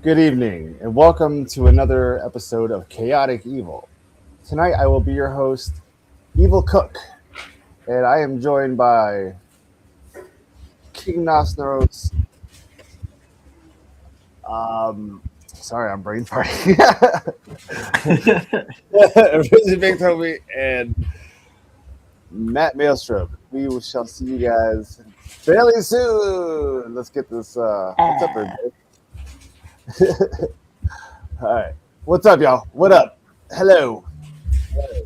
Good evening, and welcome to another episode of Chaotic Evil. Tonight I will be your host, Evil Cook, and I am joined by King Nosneros. Sorry, I'm brain farting. Rizzy Big Toby and Matt Maelstrom. We shall see you guys fairly soon. Let's get this. What's up, everybody? All right. What's up, y'all? What up? Hello.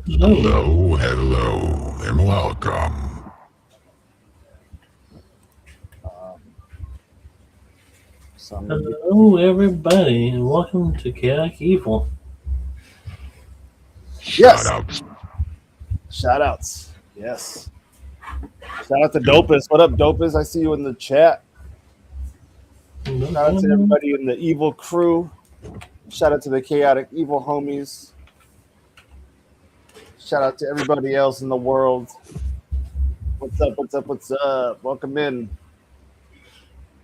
Hello. Hello, and welcome. Um, so I'm gonna get Hello, everybody, and welcome to Chaotic Evil. Shout yes. out. Shout outs. Yes. Shout out to Dopus. What up, Dopus? I see you in the chat. Shout out to everybody in the Evil Crew. Shout out to the Chaotic Evil homies. Shout out to everybody else in the world. What's up? What's up? What's up? Welcome in.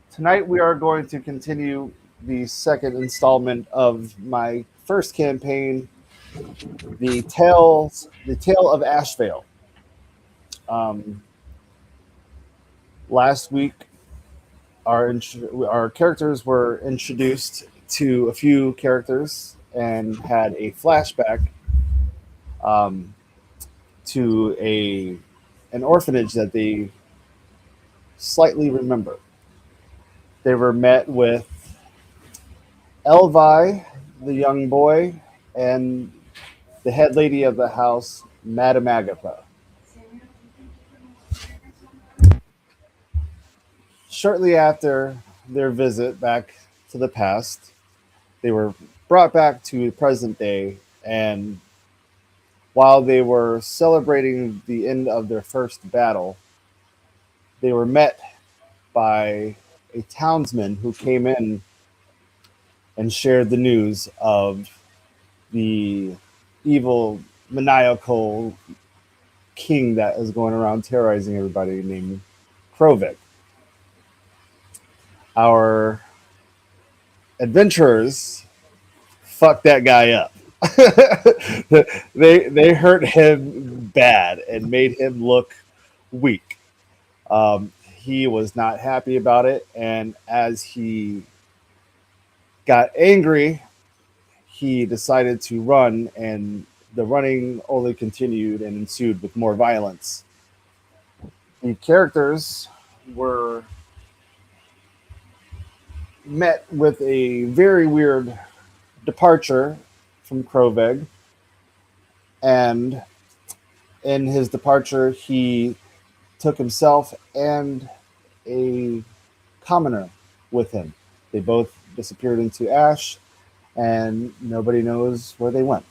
Tonight we are going to continue the second installment of my first campaign, the Tale of Ashvale. Um, Last week our characters were introduced to a few characters and had a flashback um, to a an orphanage that they slightly remember. They were met with Elvi, the young boy, and the head lady of the house, Madame Agatha. Shortly after their visit back to the past, they were brought back to the present day, and while they were celebrating the end of their first battle, they were met by a townsman who came in and shared the news of the evil, maniacal king that is going around terrorizing everybody named Krovik. Our adventurers fucked that guy up. They hurt him bad and made him look weak. He was not happy about it, and as he got angry, he decided to run, and the running only continued and ensued with more violence. The characters were met with a very weird departure from Kroveg, and in his departure, he took himself and a commoner with him. They both disappeared into ash, and nobody knows where they went.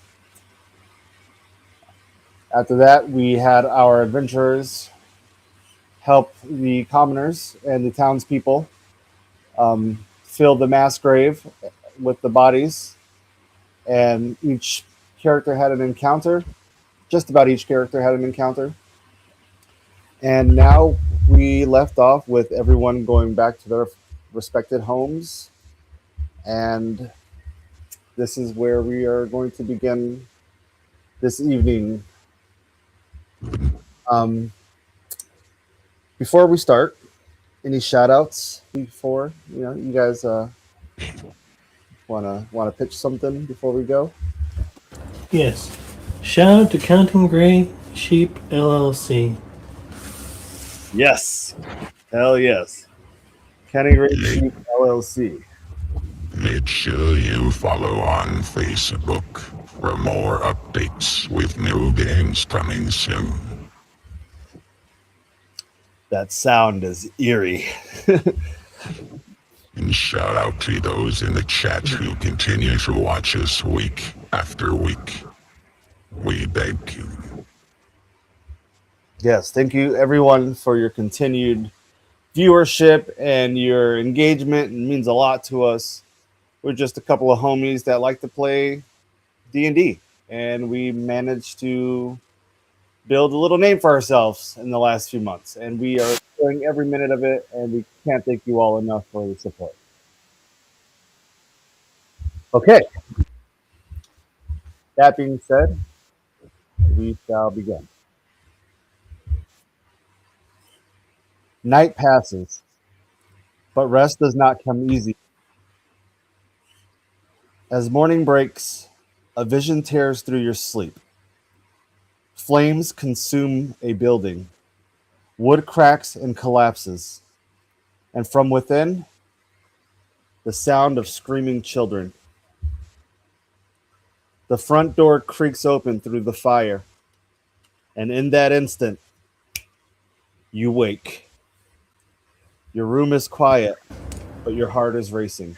After that, we had our adventurers help the commoners and the townspeople fill the mass grave with the bodies, and each character had an encounter. Just about each character had an encounter. And now we left off with everyone going back to their respected homes, and this is where we are going to begin this evening. Um, Before we start, any shout outs before you guys wanna pitch something before we go? Yes. Shout out to Counting Gray Sheep LLC. Yes, hell yes. County Great Make, Sheep LLC. make sure you follow on Facebook for more updates with new games coming soon. That sound is eerie. And shout out to those in the chat who continue to watch us week after week. We thank you. Yes, thank you everyone for your continued viewership and your engagement. It means a lot to us. We're just a couple of homies that like to play D&D, and we managed to build a little name for ourselves in the last few months, and we are enjoying every minute of it, and we can't thank you all enough for the support. Okay, that being said, we shall begin. Night passes, but rest does not come easy. As morning breaks, a vision tears through your sleep. Flames consume a building, wood cracks and collapses, and from within, the sound of screaming children. The front door creaks open through the fire, and in that instant, you wake. Your room is quiet, but your heart is racing.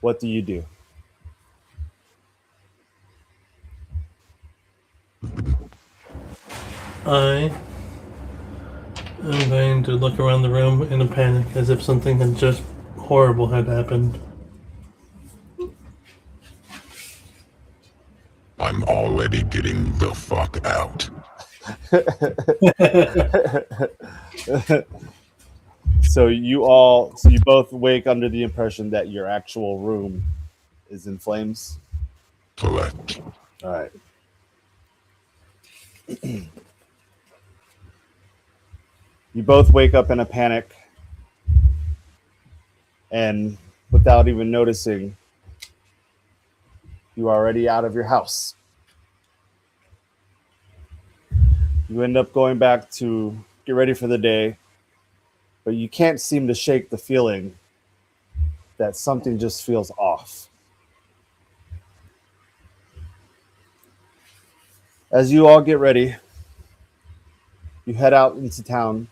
What do you do? I am going to look around the room in a panic as if something had just horrible had happened. I'm already getting the fuck out. So you both wake under the impression that your actual room is in flames. Correct. All right. You both wake up in a panic, and without even noticing, you are already out of your house. You end up going back to get ready for the day, but you can't seem to shake the feeling that something just feels off. As you all get ready, you head out into town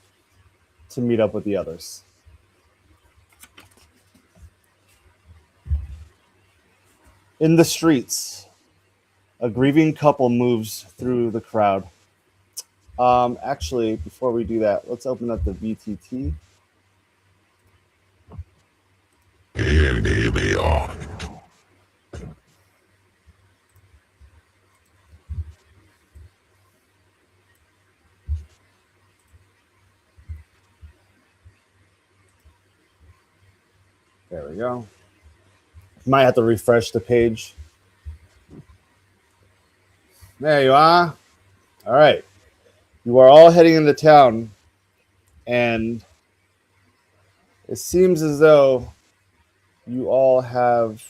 to meet up with the others. In the streets, a grieving couple moves through the crowd. Actually, before we do that, let's open up the VTT. Here they are. There we go. Might have to refresh the page. There you are. All right. You are all heading into town, and it seems as though you all have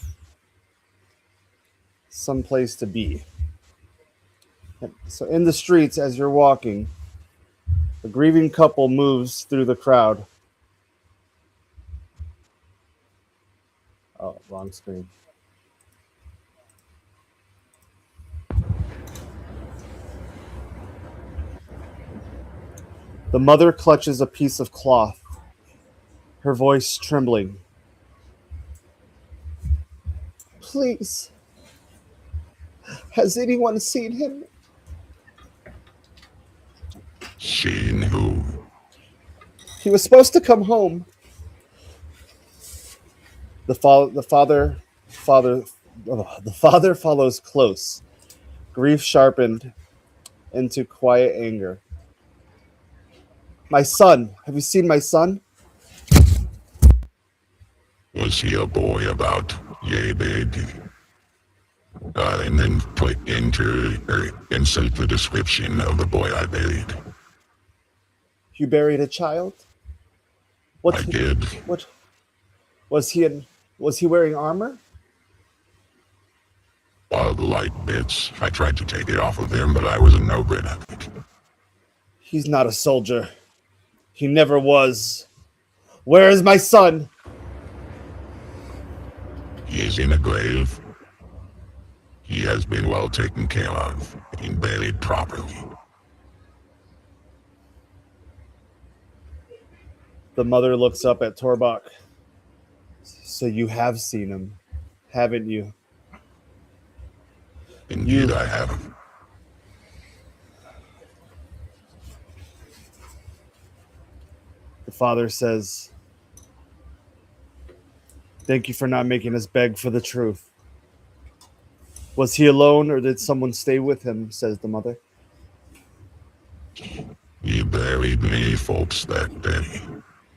some place to be. So in the streets, as you're walking, a grieving couple moves through the crowd. Oh, wrong screen. The mother clutches a piece of cloth, her voice trembling. Please, has anyone seen him? Seen who? He was supposed to come home. The father follows close, grief sharpened into quiet anger. My son, have you seen my son? Was he a boy about yay big? And then put into or insert the description of the boy I buried. You buried a child? I did. What was he wearing armor? All the light bits. I tried to take it off of him, but I was a no-grid at it. He's not a soldier. He never was. Where is my son? He is in a grave. He has been well taken care of and buried properly. The mother looks up at Torbach. So you have seen him, haven't you? Indeed, I have. The father says, thank you for not making us beg for the truth. Was he alone or did someone stay with him, says the mother. He buried many folks that day,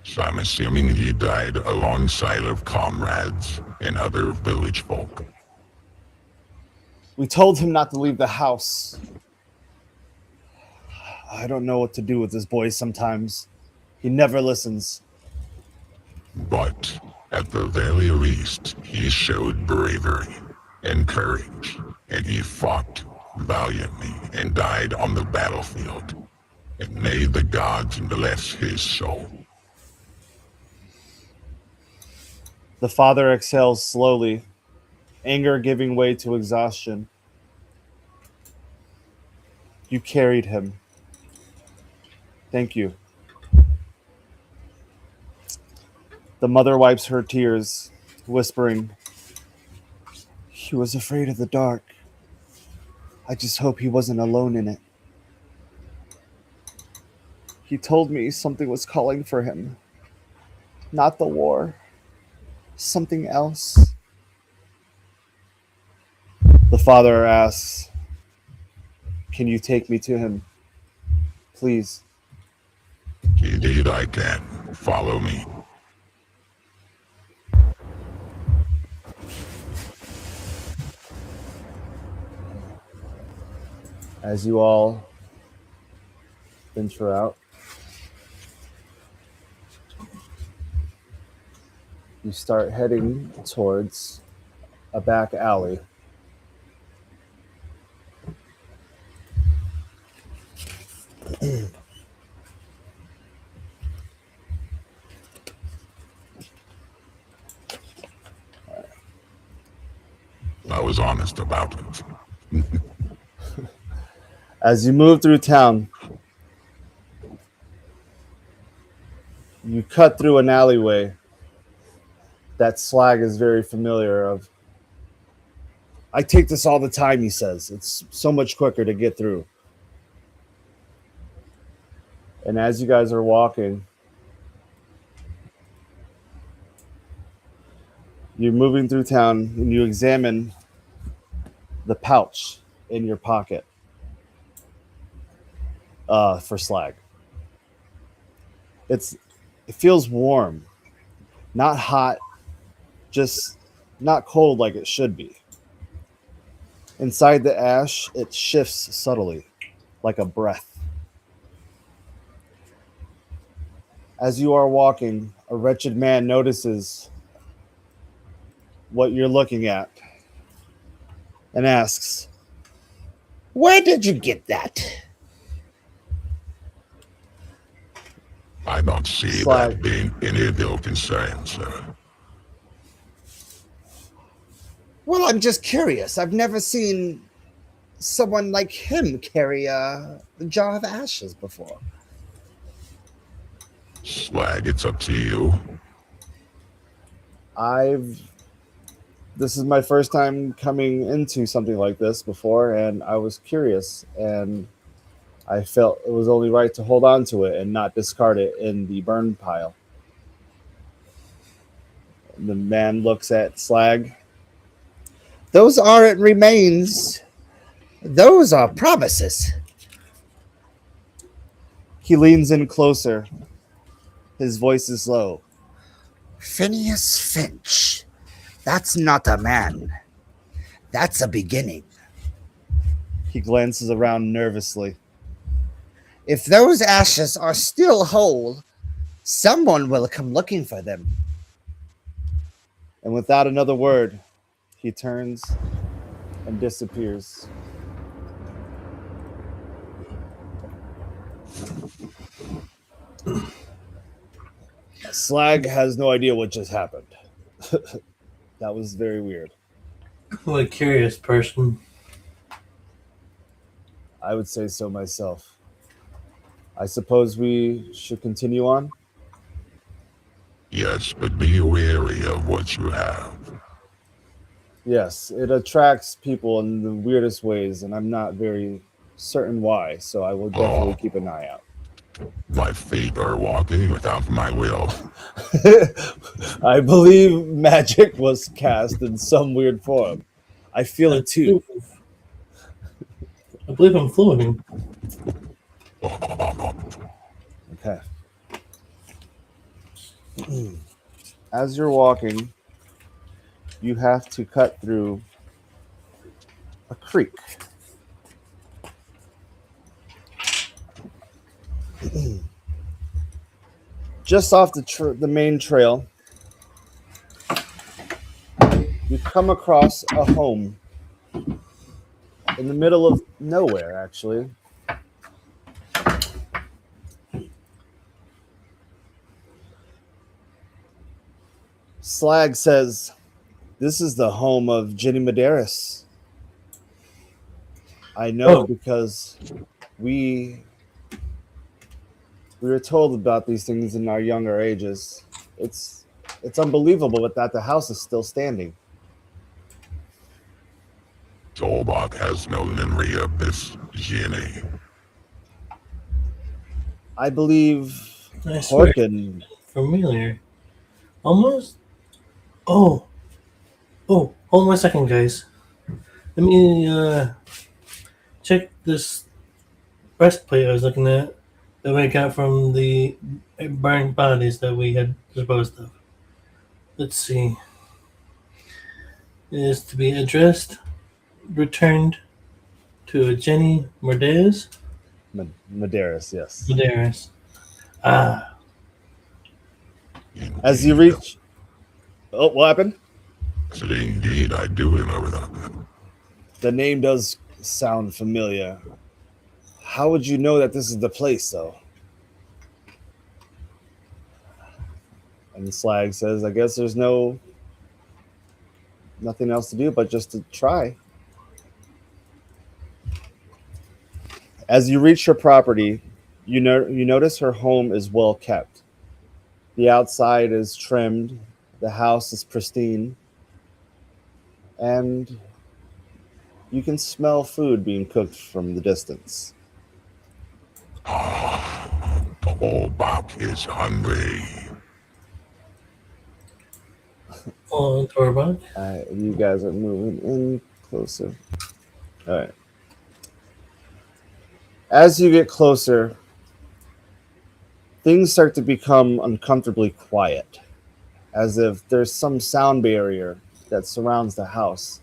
so I'm assuming he died alongside of comrades and other village folk. We told him not to leave the house. I don't know what to do with this boy sometimes. He never listens. But at the very least, he showed bravery and courage, and he fought valiantly and died on the battlefield. And may the gods bless his soul. The father exhales slowly, anger giving way to exhaustion. You carried him. Thank you. The mother wipes her tears, whispering, he was afraid of the dark. I just hope he wasn't alone in it. He told me something was calling for him. Not the war. Something else. The father asks, can you take me to him? Please. Indeed I can. Follow me. As you all venture out, you start heading towards a back alley. I was honest about it. As you move through town, you cut through an alleyway that Slag is very familiar of. I take this all the time, he says. It's so much quicker to get through. And as you guys are walking, you're moving through town and you examine the pouch in your pocket for Slag. It feels warm, not hot, just not cold like it should be. Inside the ash, it shifts subtly, like a breath. As you are walking, a wretched man notices what you're looking at and asks, where did you get that? I don't see Slag. that being any of your concern, sir. Well, I'm just curious. I've never seen someone like him carry a jar of ashes before. Slag, it's up to you. This is my first time coming into something like this before, and I was curious, and I felt it was only right to hold on to it and not discard it in the burn pile. The man looks at Slag. Those aren't remains. Those are promises. He leans in closer. His voice is low. Phineas Finch. That's not a man. That's a beginning. He glances around nervously. If those ashes are still whole, someone will come looking for them. And without another word, he turns and disappears. Slag has no idea what just happened. That was very weird. Like curious person. I would say so myself. I suppose we should continue on? Yes, but be wary of what you have. Yes, it attracts people in the weirdest ways, and I'm not very certain why, so I will definitely keep an eye out. My feet are walking without my will. I believe magic was cast in some weird form. I feel it too. I believe I'm floating. Okay. As you're walking, you have to cut through a creek. Just off the main trail, you come across a home in the middle of nowhere, actually. Slag says, "This is the home of Jenny Medeiros. I know Oh. because we were told about these things in our younger ages. It's unbelievable that the house is still standing." Tolbach has no memory of this Jenny. I believe I swear, Horkin. familiar. Almost. Oh, hold on a second, guys. Let me check this breastplate I was looking at that we got from the burned bodies that we had disposed of. Let's see. It is to be addressed, returned to a Jenny Medeiros. Medeiros, yes. Medeiros. Ah, As you reach, oh, what happened? So indeed, I do remember that. The name does sound familiar. How would you know that this is the place, though? And Slag says, "I guess there's nothing else to do but just to try." As you reach her property, you notice her home is well kept. The outside is trimmed, the house is pristine, and you can smell food being cooked from the distance. Tolbach is hungry. oh, Torbach. You guys are moving in closer. All right. As you get closer, things start to become uncomfortably quiet, as if there's some sound barrier that surrounds the house.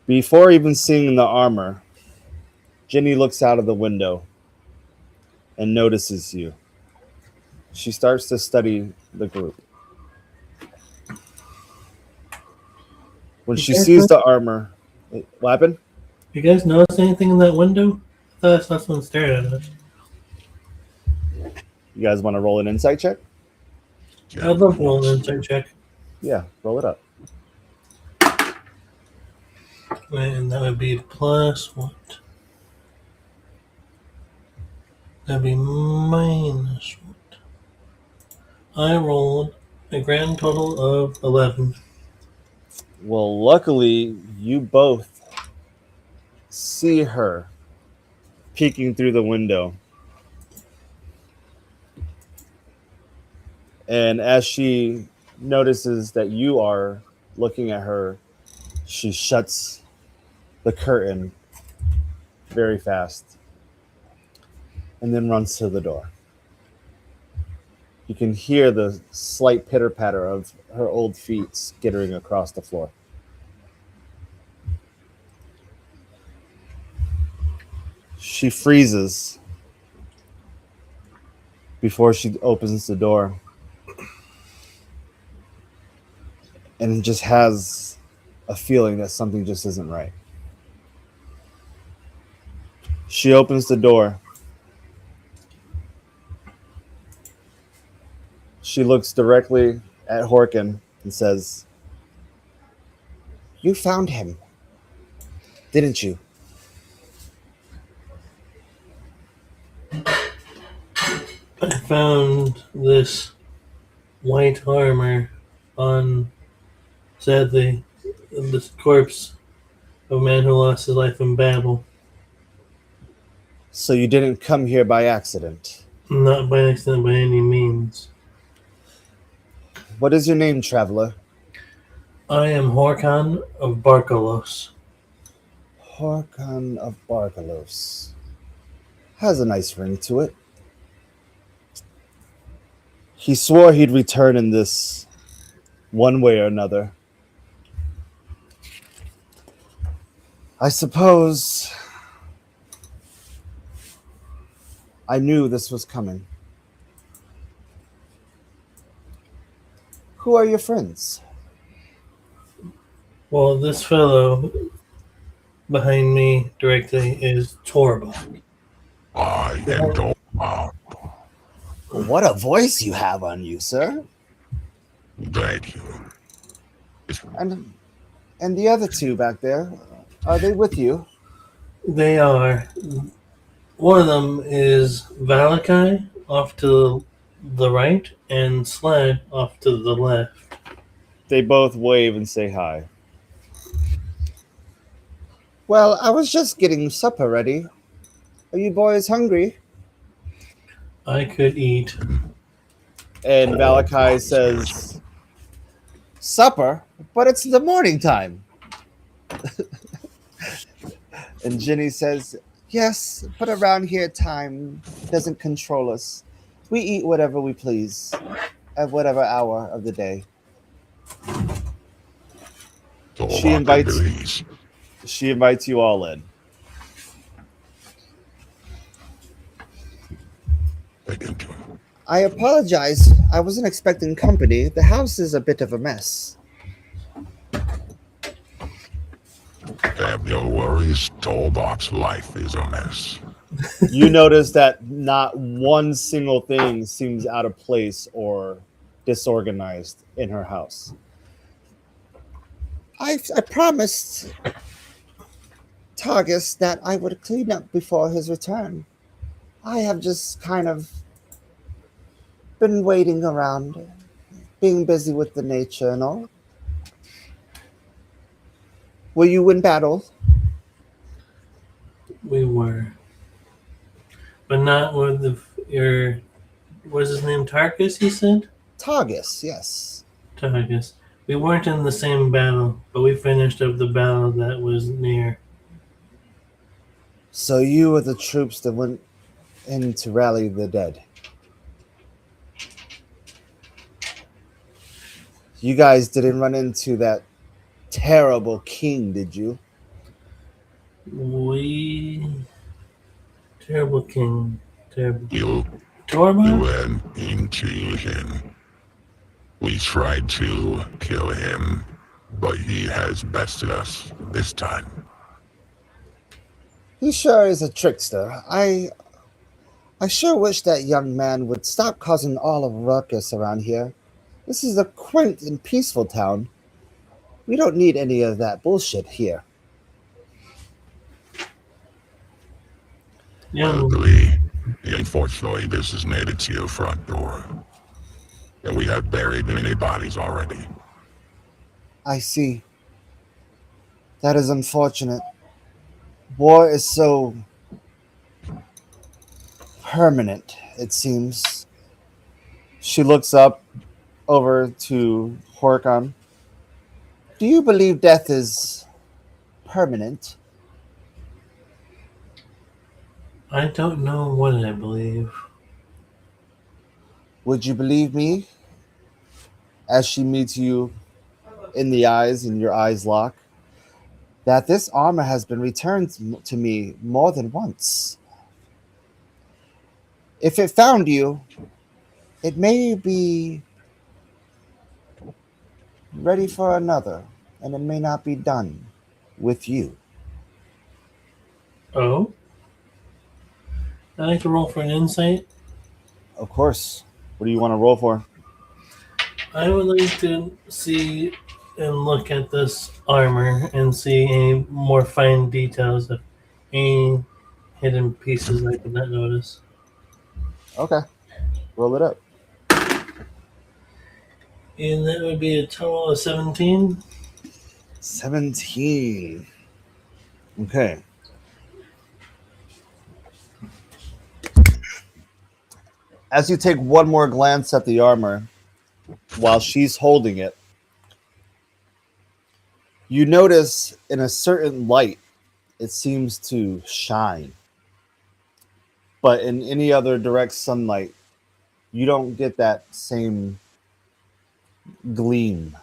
Before even seeing the armor, Jenny looks out of the window and notices you. She starts to study the group. When she sees the armor, what happened? You guys notice anything in that window? I thought I saw someone stare at us. You guys want to roll an insight check? I'd love to roll an insight check. Yeah, roll it up. And that would be plus what? That'd be minus what? I rolled a grand total of 11. Well, luckily, you both see her peeking through the window. And as she notices that you are looking at her, she shuts the curtain very fast and then runs to the door. You can hear the slight pitter-patter of her old feet skittering across the floor. She freezes before she opens the door and just has a feeling that something just isn't right. She opens the door. She looks directly at Horkin and says, "You found him, didn't you?" I found this white armor on, sadly, the corpse of a man who lost his life in battle. So you didn't come here by accident. Not by accident by any means. What is your name, traveler? I am Horkan of Barkolos. Horkan of Barkolos. Has a nice ring to it. He swore he'd return in this one way or another. I suppose I knew this was coming. Who are your friends? Well, this fellow behind me directly is Torba. I am Dolma. What a voice you have on you, sir. Thank you. And the other two back there, are they with you? They are. One of them is Valakai off to the right and Sled off to the left. They both wave and say hi. Well, I was just getting supper ready. Are you boys hungry? I could eat. And Valakai says, supper? But it's the morning time. And Ginny says, yes, but around here time doesn't control us. We eat whatever we please at whatever hour of the day. She invites you all in. I apologize. I wasn't expecting company. The house is a bit of a mess. Have no worries. Tollbot's life is a mess. You notice that not one single thing seems out of place or disorganized in her house. I promised Targus that I would clean up before his return. I have just kind of been waiting around, being busy with the nature and all. Were you in battle? We were. But not with your. What's his name? Tarkus, he said? Targus, yes. Tarkus. We weren't in the same battle, but we finished up the battle that was near. So you were the troops that went in to rally the dead. You guys didn't run into that terrible king, did you? Terrible king. Terrible. You Torba? went into him. We tried to kill him, but he has bested us this time. He sure is a trickster. I sure wish that young man would stop causing all of ruckus around here. This is a quaint and peaceful town. We don't need any of that bullshit here. Luckily, unfortunately, this is native to your front door. And we have buried many bodies already. I see. That is unfortunate. War is so permanent, it seems. She looks up over to Horkon. Do you believe death is permanent? I don't know what I believe. Would you believe me? As she meets you in the eyes and your eyes lock, that this armor has been returned to me more than once. If it found you, it may be ready for another, and it may not be done with you. Oh? I like to roll for an insight. Of course. What do you want to roll for? I would like to see and look at this armor and see any more fine details of any hidden pieces I could not notice. Okay. Roll it up. And that would be a total of 17. 17. Okay. As you take one more glance at the armor while she's holding it, you notice in a certain light it seems to shine. But in any other direct sunlight, you don't get that same gleam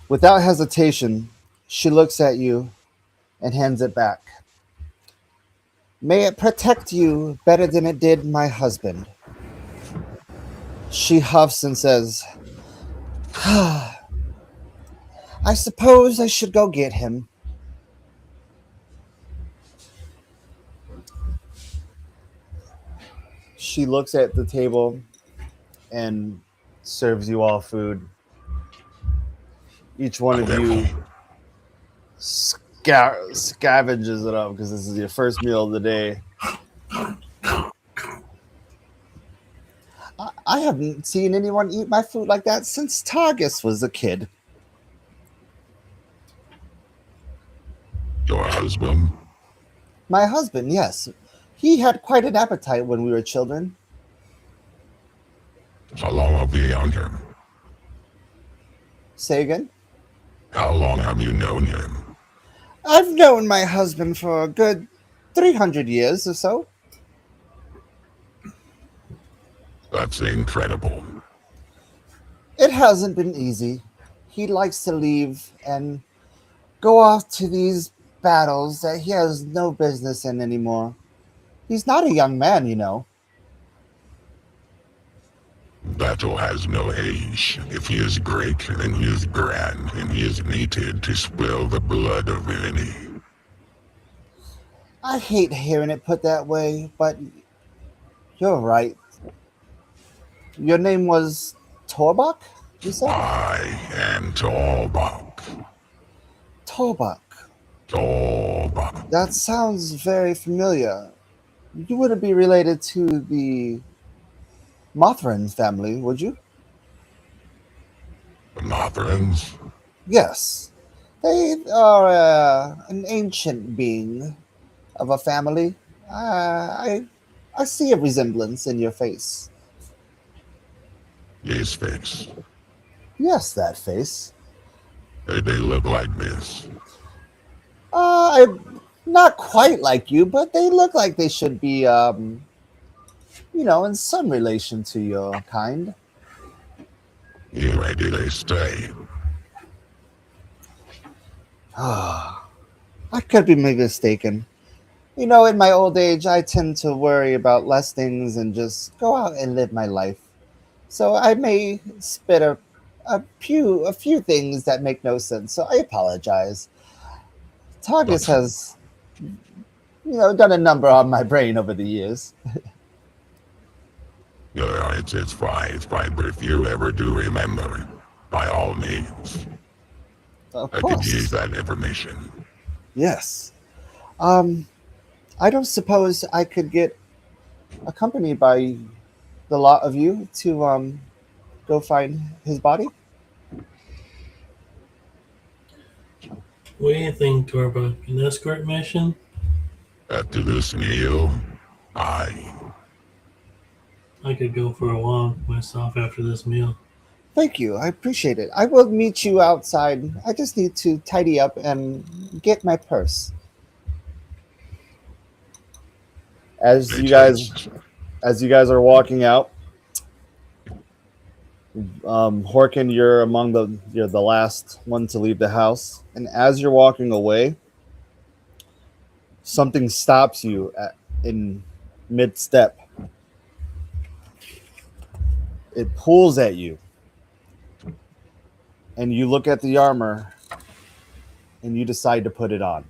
Without hesitation, she looks at you and hands it back. May it protect you better than it did my husband. She huffs and says, I suppose I should go get him. She looks at the table and serves you all food. Each one I of you definitely, scavenges it up because this is your first meal of the day. I haven't seen anyone eat my food like that since Targus was a kid. your husband, My husband, yes. He had quite an appetite when we were children. how long have you known him? Say again? How long have you known him? I've known my husband for a good 300 years or so. That's incredible. It hasn't been easy. He likes to leave and go off to these battles that he has no business in anymore. He's not a young man, you know. Battle has no age. If he is great, then he is grand, and he is needed to spill the blood of any. I hate hearing it put that way, but you're right. Your name was Torbach, you said? I am Torbach. Torbach. Torbach. That sounds very familiar. You wouldn't be related to the Mothrin family, would you? The Mothrans? Yes. They are an ancient being of a family. I see a resemblance in your face. His face. Yes, that face. They look like this. I not quite like you, but they look like they should be, in some relation to your kind. Where do they stay? I could be mistaken. In my old age, I tend to worry about less things and just go out and live my life. So I may spit a few things that make no sense. So I apologize. Targus But has, done a number on my brain over the years. yeah, it's fine. It's fine. But if you ever do remember, by all means, Of I could use course, that information. yes. Um, I don't suppose I could get accompanied by the lot of you to go find his body. What do you think, Torba? An escort mission? After this meal, I I could go for a walk myself after this meal. Thank you. I appreciate it. I will meet you outside. I just need to tidy up and get my purse. As you make guys haste. as you guys are walking out, Horkin, you're the last one to leave the house, and as you're walking away, something stops you in mid step. It pulls at you, and you look at the armor, and you decide to put it on.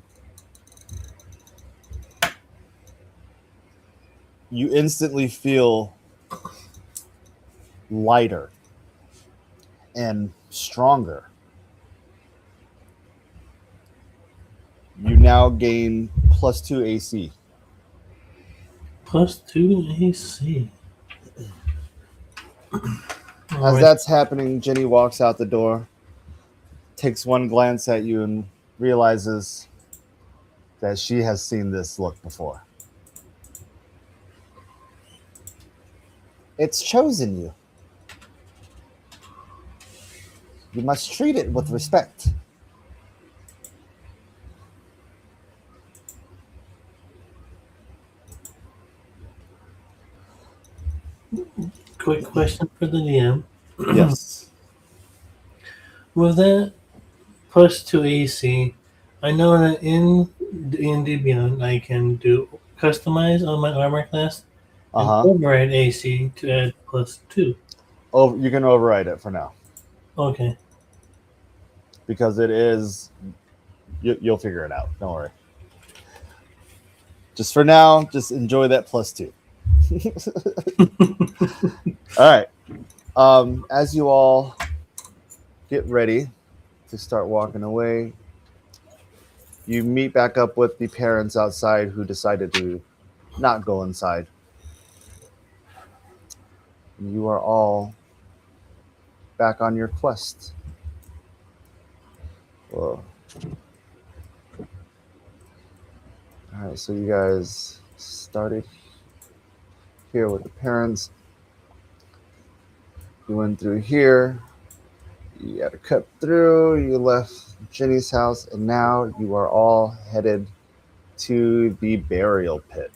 You instantly feel lighter and stronger. You now gain +2 AC. +2 AC. As Alright. that's happening, Jenny walks out the door, takes one glance at you, and realizes that she has seen this look before. It's chosen you. You must treat it with respect. Quick question for the DM. Yes. With that plus 2 AC, I know that in D&D Beyond I can do customize on my armor class and Uh-huh. override AC to add plus 2. Oh, you can override it for now Okay. because it is. You'll figure it out. Don't worry. Just for now, just enjoy that +2. All right. As you all get ready to start walking away, you meet back up with the parents outside who decided to not go inside. You are all back on your quest. Whoa. All right, so you guys started here with the parents. You went through here. You had to cut through. You left Jenny's house, and now you are all headed to the burial pit.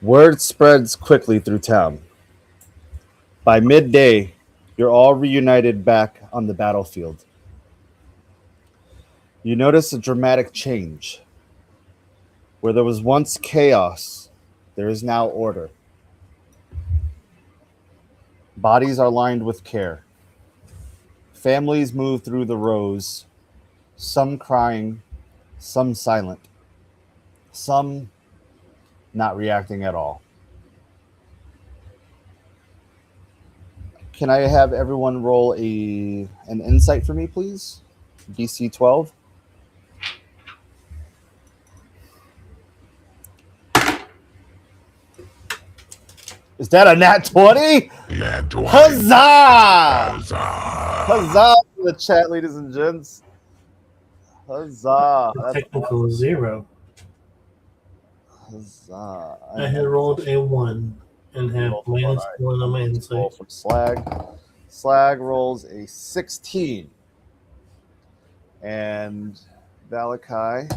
Word spreads quickly through town. By midday, you're all reunited back on the battlefield. You notice a dramatic change. Where there was once chaos, there is now order. Bodies are lined with care. Families move through the rows, some crying, some silent, some not reacting at all. Can I have everyone roll an insight for me, please? DC 12. Is that a nat 20? Yeah, 20. Huzzah! Huzzah! Huzzah for the chat, ladies and gents. Huzzah. That's Technical 0. huzzah. I had rolled a 1 and have Roll for minus one. 1 on my Roll insight. from Slag. Slag rolls a 16. And Valakai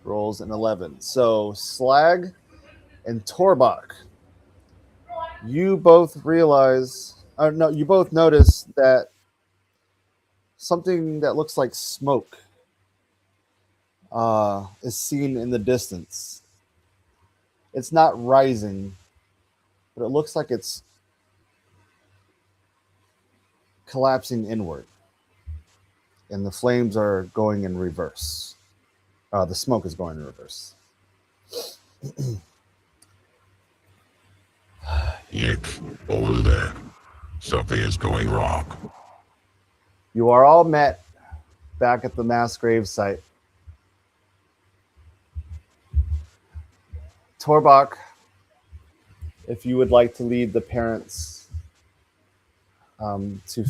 rolls an 11. So Slag and Torbach, you both realize, no, you both notice that something that looks like smoke is seen in the distance. It's not rising, but it looks like it's collapsing inward. And the flames are going in reverse. The smoke is going in reverse. Yick, over there. Something is going wrong. You are all met back at the mass grave site. Torbach, if you would like to lead the parents to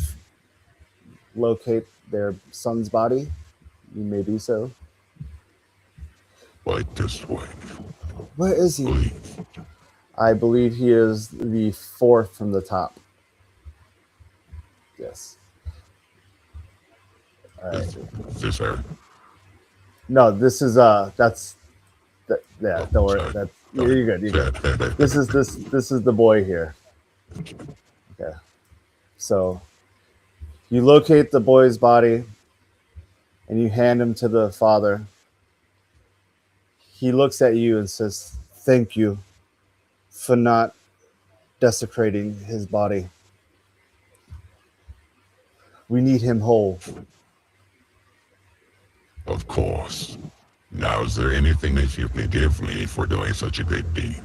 locate their son's body, you may do so. Right this way. Where is he? Please. I believe he is the fourth from the top. Yes. All right. Is this her? No, this is that's yeah. Don't worry. That's you're good. You're good. This is the boy here. Okay. So you locate the boy's body and you hand him to the father. He looks at you and says, "Thank you for not desecrating his body. We need him whole." Of course. Now, is there anything that you can give me for doing such a good deed?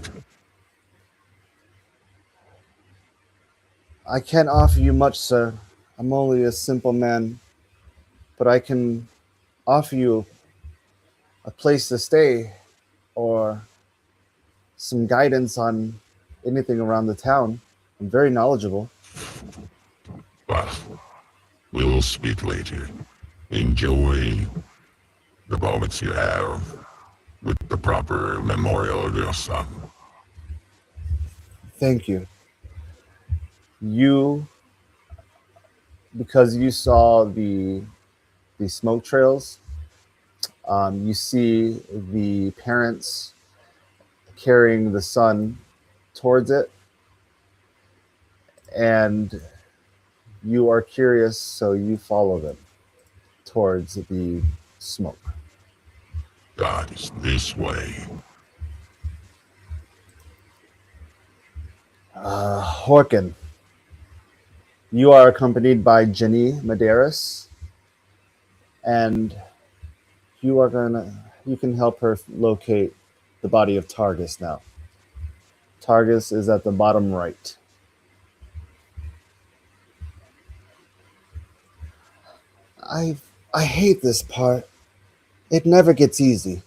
I can't offer you much, sir. I'm only a simple man, but I can offer you a place to stay or some guidance on anything around the town. I'm very knowledgeable. Well, we will speak later. Enjoy the moments you have with the proper memorial of your son. Thank you. You because you saw the smoke trails, you see the parents carrying the son towards it, and you are curious, so you follow them towards the smoke. Guys, this way. Horkin, you are accompanied by Jenny Medeiros, and you can help her locate the body of Targus now. Targus is at the bottom right. I I hate this part. It never gets easy.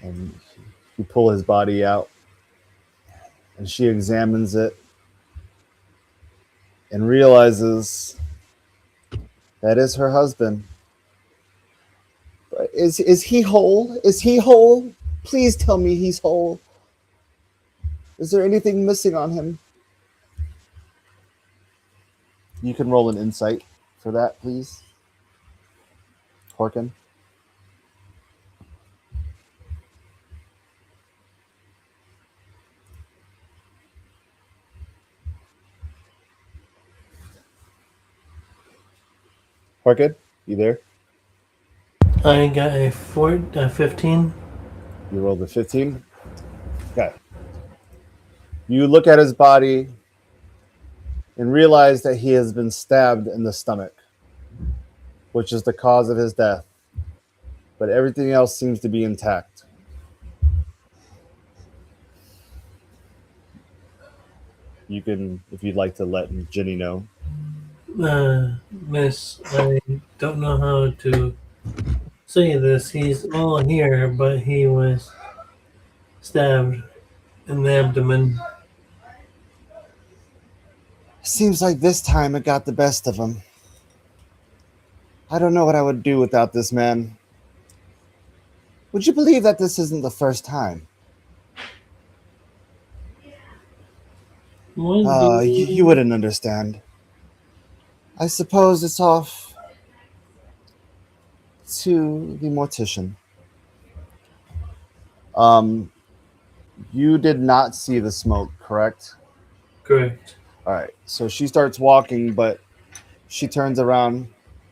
And you pull his body out, and she examines it and realizes that is her husband. But is he whole? Is he whole? Please tell me he's whole. Is there anything missing on him? You can roll an insight for that, please. Horkin. Horkin, you there? I got a 15. You rolled a 15. Okay. You look at his body and realize that he has been stabbed in the stomach, which is the cause of his death. But everything else seems to be intact. You can, if you'd like to let Jenny know. Miss, I don't know how to say this. He's all here, but he was stabbed in the abdomen. Seems like this time it got the best of him. I don't know what I would do without this man. Would you believe that this isn't the first time? You wouldn't understand. I suppose it's off to the mortician. You did not see the smoke, correct? Correct. All right. So she starts walking, but she turns around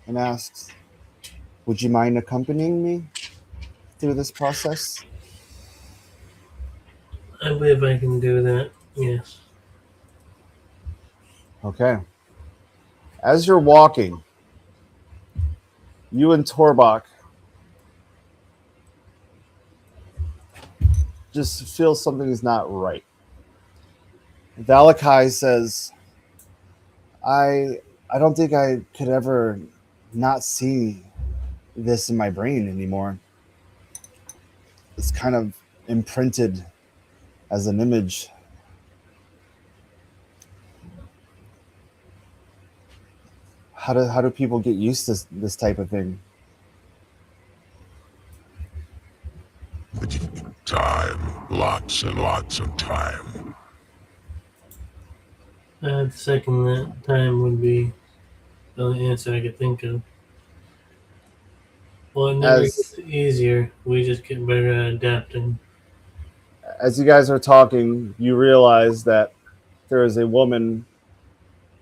and asks, "Would you mind accompanying me through this process?" I believe I can do that. Yes. Okay. As you're walking, you and Torbach just feel something's not right. Valakai says, I don't think I could ever not see this in my brain anymore. It's kind of imprinted as an image. How do people get used to this type of thing? Time. Lots and lots of time. I'd second that. Time would be the only answer I could think of. Well, it never gets easier. We just get better at adapting. As you guys are talking, you realize that there is a woman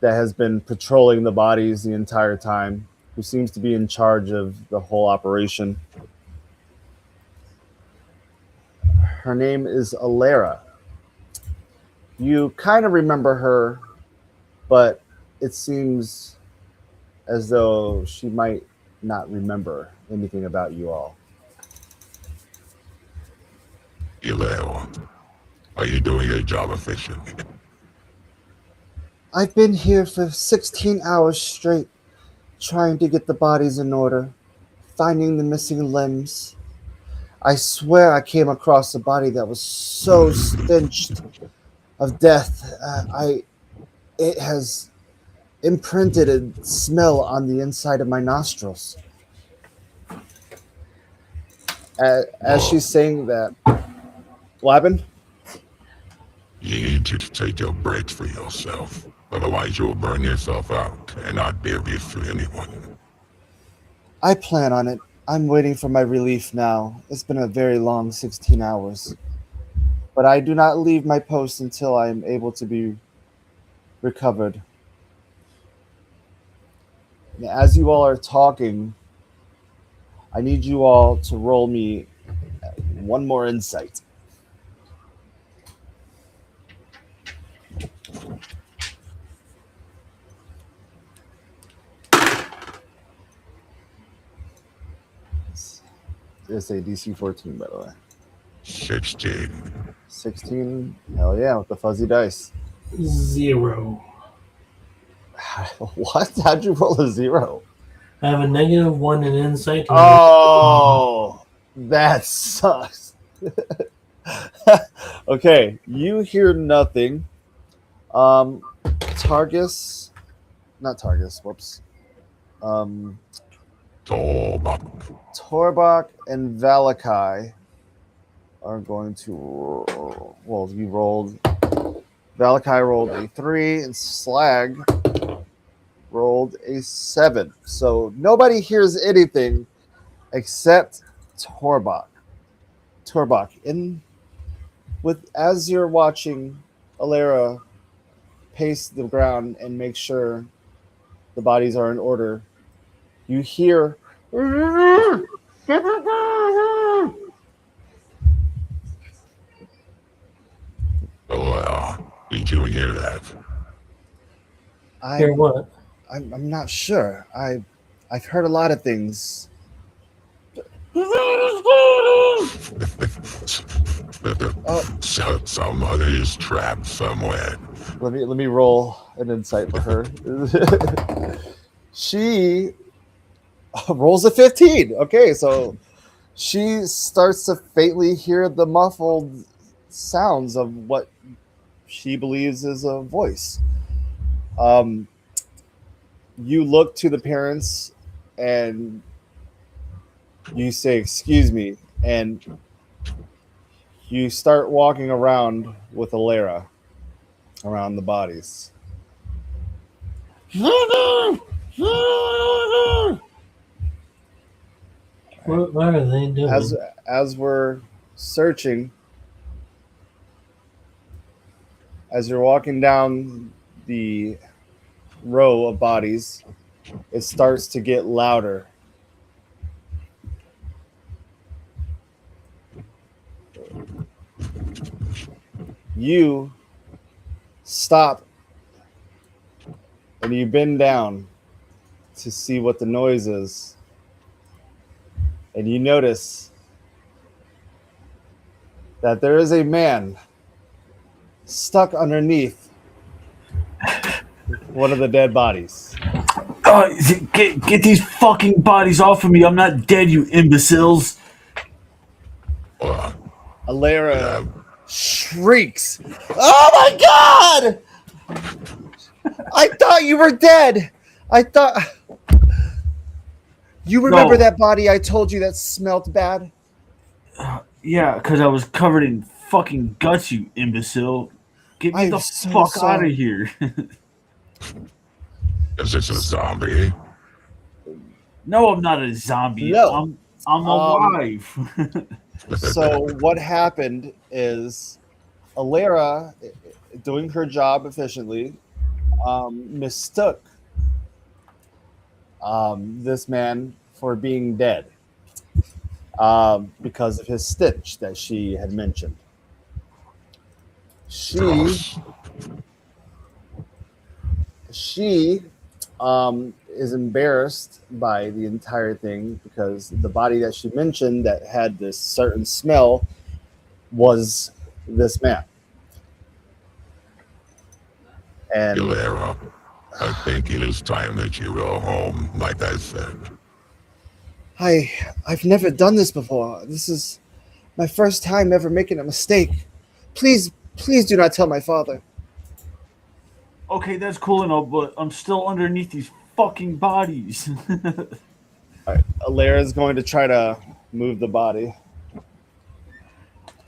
that has been patrolling the bodies the entire time, who seems to be in charge of the whole operation. Her name is Alara. You kind of remember her, but it seems as though she might not remember anything about you all. Ileo, are you doing your job efficiently? I've been here for 16 hours straight, trying to get the bodies in order, finding the missing limbs. I swear I came across a body that was so stenched of death. It has imprinted a smell on the inside of my nostrils. As she's saying that, what happened? You need to take a break for yourself. Otherwise you'll burn yourself out and not be of use to anyone. I plan on it. I'm waiting for my relief now. It's been a very long 16 hours. But I do not leave my post until I am able to be recovered. And as you all are talking, I need you all to roll me one more insight. It's a DC 14, by the way. 16. 16. Hell yeah, with the fuzzy dice. 0. What? How'd you roll a 0? I have a -1 in insight. Oh, that sucks. Okay, you hear nothing. Targus, not Targus, whoops. Torbach and Valakai are going to roll. Well, you rolled. Valakai rolled a 3, and Slag rolled a 7. So nobody hears anything except Torbach. As you're watching Alera pace the ground and make sure the bodies are in order, you hear Well, did you hear that? Hear what? I'm not sure. I've heard a lot of things. So somebody is trapped somewhere. Let me roll an insight for her. She rolls a 15. Okay, so she starts to faintly hear the muffled sounds of what she believes is a voice. You look to the parents and you say, "Excuse me," and you start walking around with Alera around the bodies. What are they doing? As we're searching, as you're walking down the row of bodies, it starts to get louder. You stop and you bend down to see what the noise is. And you notice that there is a man stuck underneath one of the dead bodies. Get these fucking bodies off of me. I'm not dead, you imbeciles. Alera shrieks, "Oh my god! I thought you were dead! I thought... You remember that body I told you that smelled bad?" Yeah, because I was covered in fucking guts, you imbecile. Get me the fuck out of here. Is this a zombie? No, I'm not a zombie. No. I'm alive. So what happened is Alera, doing her job efficiently, mistook this man for being dead because of his stench that she had mentioned. She is embarrassed by the entire thing because the body that she mentioned that had this certain smell was this man. And Alera, I think it is time that you go home, like I said. I've never done this before. This is my first time ever making a mistake. Please do not tell my father. Okay, that's cool and all, but I'm still underneath these fucking bodies. All right, Alera is going to try to move the body.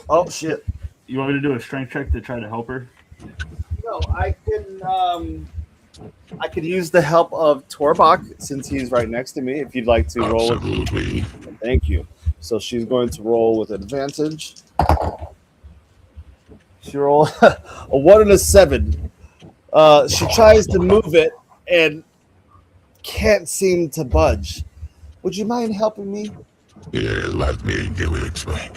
Oh shit! You want me to do a strength check to try to help her? No, I can. I could use the help of Torbach since he's right next to me. If you'd like to roll, Absolutely. thank you. So she's going to roll with advantage. She roll a 1 and a 7. She tries to move it and can't seem to budge. Would you mind helping me? Yeah, let me give it explain.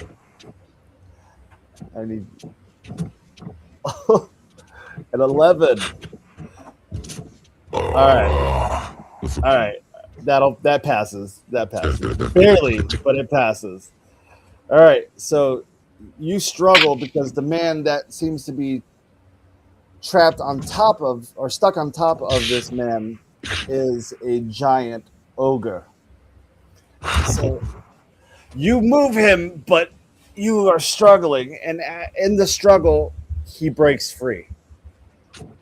I need an 11. All right. That passes. That passes barely, but it passes. All right. So you struggle because the man that seems to be trapped on top of or stuck on top of this man is a giant ogre. So you move him, but you are struggling, and in the struggle, he breaks free,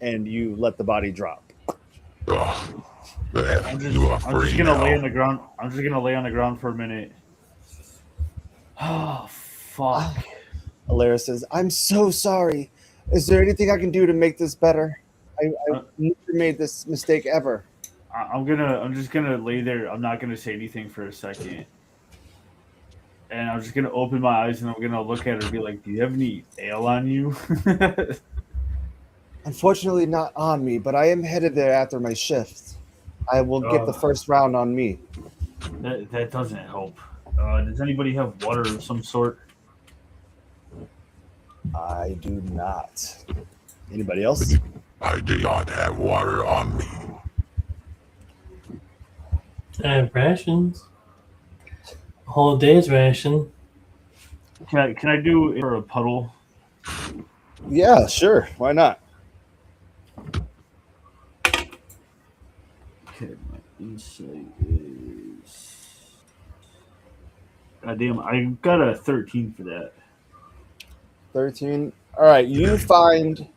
and you let the body drop. Oh, I'm just gonna lay on the ground. I'm just gonna lay on the ground for a minute. Oh fuck! Alara says, "I'm so sorry. Is there anything I can do to make this better? I never made this mistake ever." I'm just gonna lay there. I'm not gonna say anything for a second, and I'm just gonna open my eyes and I'm gonna look at her and be like, "Do you have any ale on you?" Unfortunately, not on me, but I am headed there after my shift. I will get the first round on me. That doesn't help. Does anybody have water of some sort? I do not. Anybody else? I do not have water on me. I have rations. A whole day's ration. Can I do it for a puddle? Yeah, sure. Why not? Okay, my insight is. God damn, I got a 13 for that. 13. All right, you find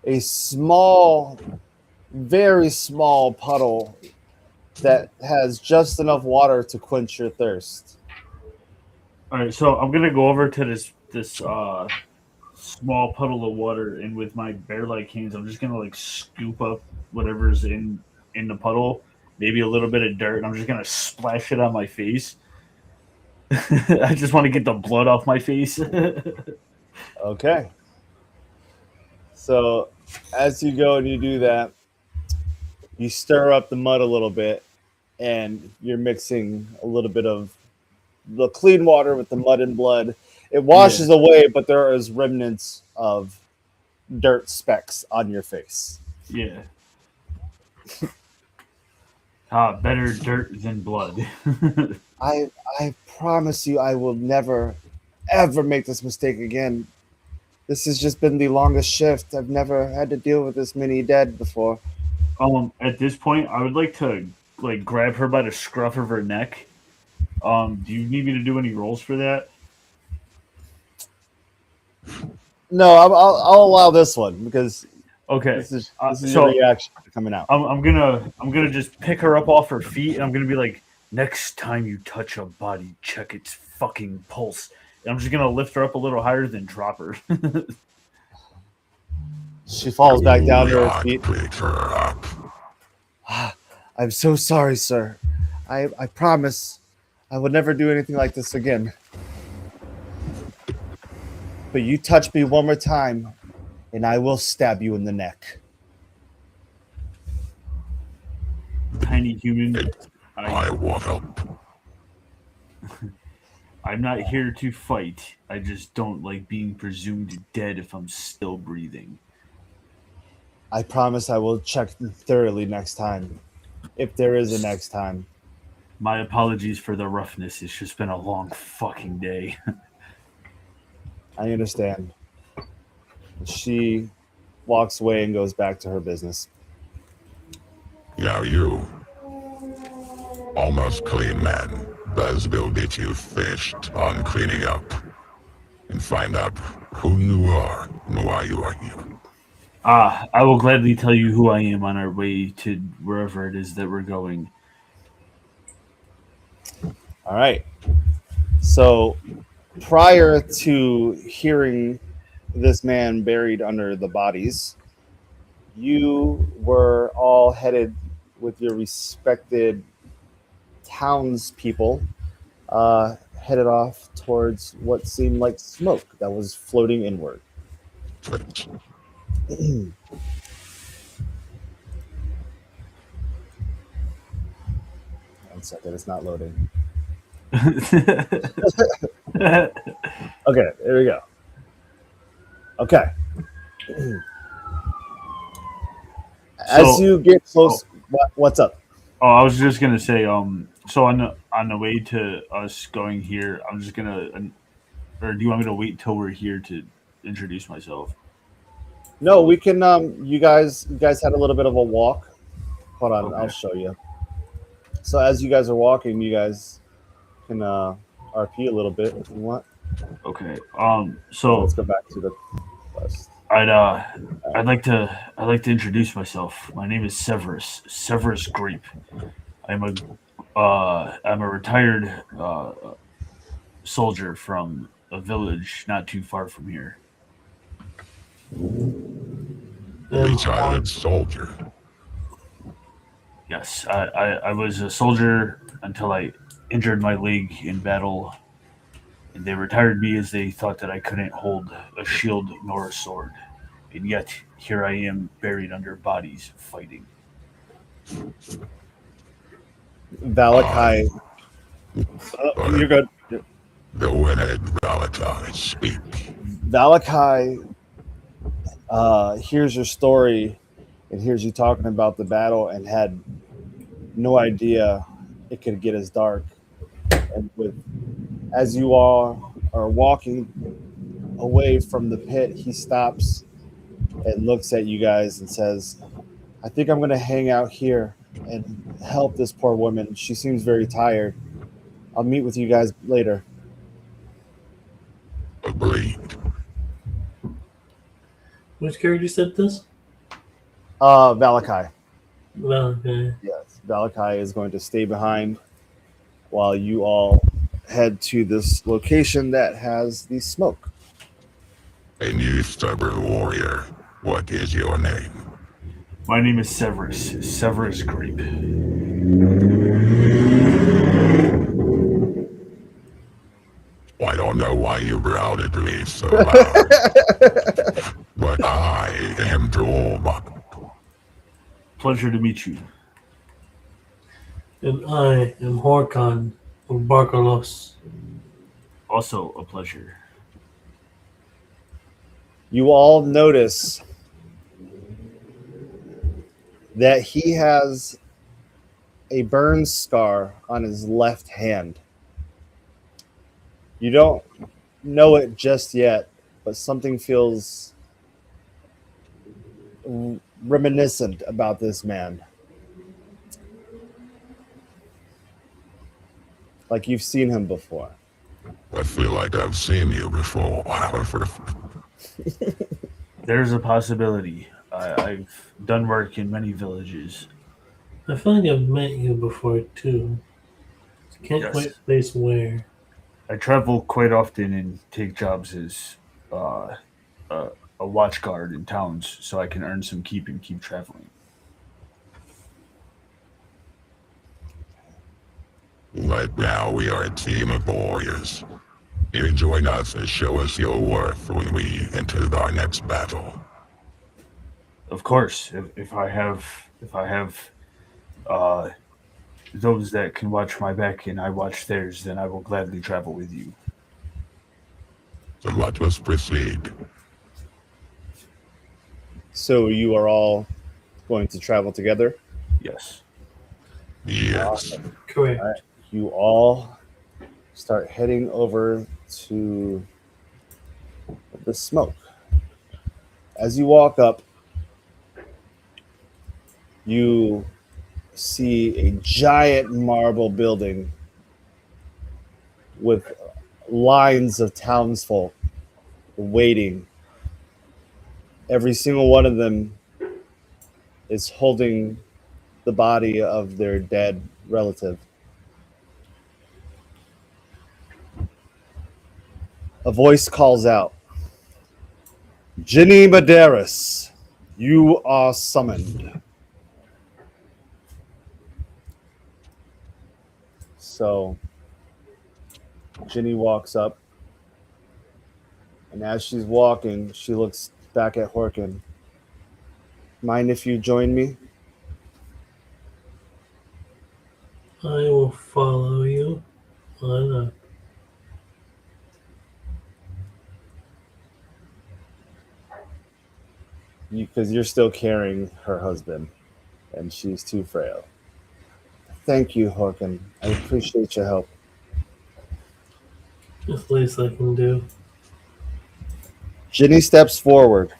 a small, very small puddle that has just enough water to quench your thirst. All right, so I'm gonna go over to this small puddle of water, and with my bear-like hands, I'm just gonna like scoop up whatever's in the puddle, maybe a little bit of dirt, and I'm just gonna splash it on my face. I just want to get the blood off my face. Okay. So as you go and you do that, you stir up the mud a little bit, and you're mixing a little bit of the clean water with the mud and blood. It washes away, but there is remnants of dirt specks on your face. Yeah. Better dirt than blood. I promise you I will never, ever make this mistake again. This has just been the longest shift. I've never had to deal with this many dead before. At this point, I would like to like grab her by the scruff of her neck. Do you need me to do any rolls for that? No, I'll allow this one because Okay. this is so your reaction coming out. I'm gonna just pick her up off her feet, and I'm gonna be like, next time you touch a body, check its fucking pulse. And I'm just gonna lift her up a little higher, then drop her. She falls back down to her feet. Pick her up. I'm so sorry, sir. I promise I would never do anything like this again. But you touch me one more time, and I will stab you in the neck. Tiny human. I want help. I'm not here to fight. I just don't like being presumed dead if I'm still breathing. I promise I will check thoroughly next time, if there is a next time. My apologies for the roughness. It's just been a long fucking day. I understand. She walks away and goes back to her business. Now you, almost clean man, Buzz will get you fished on cleaning up and find out who you are and why you are here. I will gladly tell you who I am on our way to wherever it is that we're going. All right. So prior to hearing this man buried under the bodies, you were all headed with your respected townspeople, headed off towards what seemed like smoke that was floating inward. Twitch. One second, it's not loading. Yeah. Okay, there we go. Okay. As So, you get close, what's up? I was just gonna say, so on the way to us going here, I'm just gonna, or do you want me to wait till we're here to introduce myself? No, we can. You guys had a little bit of a walk. Hold on, I'll Okay. show you. So as you guys are walking, you guys can RP a little bit if you want. Okay. So let's So go back to the quest. I'd like to introduce myself. My name is Severus Grape. I'm I'm a retired soldier from a village not too far from here. Retired soldier. Yes, I was a soldier until I injured my leg in battle, and they retired me as they thought that I couldn't hold a shield nor a sword. And yet, here I am buried under bodies fighting. Valakai. You're good. Go ahead, Valentine. Speak. Valakai hears your story and hears you talking about the battle and had no idea it could get as dark. And as you all are walking away from the pit, he stops and looks at you guys and says, I think I'm going to hang out here and help this poor woman. She seems very tired. I'll meet with you guys later. Agreed. Which character said this? Valakai. Well, okay. Yes, Valakai is going to stay behind while you all head to this location that has the smoke. And you stubborn warrior, what is your name? My name is Severus Grape. I don't know why you growled at me so loud, but I am Drolbach. Pleasure to meet you. And I am Horkon of Barcalos. Also a pleasure. You all notice that he has a burn scar on his left hand. You don't know it just yet, but something feels reminiscent about this man. Like you've seen him before. I feel like I've seen you before. There's a possibility. I've done work in many villages. I feel like I've met you before too. Can't Yes. quite place where. I travel quite often and take jobs as uh, a watch guard in towns so I can earn some keep and keep traveling. Right now we are a team of warriors. You join us and show us your worth when we enter our next battle. Of course, if I have uh, those that can watch my back and I watch theirs, then I will gladly travel with you. So let us proceed. So you are all going to travel together. Yes. Yes. Correct. All right. You all start heading over to the smoke. As you walk up, you see a giant marble building with lines of townsfolk waiting. Every single one of them is holding the body of their dead relative. A voice calls out, Ginny Medeiros, you are summoned. So Ginny walks up, and as she's walking, she looks back at Horkin. Mind if you join me? I will follow you on up. Because you're still carrying her husband, and she's too frail. Thank you, Horkin. I appreciate your help. It's the least I can do. Ginny steps forward.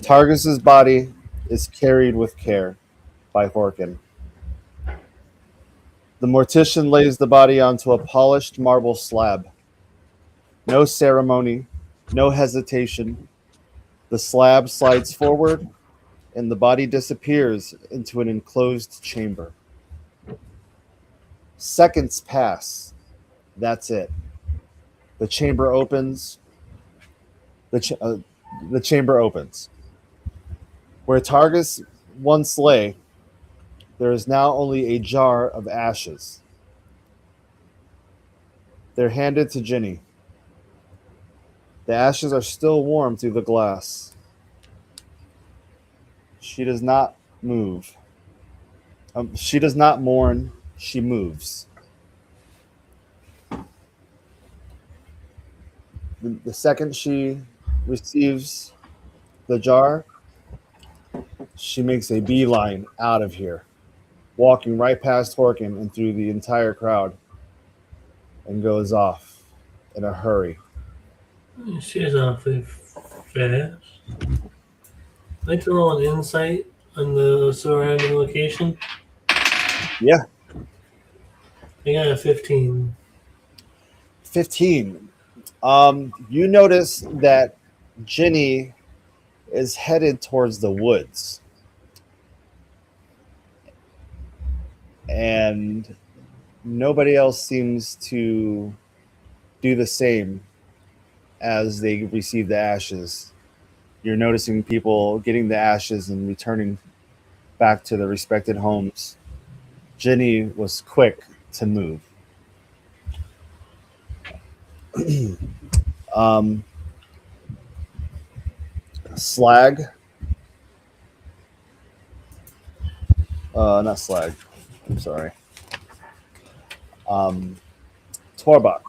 Targus's body is carried with care by Horkin. The mortician lays the body onto a polished marble slab. No ceremony, no hesitation. The slab slides forward, and the body disappears into an enclosed chamber. Seconds pass. That's it. The chamber opens. The chamber opens. Where Targus once lay, there is now only a jar of ashes. They're handed to Ginny. The ashes are still warm through the glass. She does not move. She does not mourn. She moves. The second she receives the jar, she makes a beeline out of here, walking right past Horkin and through the entire crowd, and goes off in a hurry. She's awfully fast. I'd like to roll an insight on the surrounding location. Yeah. I got a 15. 15. You notice that Ginny is headed towards the woods. And nobody else seems to do the same as they receive the ashes. You're noticing people getting the ashes and returning back to their respected homes. Ginny was quick to move. Slag. Not Slag. I'm sorry. Torbach.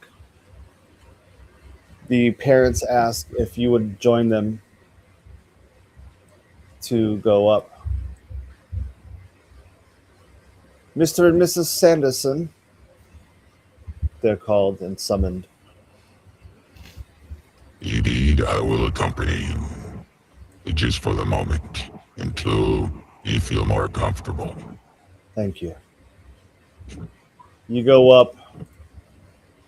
The parents ask if you would join them to go up. Mr. and Mrs. Sanderson, they're called and summoned. Indeed, I will accompany you, just for the moment, until you feel more comfortable. Thank you. You go up.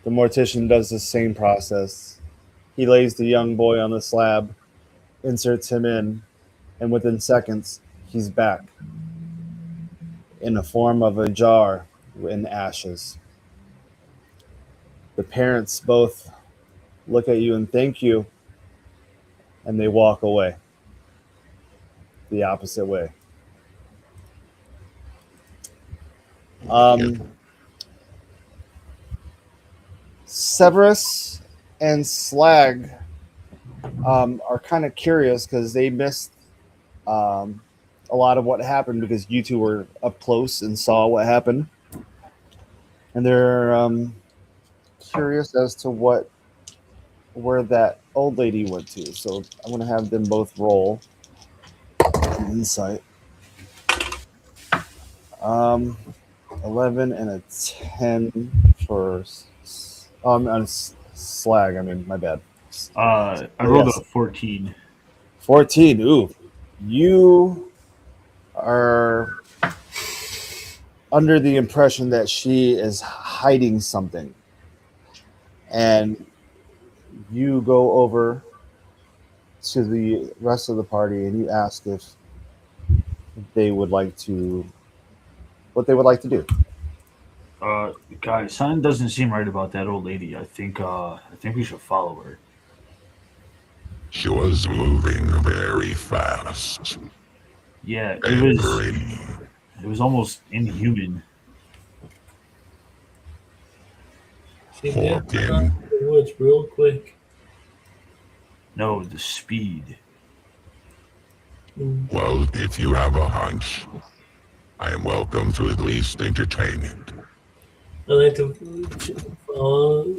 The mortician does the same process. He lays the young boy on the slab, inserts him in, and within seconds, he's back in the form of a jar in ashes. The parents both look at you and thank you, and they walk away the opposite way. Severus and Slag are kind of curious because they missed a lot of what happened because you two were up close and saw what happened. And they're curious as to where that old lady went to. So I'm going to have them both roll an insight. 11 and a 10 for on Slag. I mean, my bad. I rolled a 14. 14. Ooh. You are under the impression that she is hiding something. And you go over to the rest of the party and you ask if they would like to, what they would like to do. Guys, something doesn't seem right about that old lady. I think we should follow her. She was moving very fast. Yeah, it was Angry. it was almost inhuman. She did run Hawking. out the woods real quick. No, the speed. Mm. Well, if you have a hunch, I am welcome to at least entertain it. I like to follow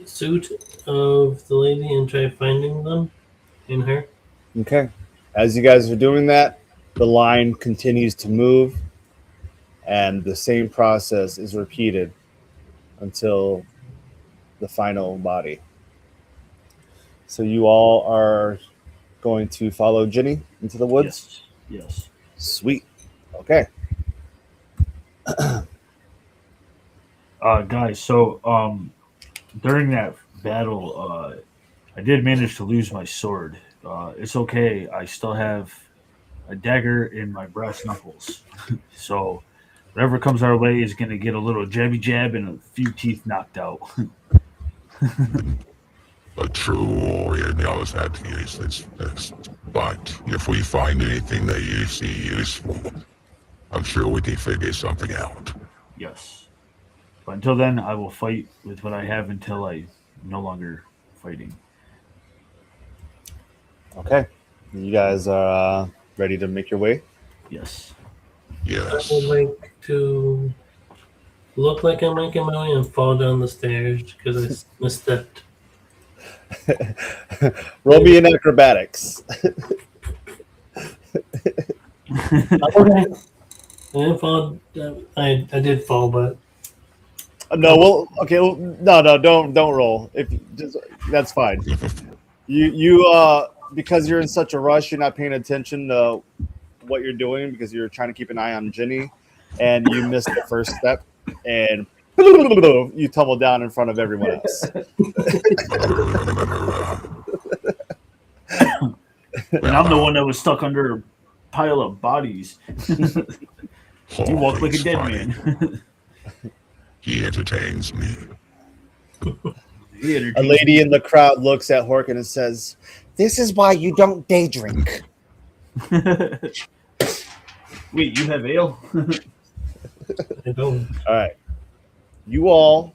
suit of the lady and try finding them in her. Okay. As you guys are doing that, the line continues to move, and the same process is repeated until the final body. So you all are going to follow Ginny into the woods? Yes. Sweet. Okay. Guys, so during that battle, I did manage to lose my sword. It's okay. I still have a dagger in my brass knuckles. So whatever comes our way is gonna get a little jabby jab and a few teeth knocked out. A true warrior knows how to use this fist. But if we find anything that you see useful, I'm sure we can figure something out. Yes. But until then, I will fight with what I have until I no longer fighting. Okay. You guys are ready to make your way? Yes. I Yes. would like to look like I'm making my way and fall down the stairs because I misstepped. Roll me in acrobatics. Okay. I didn't fall. I did fall, but No, well, okay, well, no, don't roll. If you just that's fine. You because you're in such a rush, you're not paying attention to what you're doing because you're trying to keep an eye on Ginny, and you missed the first step, and you tumble down in front of everyone else. And I'm the one that was stuck under a pile of bodies. You walk like a Hawking's dead funny. man. He entertains me. He A entertains lady in the crowd looks at Horkin and says, "This is why you don't day drink." Wait, you have ale? I don't. All right. You all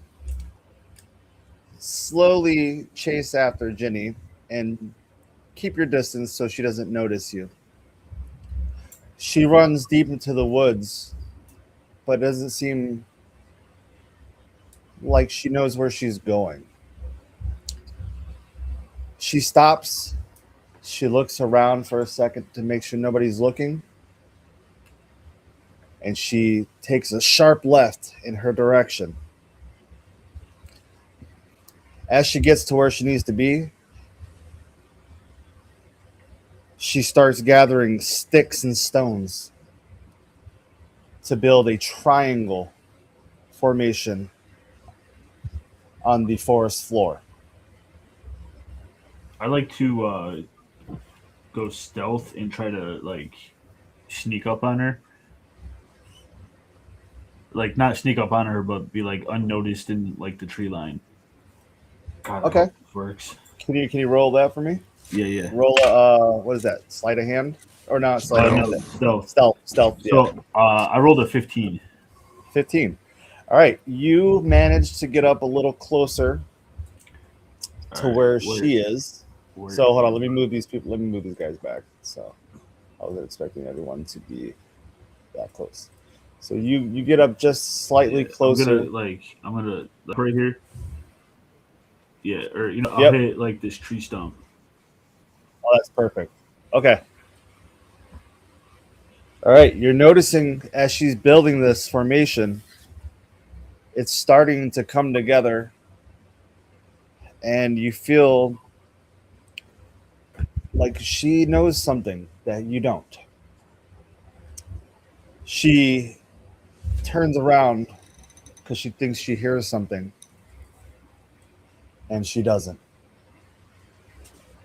slowly chase after Ginny and keep your distance so she doesn't notice you. She runs deep into the woods, but doesn't seem like she knows where she's going. She stops. She looks around for a second to make sure nobody's looking. And she takes a sharp left in her direction. As she gets to where she needs to be, she starts gathering sticks and stones to build a triangle formation on the forest floor. I like to go stealth and try to sneak up on her. Like not sneak up on her, but be unnoticed in the tree line. God, I Okay. hope this works. Can you roll that for me? Yeah. Roll what is that? Sleight of hand or not? Sleight of No, hand. stealth. Stealth. Yeah. So I rolled a 15. 15. All right, you managed to get up a little closer to All right, where she is. where- So hold on, let me move these people. Let me move these guys back. So I wasn't expecting everyone to be that close. So you get up just slightly closer. I'm gonna right here. Yeah, or I'll Yep. hit this tree stump. Oh, that's perfect. Okay. All right, you're noticing as she's building this formation, it's starting to come together, and you feel like she knows something that you don't. She turns around because she thinks she hears something, and she doesn't.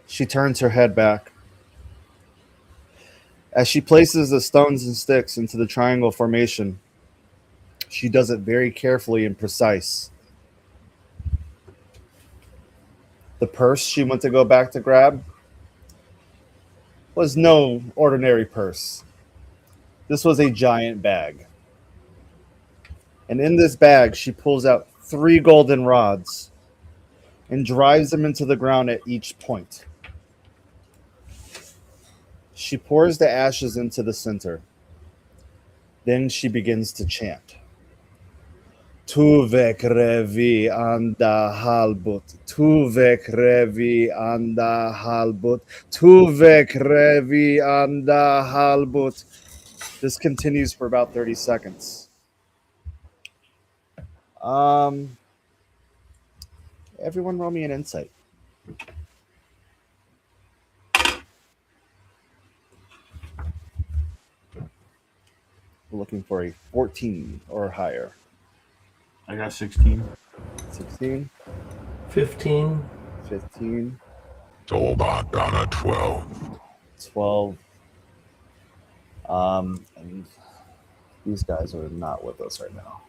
She turns her head back. As she places the stones and sticks into the triangle formation, She does it very carefully and precise. The purse she went to go back to grab was no ordinary purse. This was a giant bag. And in this bag, she pulls out 3 golden rods and drives them into the ground at each point. She pours the ashes into the center. Then she begins to chant. Tuvek revi anda halbut, Tuvek revi anda halbut, Tuvek revi anda halbut. This continues for about 30 seconds. Everyone roll me an insight. We're looking for a 14 or higher. I got 16. 16, 15. 15, Tolbot on a 12. 12. And these guys are not with us right now.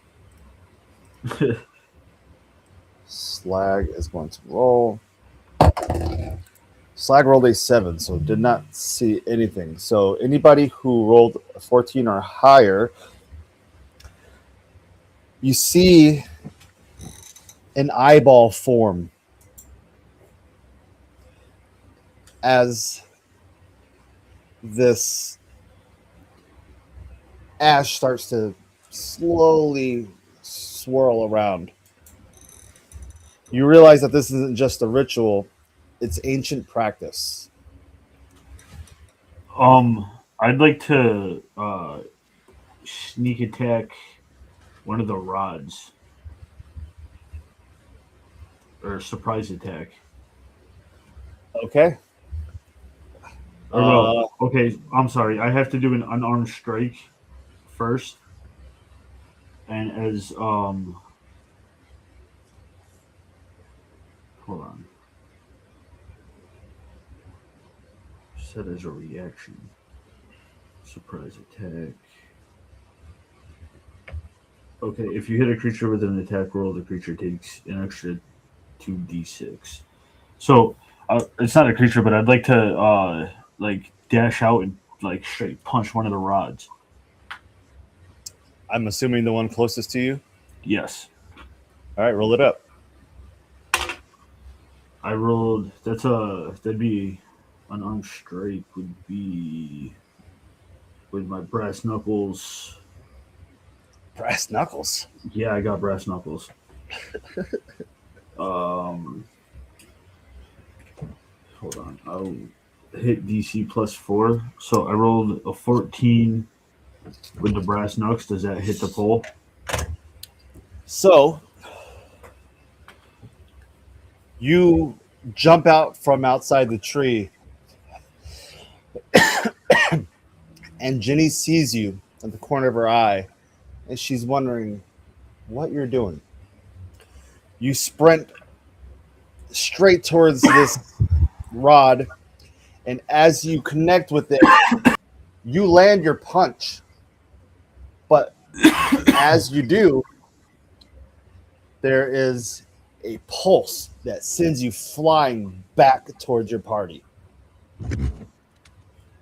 Slag is going to roll. Slag rolled a 7, so did not see anything. So anybody who rolled a 14 or higher, you see an eyeball form as this ash starts to slowly swirl around. You realize that this isn't just a ritual, it's ancient practice. I'd like to sneak attack one of the rods. Or surprise attack. Okay. Or no, okay, I'm sorry. I have to do an unarmed strike first. And as hold on. Set as a reaction. Surprise attack. Okay, if you hit a creature with an attack roll, the creature takes an extra 2d6. So it's not a creature, but I'd like to dash out and straight punch one of the rods. I'm assuming the one closest to you. Yes. All right, roll it up. I rolled. That'd be an unarmed strike. Would be with my brass knuckles. Brass knuckles. Yeah, I got brass knuckles. Hold on. I'll hit DC +4. So I rolled a 14 with the brass knucks. Does that hit the pole? So you jump out from outside the tree, and Jenny sees you at the corner of her eye, and she's wondering what you're doing. You sprint straight towards this rod, and as you connect with it, you land your punch. But as you do, there is a pulse that sends you flying back towards your party.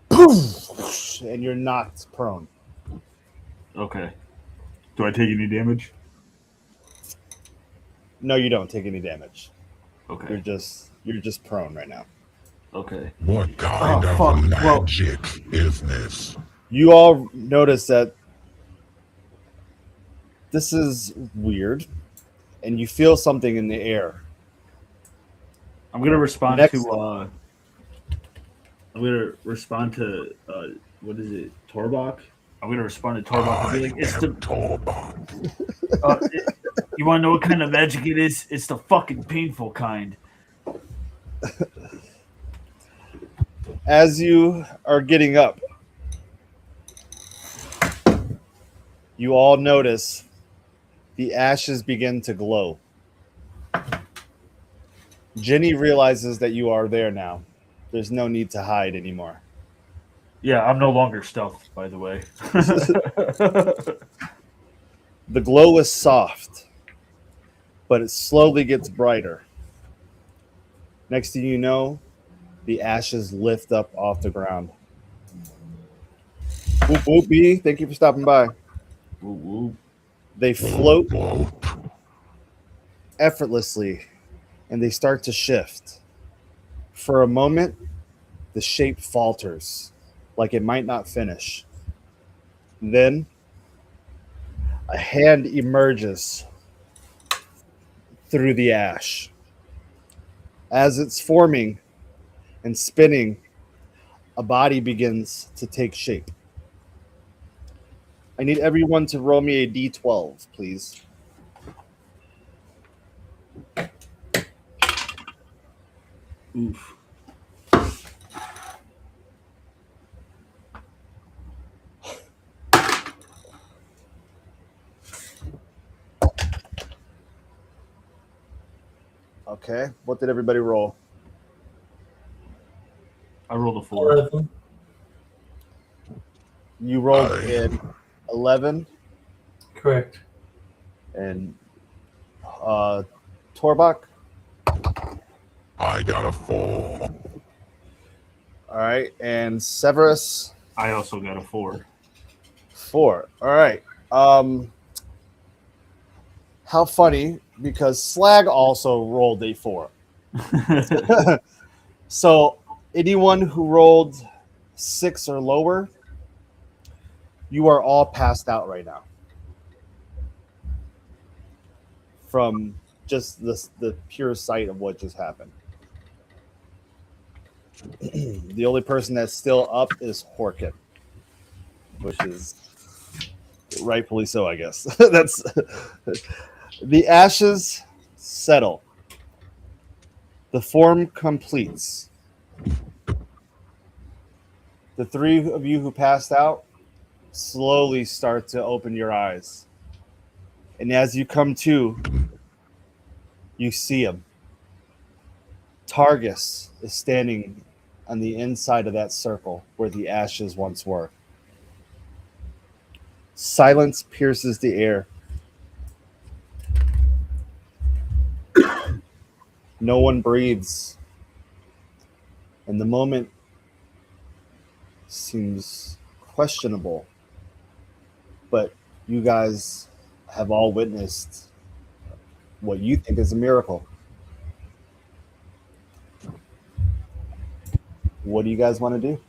Poof! And you're knocked prone. Okay. Do I take any damage? No, you don't take any damage. Okay. You're just prone right now. Okay. What kind of magic is this? You all notice that this is weird, and you feel something in the air. I'm gonna respond Next. to. I'm gonna respond to. What is it? Torbach. I'm gonna respond to Torbach and be like, "It's the Torbach. You want to know what kind of magic it is? It's the fucking painful kind." As you are getting up, you all notice the ashes begin to glow. Jenny realizes that you are there now. There's no need to hide anymore. Yeah, I'm no longer stealth, by the way. The glow is soft, but it slowly gets brighter. Next thing you know, the ashes lift up off the ground. Whoop whoop B, thank you for stopping by. Woo woo. They float Whoop. effortlessly and they start to shift. For a moment, the shape falters, like it might not finish. Then a hand emerges through the ash. As it's forming and spinning, a body begins to take shape. I need everyone to roll me a d12, please. Oof. Okay, what did everybody roll? I rolled a 4. 11. You rolled in 11, Correct. and Torbach. I got a 4. All right, and Severus. I also got a 4. 4. All right. How funny, because Slag also rolled a 4. So anyone who rolled 6 or lower, you are all passed out right now from just the pure sight of what just happened. The only person that's still up is Horkin, which is rightfully so, I guess. That's the ashes settle. The form completes. The three of you who passed out slowly start to open your eyes. And as you come to, you see him. Targus is standing on the inside of that circle where the ashes once were. Silence pierces the air. No one breathes. And the moment seems questionable. But you guys have all witnessed what you think is a miracle. What do you guys want to do?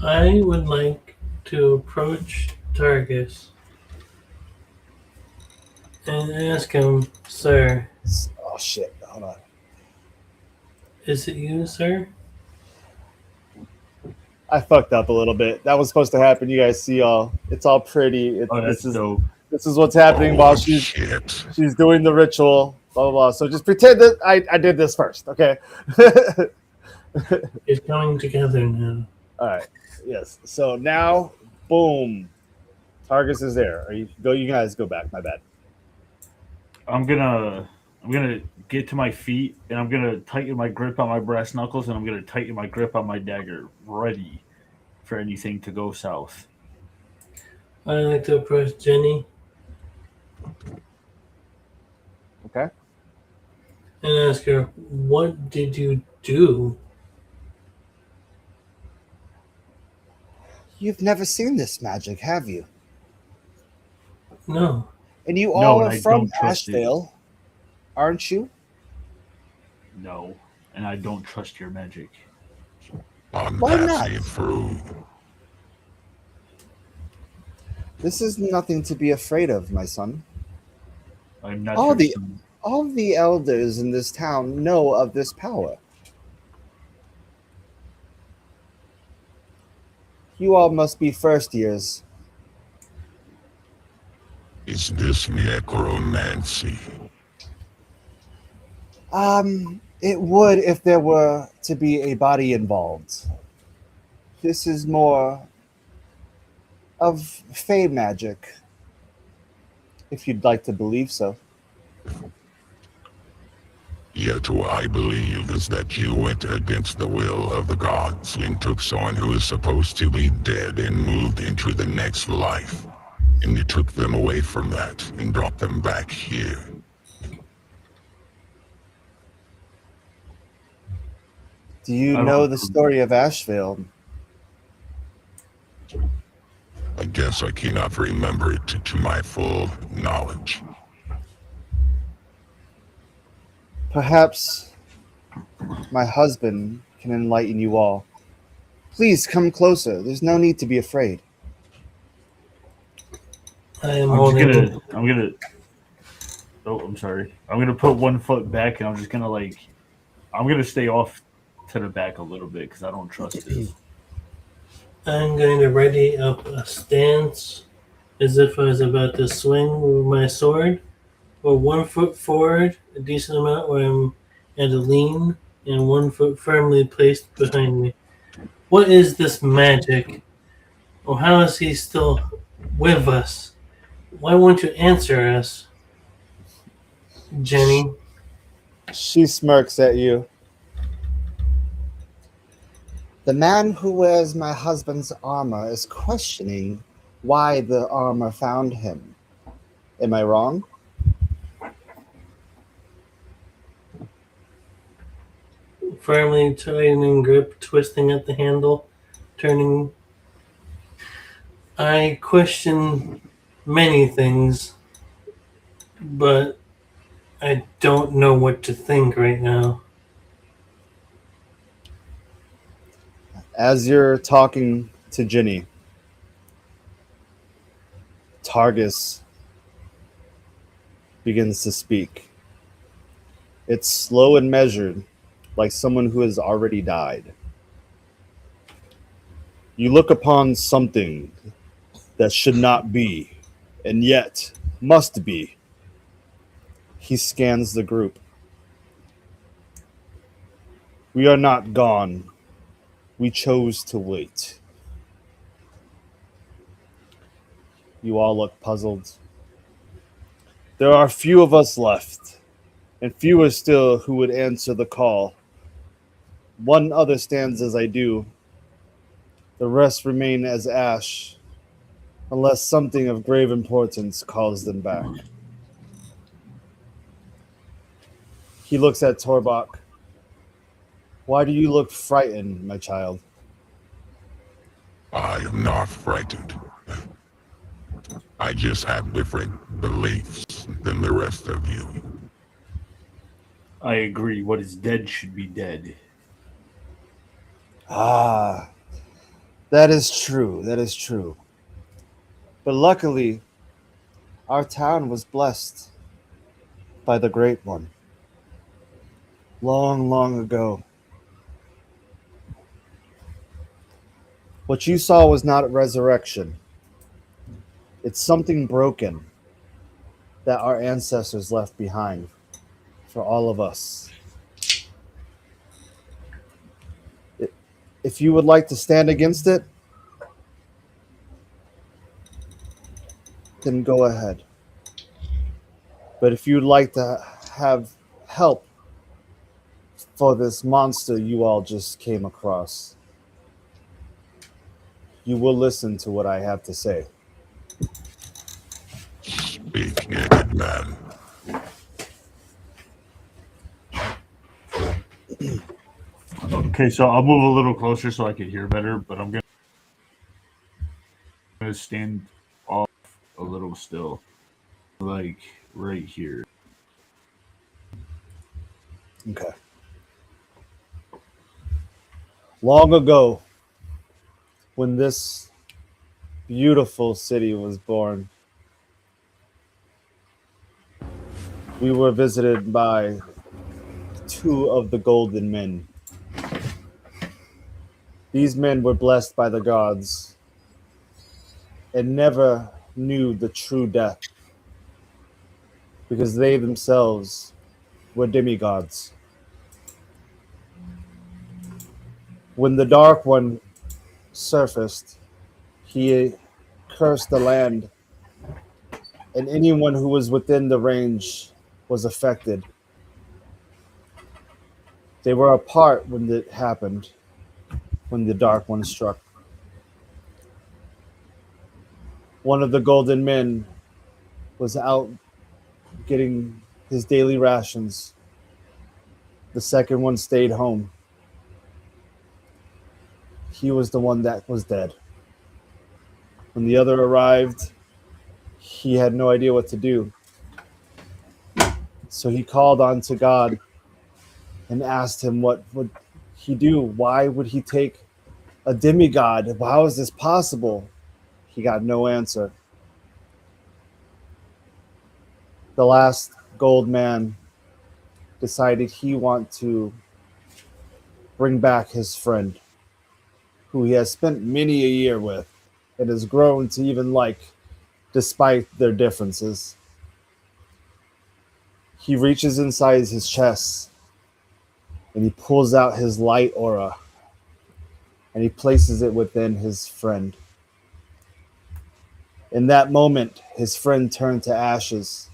I would like to approach Targus and ask him, sir, Oh, shit. Hold on. is it you, sir? I fucked up a little bit. That was supposed to happen. You guys see all. It's all pretty. Oh, that's dope. This is what's happening while she's doing the ritual. Blah, blah, blah. So just pretend that I did this first, okay? It's coming together now. All right. Yes. So now, boom. Targus is there. You guys go back. My bad. I'm gonna get to my feet and I'm gonna tighten my grip on my brass knuckles and I'm gonna tighten my grip on my dagger, ready for anything to go south. I'd like to approach Jenny Okay. and ask her, what did you do? You've never seen this magic, have you? No. And you No, all and are I from don't trust it. Ashvale, aren't you? No, and I don't trust your magic. I'm Why not? passing through. This is nothing to be afraid of, my son. I'm not All your the- son. All the elders in this town know of this power. You all must be first years. Is this necromancy? It would if there were to be a body involved. This is more of fey magic, if you'd like to believe so. Yet what I believe is that you went against the will of the gods and took someone who is supposed to be dead and moved into the next life. and you took them away from that and brought them back here. Do you I don't know the approve. story of Ashvale? I guess I cannot remember it to my full knowledge. Perhaps my husband can enlighten you all. Please come closer. There's no need to be afraid. I am I'm just holding. gonna. Oh, I'm sorry. I'm gonna put 1 foot back, and I'm just gonna I'm gonna stay off to the back a little bit because I don't trust this. I'm going to ready up a stance as if I was about to swing with my sword, or 1 foot forward, a decent amount where I'm at a lean, and 1 foot firmly placed behind me. What is this magic? Or how is he still with us? Why won't you answer us, Jenny? She smirks at you. The man who wears my husband's armor is questioning why the armor found him. Am I wrong? Firmly tightening grip, twisting at the handle, turning. I question many things, but I don't know what to think right now. As you're talking to Ginny, Targus begins to speak. It's slow and measured, like someone who has already died. You look upon something that should not be, and yet must be. He scans the group. We are not gone. We chose to wait. You all look puzzled. There are few of us left, and fewer still who would answer the call. One other stands as I do. The rest remain as ash, unless something of grave importance calls them back. He looks at Torbach. Why do you look frightened, my child? I am not frightened. I just have different beliefs than the rest of you. I agree. What is dead should be dead. Ah, that is true. That is true. But luckily, our town was blessed by the Great One. Long, long ago. What you saw was not resurrection. It's something broken that our ancestors left behind for all of us. If you would like to stand against it, then go ahead. But if you'd like to have help for this monster you all just came across, you will listen to what I have to say. Speak, naked man. Okay, so I'll move a little closer so I can hear better, but I'm gonna stand off a little still, like right here. Okay. Long ago, when this beautiful city was born, we were visited by two of the golden men. These men were blessed by the gods and never knew the true death because they themselves were demigods. When the Dark One surfaced, he cursed the land, and anyone who was within the range was affected. They were apart when it happened, when the Dark One struck. One of the golden men was out getting his daily rations. The second one stayed home. He was the one that was dead. When the other arrived, he had no idea what to do. So he called on to God and asked him what would he do? Why would he take a demigod? How is this possible? He got no answer. The last gold man decided he want to bring back his friend, who he has spent many a year with and has grown to even like, despite their differences. He reaches inside his chest and he pulls out his light aura and he places it within his friend. In that moment, his friend turned to ashes.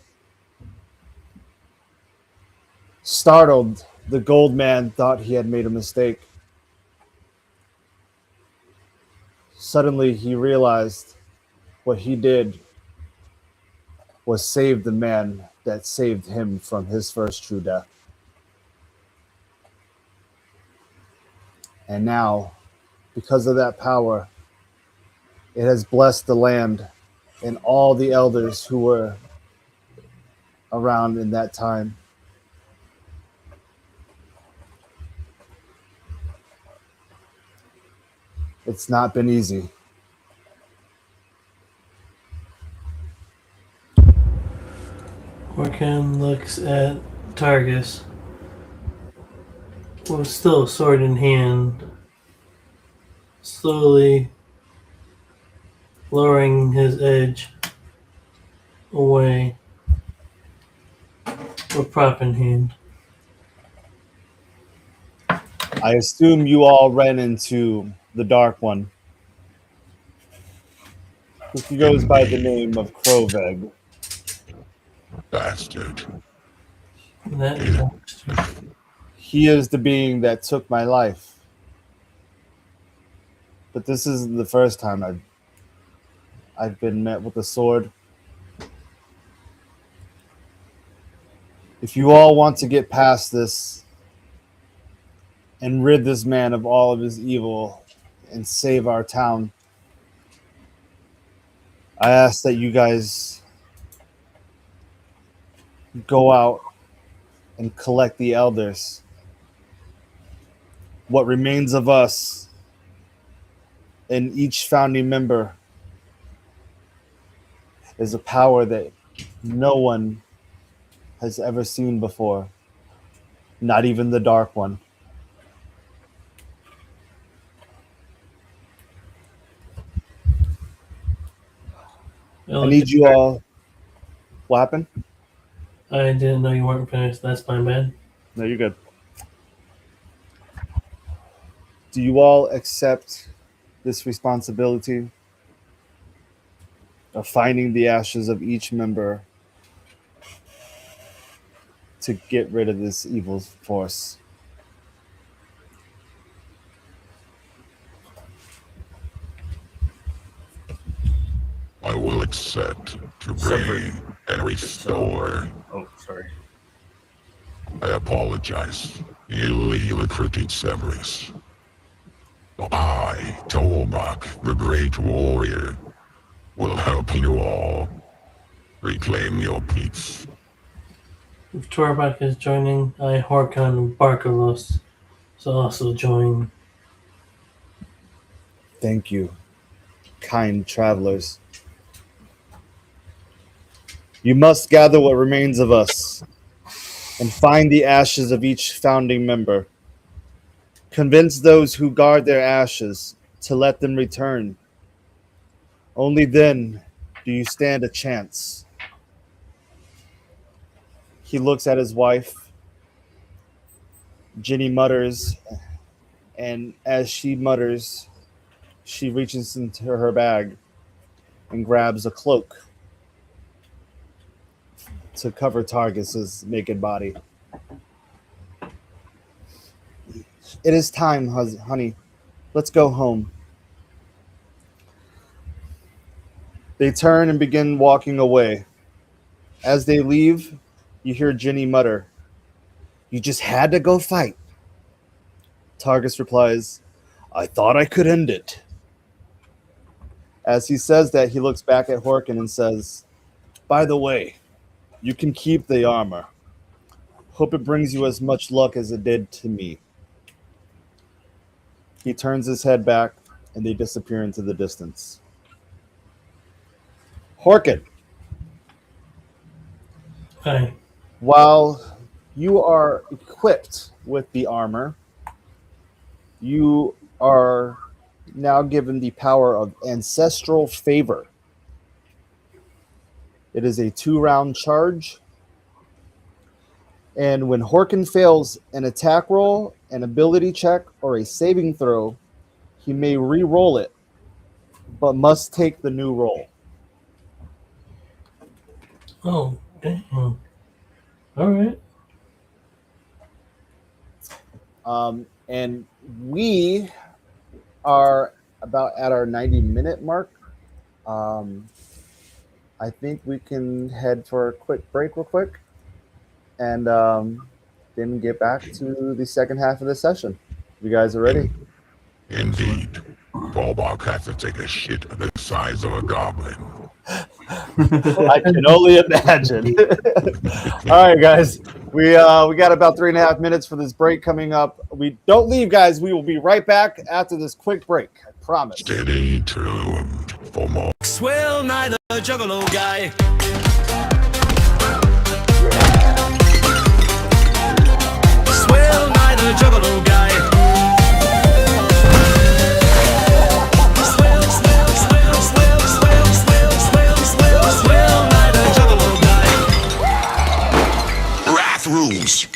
Startled, the gold man thought he had made a mistake. Suddenly, he realized what he did was save the man that saved him from his first true death. And now, because of that power, it has blessed the land and all the elders who were around in that time. It's not been easy. Orkan looks at Targus with still sword in hand, slowly lowering his edge away with prop in hand. I assume you all ran into the Dark One, who goes by the name of Kroveg. Bastard. That bastard. He is the being that took my life. But this isn't the first time I've been met with a sword. If you all want to get past this and rid this man of all of his evil and save our town, I ask that you guys go out and collect the elders. What remains of us and each founding member is a power that no one has ever seen before, not even the Dark One. I need you all. What happened? I didn't know you weren't finished. That's my bad. No, you're good. Do you all accept this responsibility of finding the ashes of each member to get rid of this evil force? I will accept to Separate. bring and restore. Oh, sorry. I apologize. Illegal crooked Severus. I, Tolbach, the great warrior, will help you all reclaim your peace. If Torbak is joining, I, Horkon, and Barkalos will also join. Thank you, kind travelers. You must gather what remains of us and find the ashes of each founding member. Convince those who guard their ashes to let them return. Only then do you stand a chance. He looks at his wife. Ginny mutters, and as she mutters, she reaches into her bag and grabs a cloak to cover Targus's naked body. It is time, honey. Let's go home. They turn and begin walking away. As they leave, you hear Ginny mutter, "You just had to go fight." Targus replies, "I thought I could end it." As he says that, he looks back at Horkin and says, "By the way, you can keep the armor. Hope it brings you as much luck as it did to me." He turns his head back, and they disappear into the distance. Horkin, Hi. while you are equipped with the armor, you are now given the power of Ancestral Favor. It is a 2-round charge. And when Horkin fails an attack roll, an ability check, or a saving throw, he may re-roll it, but must take the new roll. Oh, damn. All right. And we are about at our 90-minute mark. I think we can head for a quick break real quick, and then get back to the second half of the session. You guys are ready? Indeed. Bulbok has to take a shit the size of a goblin. I can only imagine. All right, guys. We got about 3.5 minutes for this break coming up. We don't leave, guys. We will be right back after this quick break. I promise. Steady tuned for more. Swell neither juggalo guy. Swell neither juggalo guy. Swell, swell, swell, swell, swell, swell, swell, swell, swell neither juggalo guy. Wrath rules.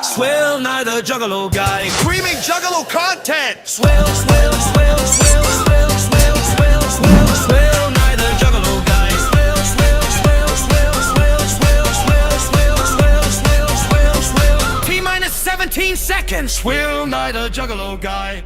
Swell neither juggalo guy. Screaming Juggalo content! Swell, swell, swell, swell, swell, swell, swell, swell, swell neither juggalo guy. Swell, swell, swell, swell, swell, swell, swell, swell, swell, swell, swell, swell. T-minus 17 seconds. Swell neither juggalo guy.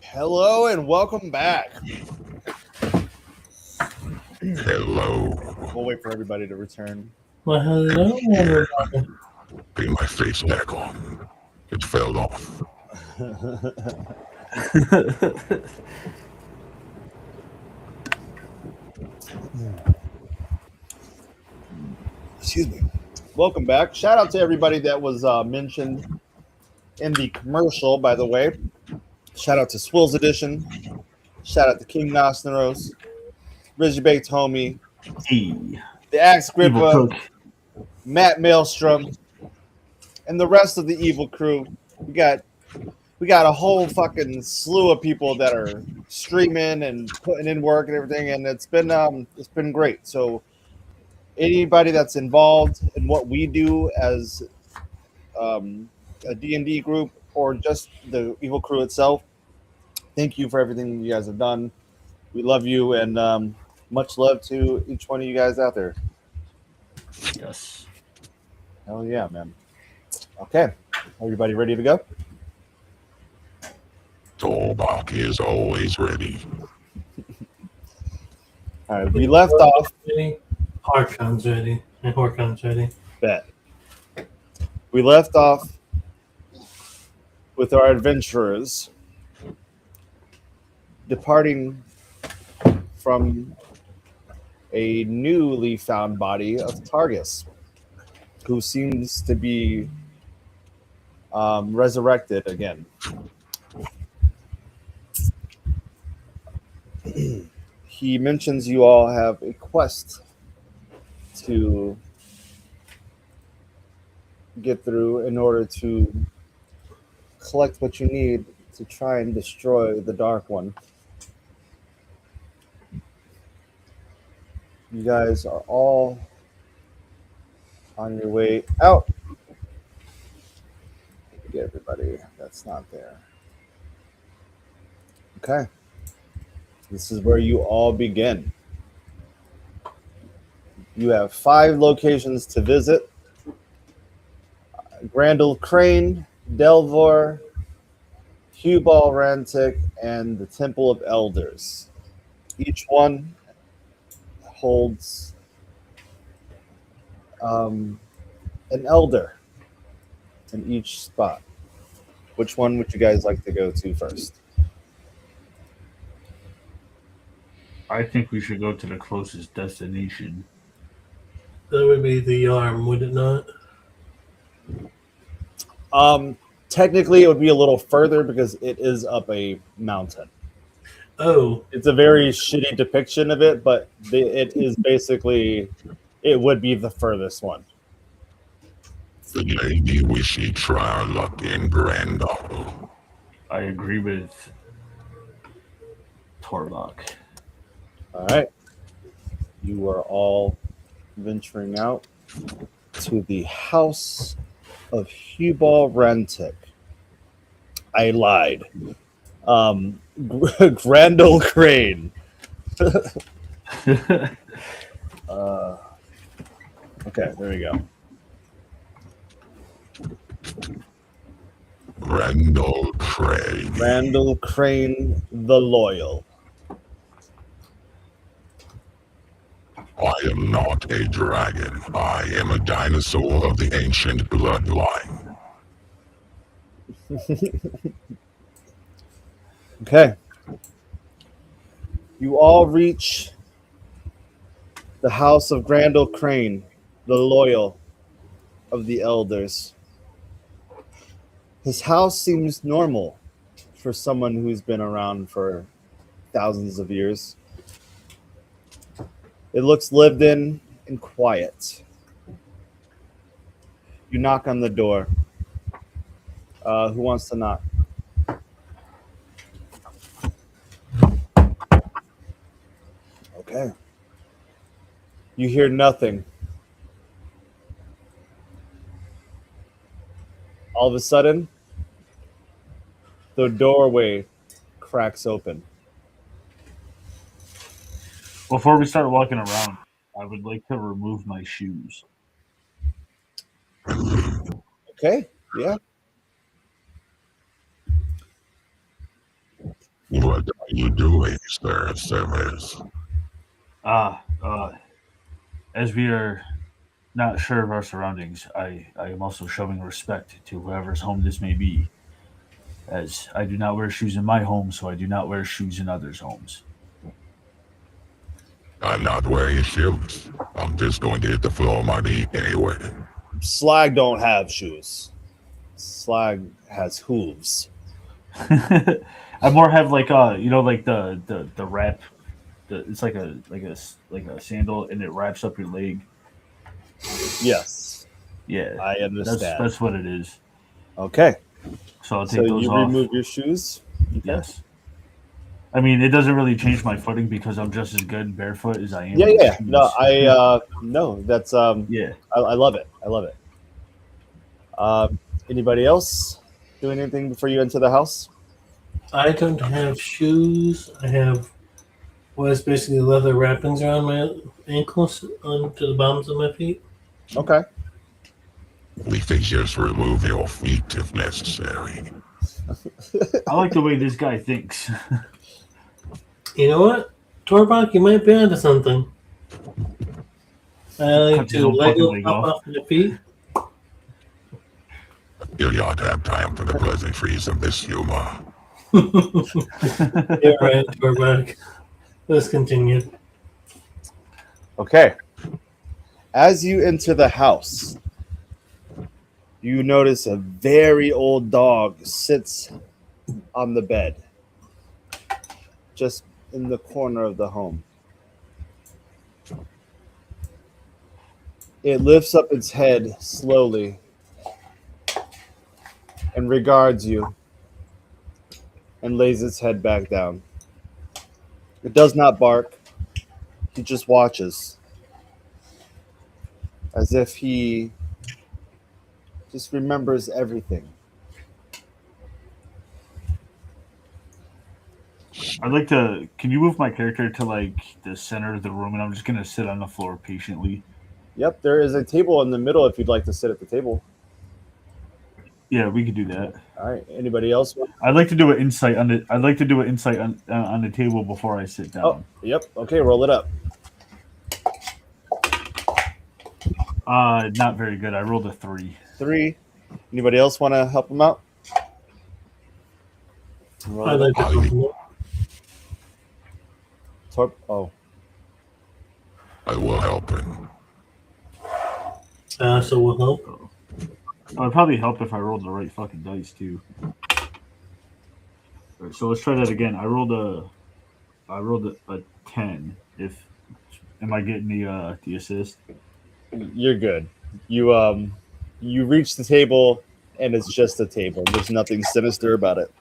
Hello and welcome back. Hello. We'll wait for everybody to return. Well, hello, everybody. Put my face back on. It fell off. Excuse me. Welcome back. Shout out to everybody that was mentioned in the commercial, by the way. Shout out to Swills Edition. Shout out to King Nosneros, Rizzy Baked Homie, Hey, the Axe Evil Grippa, Cook. Matt Maelstrom, and the rest of the Evil Crew. We got a whole fucking slew of people that are streaming and putting in work and everything, and it's been great. So anybody that's involved in what we do as a D&D group or just the Evil Crew itself, thank you for everything you guys have done. We love you, and much love to each one of you guys out there. Yes. Hell yeah, man. Okay, everybody ready to go? Tolbach is always ready. All right, we left off. Harkon's ready. And Horkon's ready. Bet. We left off with our adventurers departing from a newly found body of Targus, who seems to be resurrected again. He mentions you all have a quest to get through in order to collect what you need to try and destroy the Dark One. You guys are all on your way out. Get everybody that's not there. Okay. This is where you all begin. You have 5 locations to visit: Grandel Crane, Delvor, Hubal Rantic, and the Temple of Elders. Each one holds an elder in each spot. Which one would you guys like to go to first? I think we should go to the closest destination. That would be the arm, would it not? Technically, it would be a little further because it is up a mountain. Oh, It's a very shitty depiction of it, but it is basically, it would be the furthest one. The lady wishy try our luck in Grandel. I agree with Torbach. All right. You are all venturing out to the house of Hubal Rantic. I lied. Grandel Crane. Okay, there we go. Grandel Crane. Grandel Crane the Loyal. I am not a dragon. I am a dinosaur of the ancient bloodline. Okay. You all reach the house of Grandel Crane, the Loyal of the Elders. His house seems normal for someone who's been around for thousands of years. It looks lived in and quiet. You knock on the door. Who wants to knock? Okay. You hear nothing. All of a sudden, the doorway cracks open. Before we start walking around, I would like to remove my shoes. Okay. Yeah. What are you doing, Sir Service? Ah, as we are not sure of our surroundings, I am also showing respect to whoever's home this may be, as I do not wear shoes in my home, so I do not wear shoes in others' homes. I'm not wearing shoes. I'm just going to hit the floor of my knee anyway. Slag don't have shoes. Slag has hooves. I more have like like the wrap. It's like a sandal, and it wraps up your leg. Yes, Yeah, I understand. that's what it is. Okay. So I'll So take those you off. remove your shoes. Okay. Yes. I mean, it doesn't really change my footing because I'm just as good barefoot as I am. Yeah, with yeah. shoes. No, no, that's Yeah. I love it. I love it. Anybody else doing anything before you enter the house? I don't have shoes. I have what is basically leather wrappings around my ankles onto the bottoms of my feet. Okay. We can just remove your feet if necessary. I like the way this guy thinks. You know what? Torbach, you might be onto something. I like Cut his to own fucking Lego leg pop off. off my feet. You don't have time for the pleasantries of this humor. You're right, Torbach. Let's continue. Okay. As you enter the house, you notice a very old dog sits on the bed, just in the corner of the home. It lifts up its head slowly and regards you and lays its head back down. It does not bark, he just watches as if he just remembers everything. I'd like to. Can you move my character to like the center of the room, and I'm just gonna sit on the floor patiently. Yep, there is a table in the middle if you'd like to sit at the table. Yeah, we could do that. All right. Anybody else? I'd like to do an insight on the. I'd like to do an insight on the table before I sit down. Oh, yep. Okay, roll it up. Not very good. I rolled a 3. 3. Anybody else want to help him out? Roll I'd it like to help him. up. Oh, I will help him. So we'll help. It'd probably help if I rolled the right fucking dice too. All right, so let's try that again. I rolled a 10. If am I getting the assist? you're good. You reach the table and it's just a table. There's nothing sinister about it.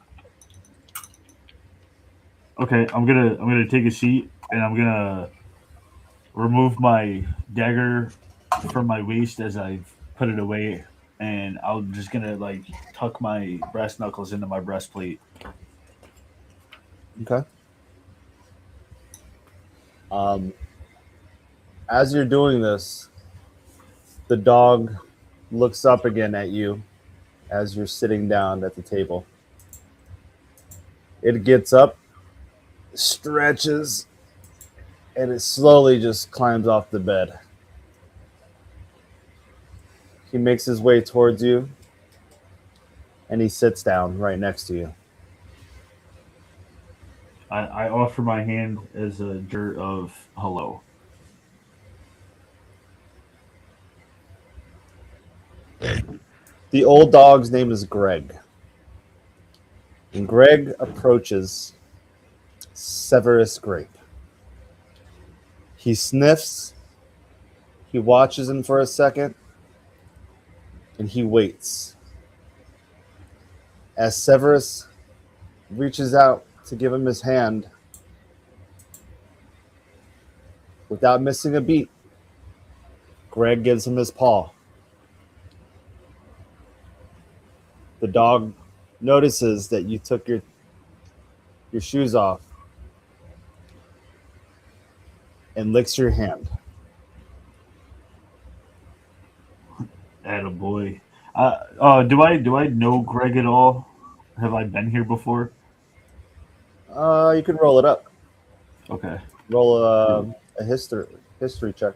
Okay, I'm gonna take a seat and I'm gonna remove my dagger from my waist as I put it away, and I'm just gonna like tuck my brass knuckles into my breastplate. Okay. As you're doing this, the dog looks up again at you as you're sitting down at the table. It gets up, stretches, and it slowly just climbs off the bed. He makes his way towards you, and he sits down right next to you. I offer my hand as a dirt of hello. Hey, The old dog's name is Greg. And Greg approaches Severus Grape. He sniffs, he watches him for a second, and he waits. As Severus reaches out to give him his hand, without missing a beat, Greg gives him his paw. The dog notices that you took your shoes off and licks your hand. Attaboy. Do I know Greg at all? Have I been here before? You can roll it up. Okay. Roll a history check.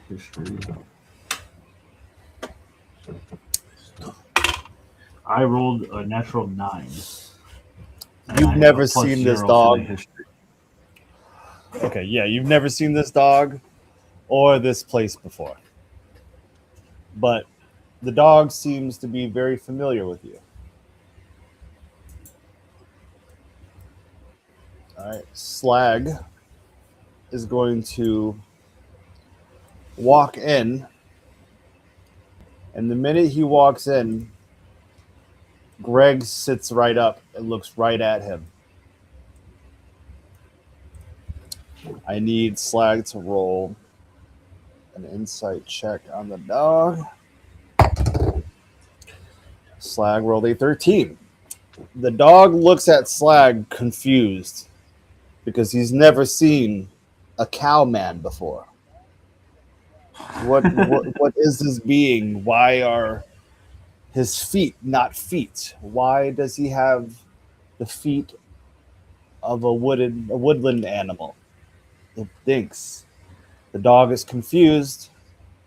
History. I rolled a natural 9. And I You've have never a plus seen this 0 for the dog. history. Okay, yeah, you've never seen this dog or this place before. But the dog seems to be very familiar with you. All right, Slag is going to walk in, and the minute he walks in, Greg sits right up and looks right at him. I need Slag to roll an insight check on the dog. Slag rolled a 13. The dog looks at Slag confused because he's never seen a cow man before. What is this being? Why are his feet not feet? Why does he have the feet of a woodland animal? It thinks. The dog is confused,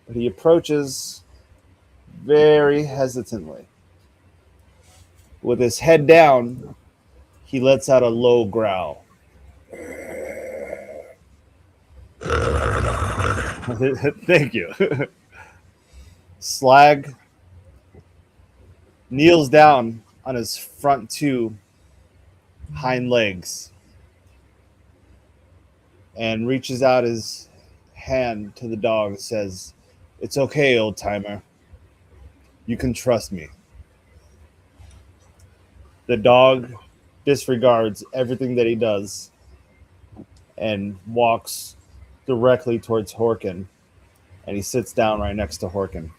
but he approaches very hesitantly. With his head down, he lets out a low growl. Thank you. Slag kneels down on his front two hind legs and reaches out his hand to the dog and says, "It's okay, old timer. You can trust me." The dog disregards everything that he does and walks directly towards Horkin, and he sits down right next to Horkin.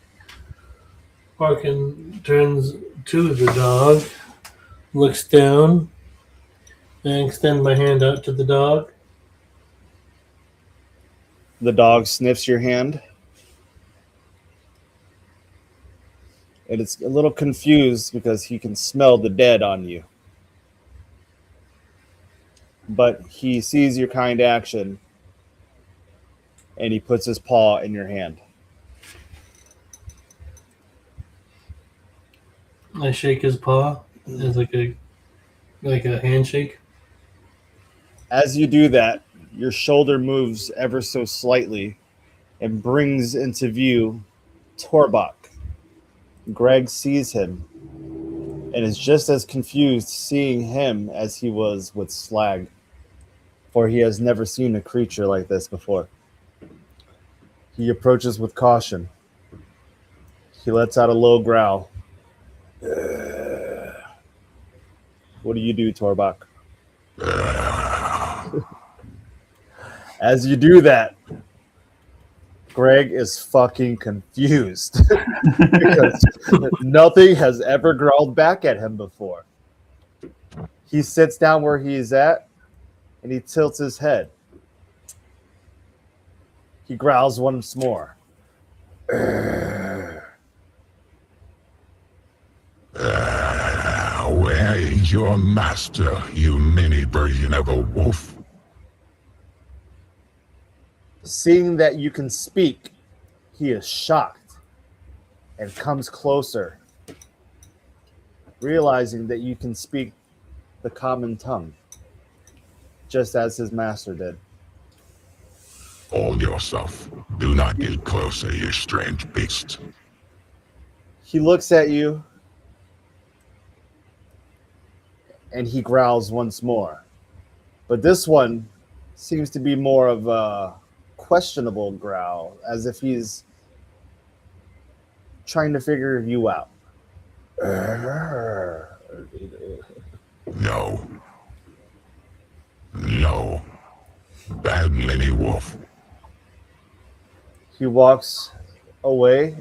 Harkin turns to the dog, looks down, and extend my hand out to the dog. The dog sniffs your hand, and it's a little confused because he can smell the dead on you. But he sees your kind action, and he puts his paw in your hand. I shake his paw as like a handshake. As you do that, your shoulder moves ever so slightly and brings into view Torbach. Greg sees him and is just as confused seeing him as he was with Slag, for he has never seen a creature like this before. He approaches with caution. He lets out a low growl. What do you do, Torbach? As you do that, Greg is fucking confused because nothing has ever growled back at him before. He sits down where he is at and he tilts his head. He growls once more. Where is your master, you mini version of a wolf? Seeing that you can speak, he is shocked and comes closer, realizing that you can speak the common tongue, just as his master did. Hold yourself. Do not get closer, you strange beast. He looks at you and he growls once more. But this one seems to be more of a questionable growl, as if he's trying to figure you out. No. No. Bad mini wolf. He walks away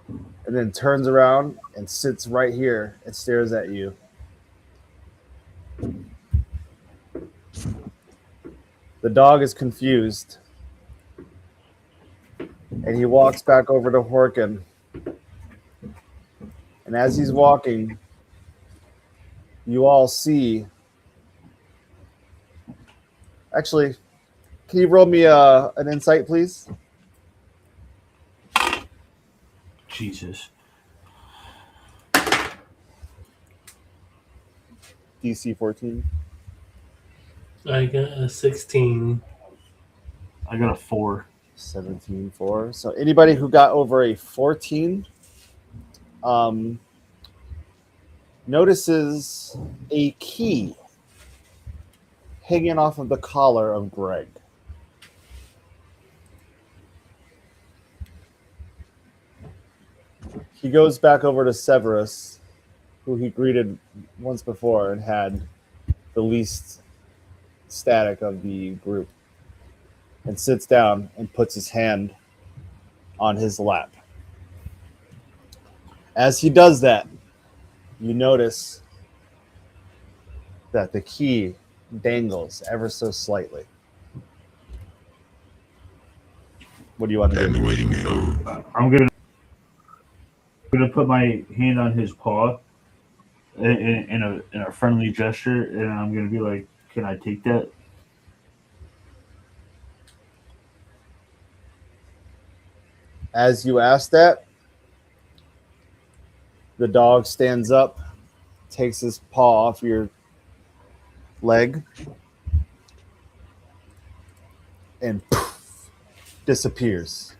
and then turns around and sits right here and stares at you. The dog is confused And he walks back over to Horkin. And as he's walking, you all see. Actually, can you roll me an insight, please? Jesus. DC 14. I got a 16. I got a 4. 17, 4. So anybody who got over a 14 notices a key hanging off of the collar of Greg. He goes back over to Severus, who he greeted once before and had the least static of the group, and sits down and puts his hand on his lap. As he does that, you notice that the key dangles ever so slightly. What do you want to And do? waiting mode. I'm gonna put my hand on his paw in a friendly gesture, and I'm gonna be like, "Can I take that?" As you ask that, the dog stands up, takes his paw off your leg, and poof, disappears,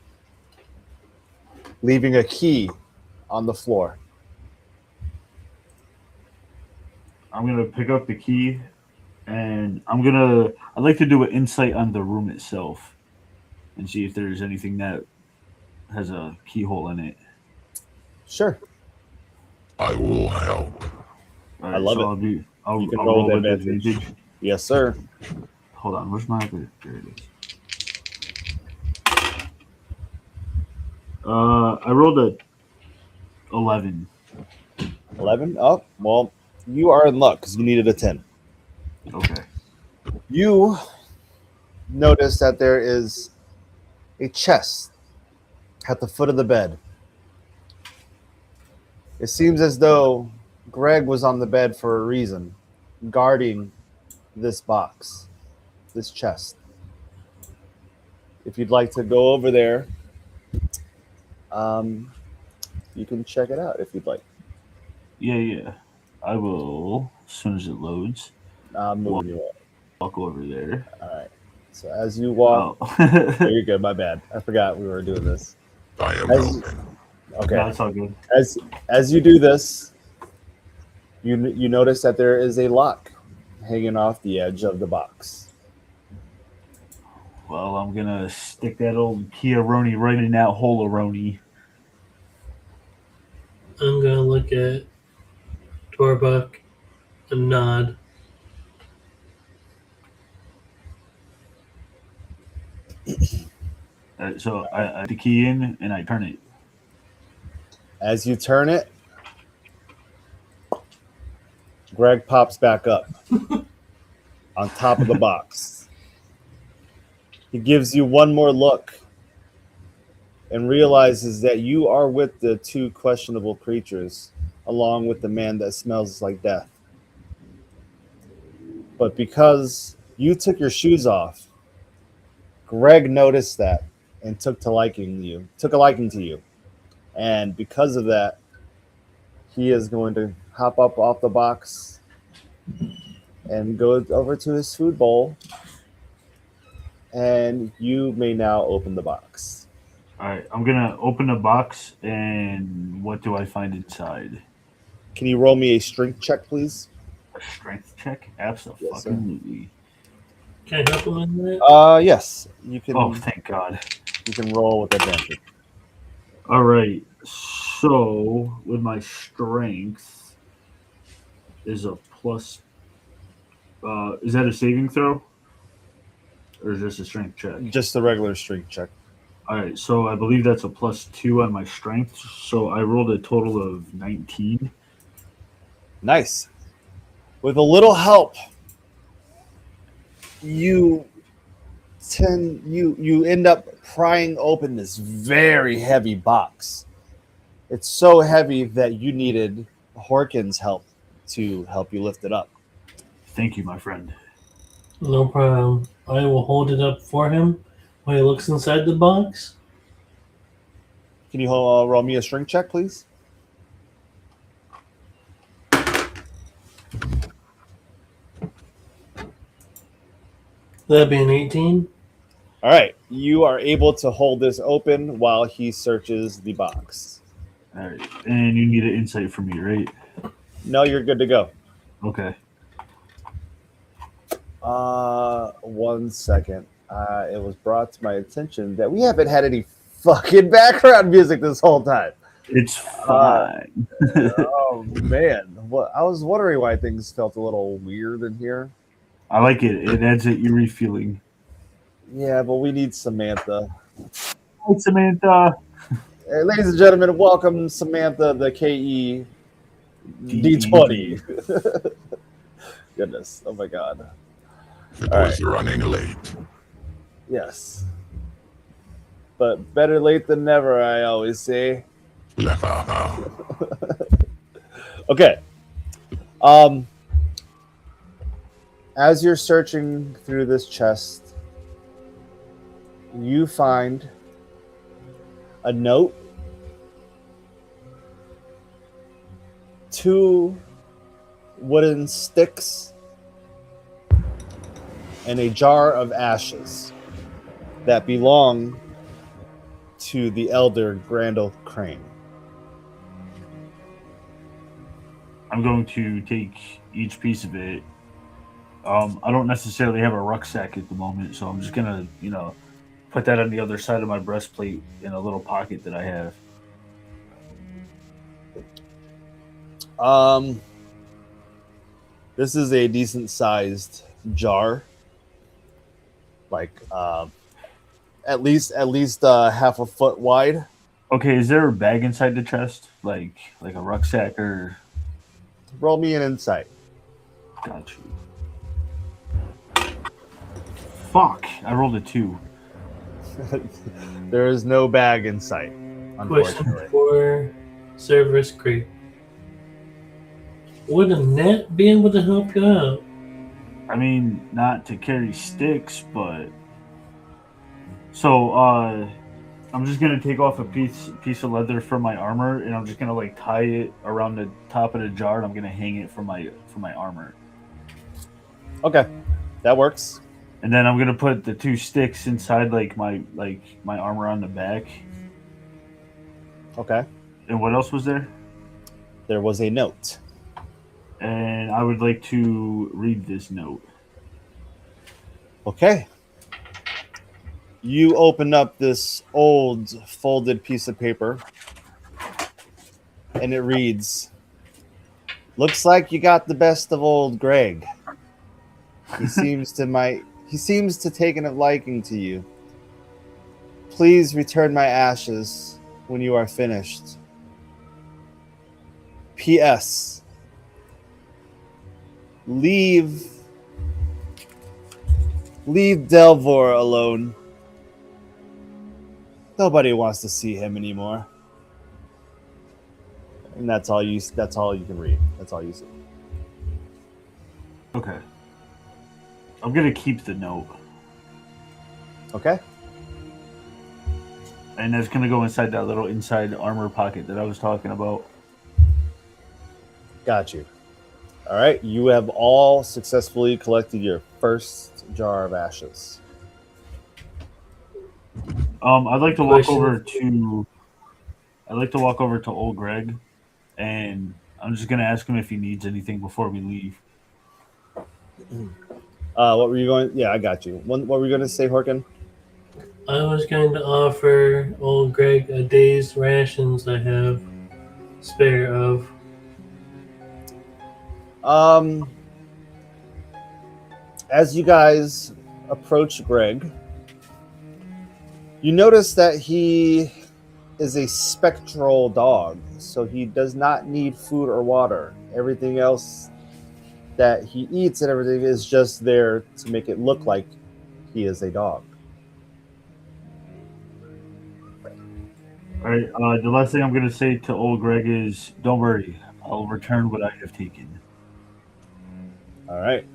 leaving a key on the floor. I'm gonna pick up the key, and I'd like to do an insight on the room itself, and see if there's anything that has a keyhole in it. Sure. I will help. All I love it. I'll You can I'll roll roll with with advantage. advantage. Yes, sir. Hold on, where's my other? There it is. I rolled a 11. 11? Oh, well, you are in luck because you needed a 10. Okay. You notice that there is a chest at the foot of the bed. It seems as though Greg was on the bed for a reason, guarding this box, this chest. If you'd like to go over there, you can check it out if you'd like. Yeah. I will as soon as it loads. I'm moving you up. Walk over there. All right. So as you walk, Oh. you're good. My bad. I forgot we were doing this. I am As- helping. Okay. No, it's all good. As you do this, you notice that there is a lock hanging off the edge of the box. Well, I'm gonna stick that old Kia-roni right in that hole-a-roni. I'm gonna look at Torbuck and nod. So I put the key in and I turn it. As you turn it, Greg pops back up on top of the box. He gives you one more look and realizes that you are with the two questionable creatures, along with the man that smells like death. But because you took your shoes off, Greg noticed that and took a liking to you. And because of that, he is going to hop up off the box and go over to his food bowl. And you may now open the box. All right, I'm gonna open the box, and what do I find inside? Can you roll me a strength check, please? A strength check? Yes, sir. Absolutely. Can I help him in that? Yes. You can. Oh, thank God. You can roll with advantage. All right. So with my strength is a plus. Is that a saving throw, or is this a strength check? Just the regular strength check. All right. So I believe that's a +2 on my strength. So I rolled a total of 19. Nice. With a little help, you Tin, you end up prying open this very heavy box. It's so heavy that you needed Horkin's help to help you lift it up. Thank you, my friend. No problem. I will hold it up for him when he looks inside the box. Can you roll me a strength check, please? That'd be an 18. All right, you are able to hold this open while he searches the box. All right, and you need an insight from me, right? No, you're good to go. Okay. 1 second. It was brought to my attention that we haven't had any fucking background music this whole time. It's fine. Oh man, what I was wondering why things felt a little weird in here. I like it. It adds an eerie feeling. Yeah, but we need Samantha. Hi, Samantha. Hey, ladies and gentlemen, welcome Samantha, the KE D20. Goodness, oh my god. It All was running late. Yes. But better late than never, I always say. Okay. As you're searching through this chest, you find a note, 2 wooden sticks, and a jar of ashes that belong to the elder Grandel Crane. I'm going to take each piece of it. I don't necessarily have a rucksack at the moment, so I'm just gonna, put that on the other side of my breastplate in a little pocket that I have. This is a decent sized jar, like at least half a foot wide. Okay, is there a bag inside the chest, like a rucksack or? Roll me an insight. Got you. Fuck! I rolled a 2. There is no bag in sight, unfortunately. Question for Service Creek. Would a net be able to help you out? I mean, not to carry sticks, but so I'm just gonna take off a piece of leather from my armor, and I'm just gonna tie it around the top of the jar, and I'm gonna hang it from my armor. Okay, that works. And then I'm gonna put the 2 sticks inside my armor on the back. Okay. And what else was there? There was a note. And I would like to read this note. Okay. You open up this old folded piece of paper, and it reads, "Looks like you got the best of old Greg. He seems to taken a liking to you. Please return my ashes when you are finished. P.S. Leave Delvor alone. Nobody wants to see him anymore." And that's all you can read. That's all you see. Okay. I'm gonna keep the note. Okay. And that's gonna go inside that little inside armor pocket that I was talking about. Got you. All right. You have all successfully collected your first jar of ashes. I'd like to walk over to old Greg, and I'm just gonna ask him if he needs anything before we leave. What were you going? Yeah, I got you. What were you going to say, Horkin? I was going to offer old Greg a day's rations I have spare of. As you guys approach Greg, you notice that he is a spectral dog, so he does not need food or water. Everything else that he eats and everything is just there to make it look like he is a dog. All right. The last thing I'm gonna say to old Greg is, don't worry, I'll return what I have taken. All right.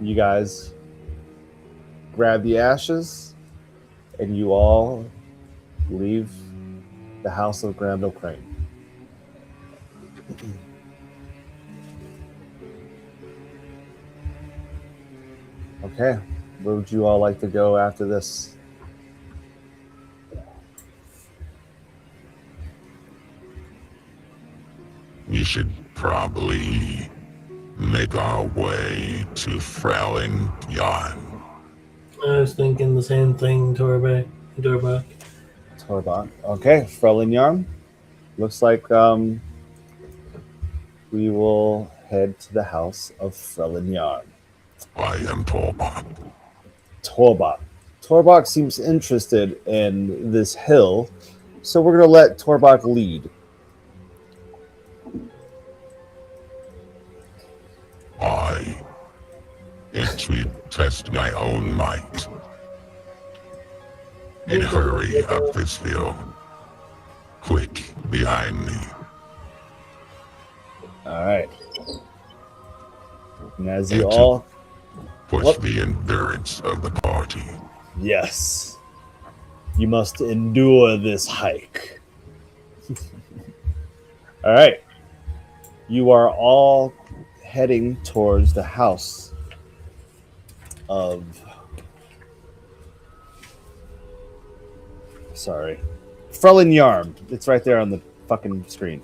You guys grab the ashes, and you all leave the house of Granville Crane. Okay, where would you all like to go after this? We should probably make our way to Frowling Yarn. I was thinking the same thing, Torbak. Torbach. Okay, Frelinjarm. Looks like we will head to the house of Frelinjarm. I am Torbach. Torbach. Torbach seems interested in this hill, so we're going to let Torbach lead. I entry test my own might and hurry up this hill. Quick, behind me. All right. And as you And to all... push What? the endurance of the party. Yes. You must endure this hike. All right. You are all heading towards the house of... Sorry. Frelinjarm. It's right there on the fucking screen.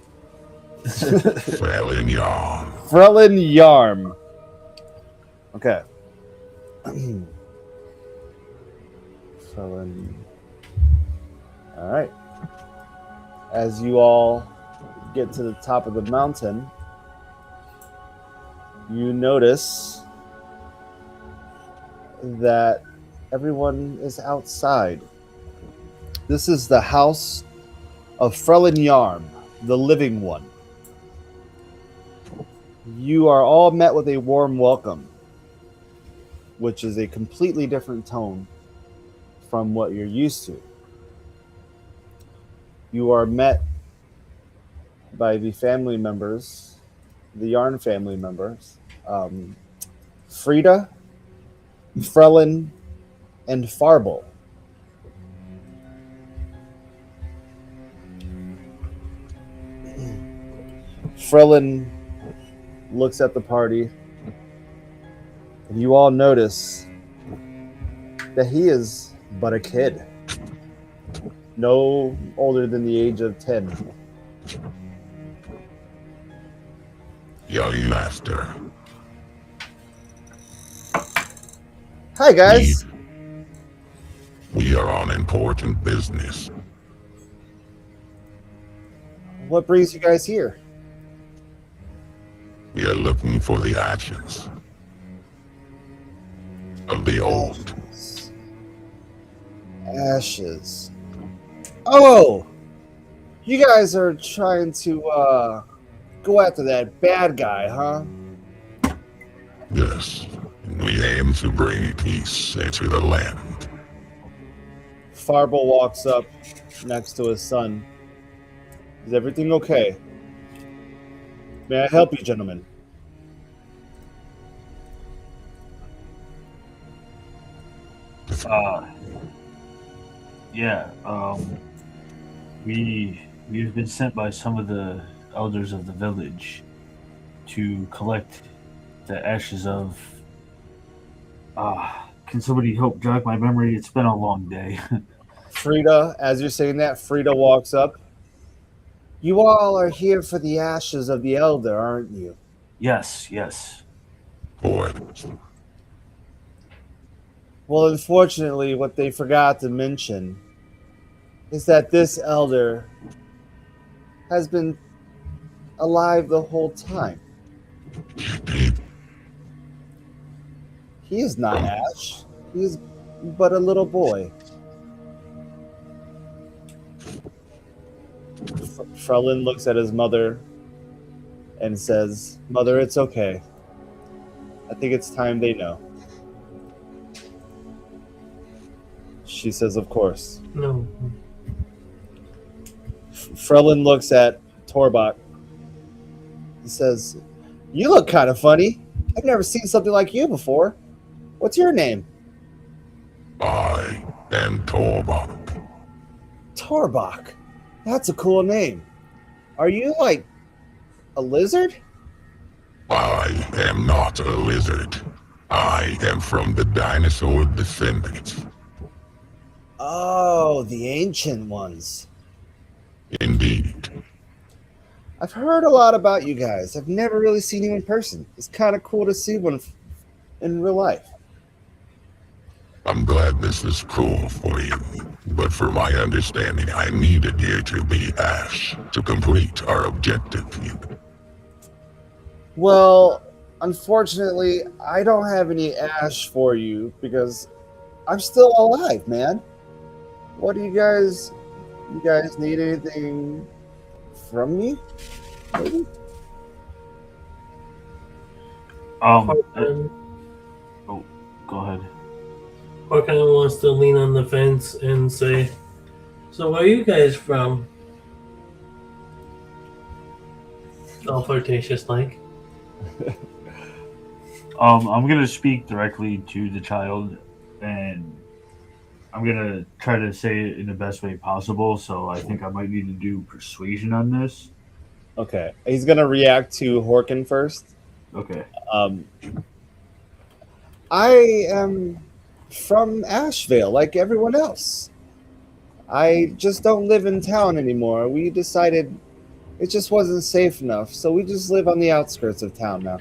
Frowling Yarn. Frelinjarm. Okay. Frelin. All right. As you all get to the top of the mountain, you notice that everyone is outside. This is the house of Frelinjarm, the living one. You are all met with a warm welcome, which is a completely different tone from what you're used to. You are met by the family members, the Yarn family members, Frida, Frelin, and Farble. Frelin looks at the party, and you all notice that he is but a kid, no older than the age of 10. Young master. Hi, guys. We are on important business. What brings you guys here? We are looking for the actions of the old. Ashes. Oh! You guys are trying to go after that bad guy, huh? Yes, we aim to bring peace into the land. Farble walks up next to his son. Is everything okay? May I help you, gentlemen? Yeah. We've been sent by some of the elders of the village to collect the ashes of. Can somebody help jog my memory? It's been a long day. Frida, as you're saying that, Frida walks up. You all are here for the ashes of the elder, aren't you? Yes. Boy, Well, unfortunately, what they forgot to mention is that this elder has been alive the whole time. He is not Ash. He is but a little boy. Frelin looks at his mother and says, "Mother, it's okay. I think it's time they know." She says, of course. No. Frelin looks at Torbach. He says, you look kind of funny. I've never seen something like you before. What's your name? I am Torbach. Torbach. That's a cool name. Are you like a lizard? I am not a lizard. I am from the dinosaur descendants. Oh, the ancient ones. Indeed. I've heard a lot about you guys. I've never really seen you in person. It's kind of cool to see one in real life. I'm glad this is cool for you. But for my understanding, I needed you to be Ash to complete our objective here. Well, unfortunately, I don't have any ash for you because I'm still alive, man. What do you guys need anything from me? Maybe? Horkan Go ahead. wants to lean on the fence and say, so where are you guys from? All flirtatious like. I'm gonna speak directly to the child, and I'm gonna try to say it in the best way possible. So I think I might need to do persuasion on this. Okay. He's going to react to Horkin first. Okay. I am from Ashvale, like everyone else. I just don't live in town anymore. We decided it just wasn't safe enough, so we just live on the outskirts of town now.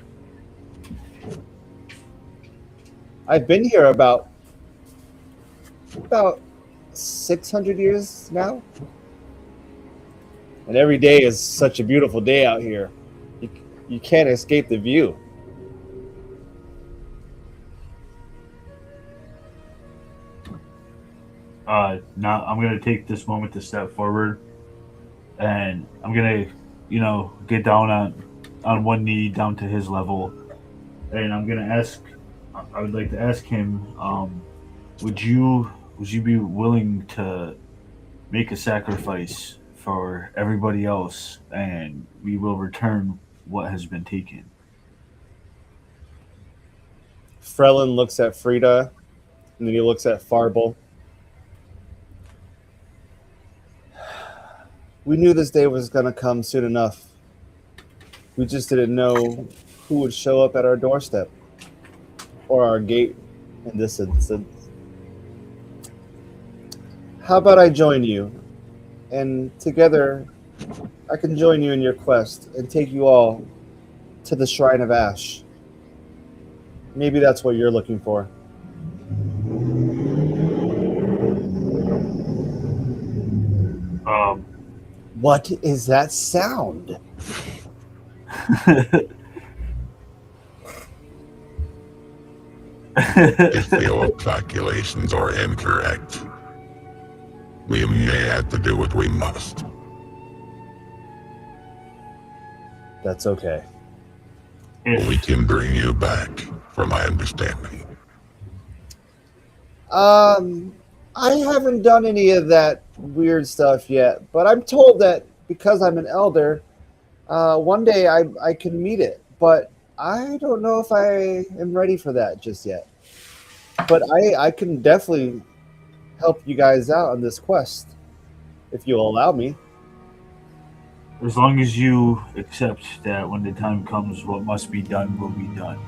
I've been here about 600 years now. And every day is such a beautiful day out here. You can't escape the view. Now I'm gonna take this moment to step forward, and I'm gonna, get down on one knee down to his level, and I'm gonna ask. I would like to ask him, would you be willing to make a sacrifice for everybody else, and we will return what has been taken? Frelin looks at Frida, and then he looks at Farble. We knew this day was going to come soon enough. We just didn't know who would show up at our doorstep or our gate in this instance. How about I join you? And together, I can join you in your quest and take you all to the Shrine of Ash. Maybe that's what you're looking for. What is that sound? If the old calculations are incorrect, we may have to do what we must. That's okay. We can bring you back, from my understanding. I haven't done any of that weird stuff yet, but I'm told that because I'm an elder, one day I can meet it, but I don't know if I am ready for that just yet. But I can definitely help you guys out on this quest, if you'll allow me. As long as you accept that when the time comes, what must be done will be done.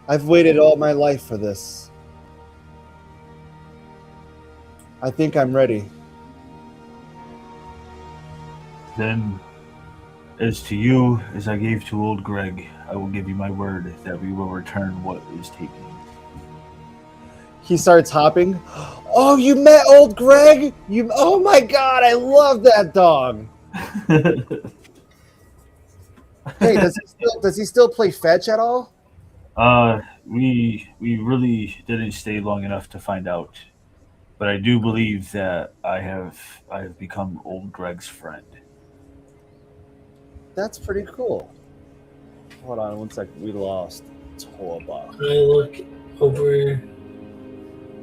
I've waited all my life for this. I think I'm ready. Then, as to you, as I gave to old Greg, I will give you my word that we will return what is taken. He starts hopping. Oh, you met old Greg? Oh my God, I love that dog. Hey, does he still play fetch at all? We really didn't stay long enough to find out, but I do believe that I have become old Greg's friend. That's pretty cool. Hold on one second. We lost Torbach. I look over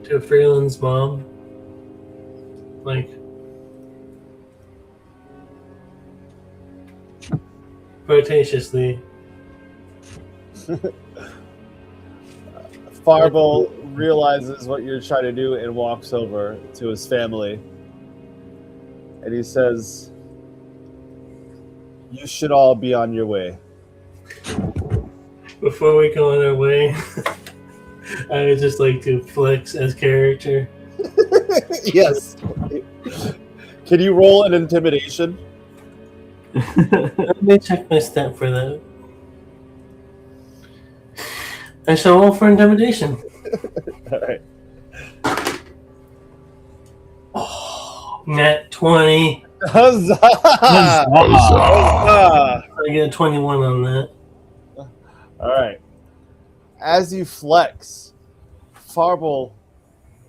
to Freeland's mom. Like, flirtatiously. Farble realizes what you're trying to do and walks over to his family. And he says, "You should all be on your way." Before we go on our way, I would just like to flex as character. Yes. Can you roll an intimidation? Let me check my stat for that. I shall roll for intimidation. All right. Oh, nat 20. Huzzah! Huzzah! Huzzah! I get a 21 on that. All right. As you flex, Farble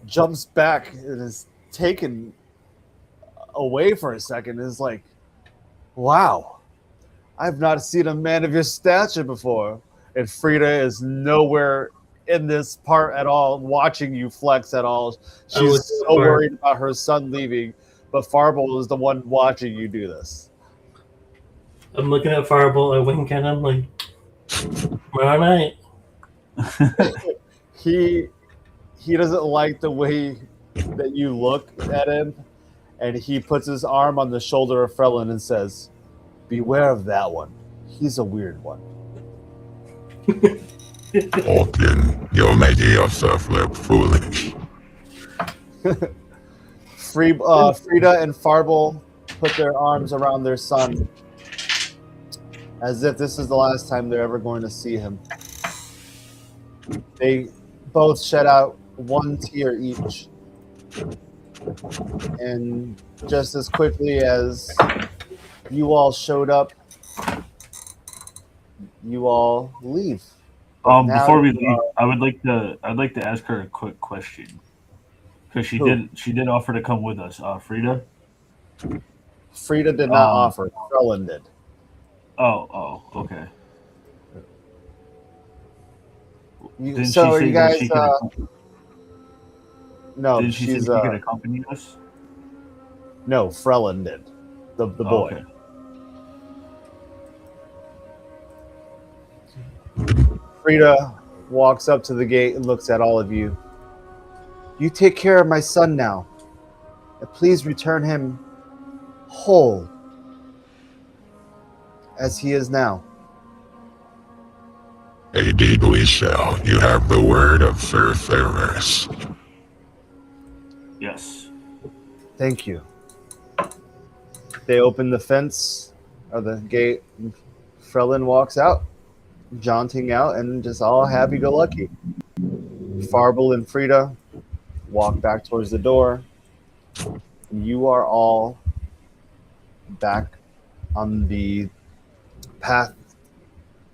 jumps back and is taken away for a second. And is like, "Wow, I've not seen a man of your stature before." And Frida is nowhere in this part at all, watching you flex at all. She's so worried about her son leaving, but Farble is the one watching you do this. I'm looking at Fireball. I wink at him like, tomorrow night. He doesn't like the way that you look at him, and he puts his arm on the shoulder of Frelin and says, "Beware of that one. He's a weird one." Orkin, you're making yourself look foolish. Frida and Farble put their arms around their son as if this is the last time they're ever going to see him. They both shed out one tear each. And just as quickly as you all showed up, you all leave. Now Before we you leave, I'd like to ask her a quick question. Because she did offer to come with us. Frida? Frida did not offer. Frelin did. Oh, okay. So you guys, no, did she say she could accompany us? No, Frelin did. The boy. Okay. Frida walks up to the gate and looks at all of you. "You take care of my son now. And please return him whole as he is now." Indeed we shall. You have the word of Sir Ferris. Yes. Thank you. They open the fence or the gate, and Frelin walks out, jaunting out, and just all happy-go-lucky. Farble and Frida walk back towards the door. You are all back on the path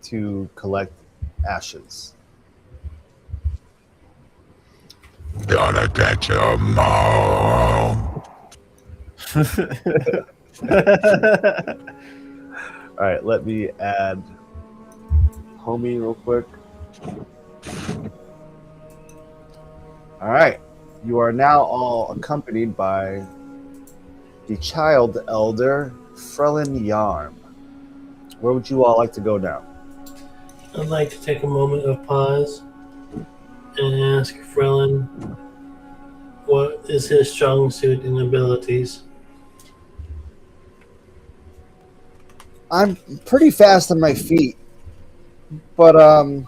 to collect ashes. Gonna catch 'em all. All right, let me add homie real quick. All right, you are now all accompanied by the child elder, Frelin Yarm. Where would you all like to go now? I'd like to take a moment of pause and ask Frelin what is his strong suit and abilities. I'm pretty fast on my feet, but I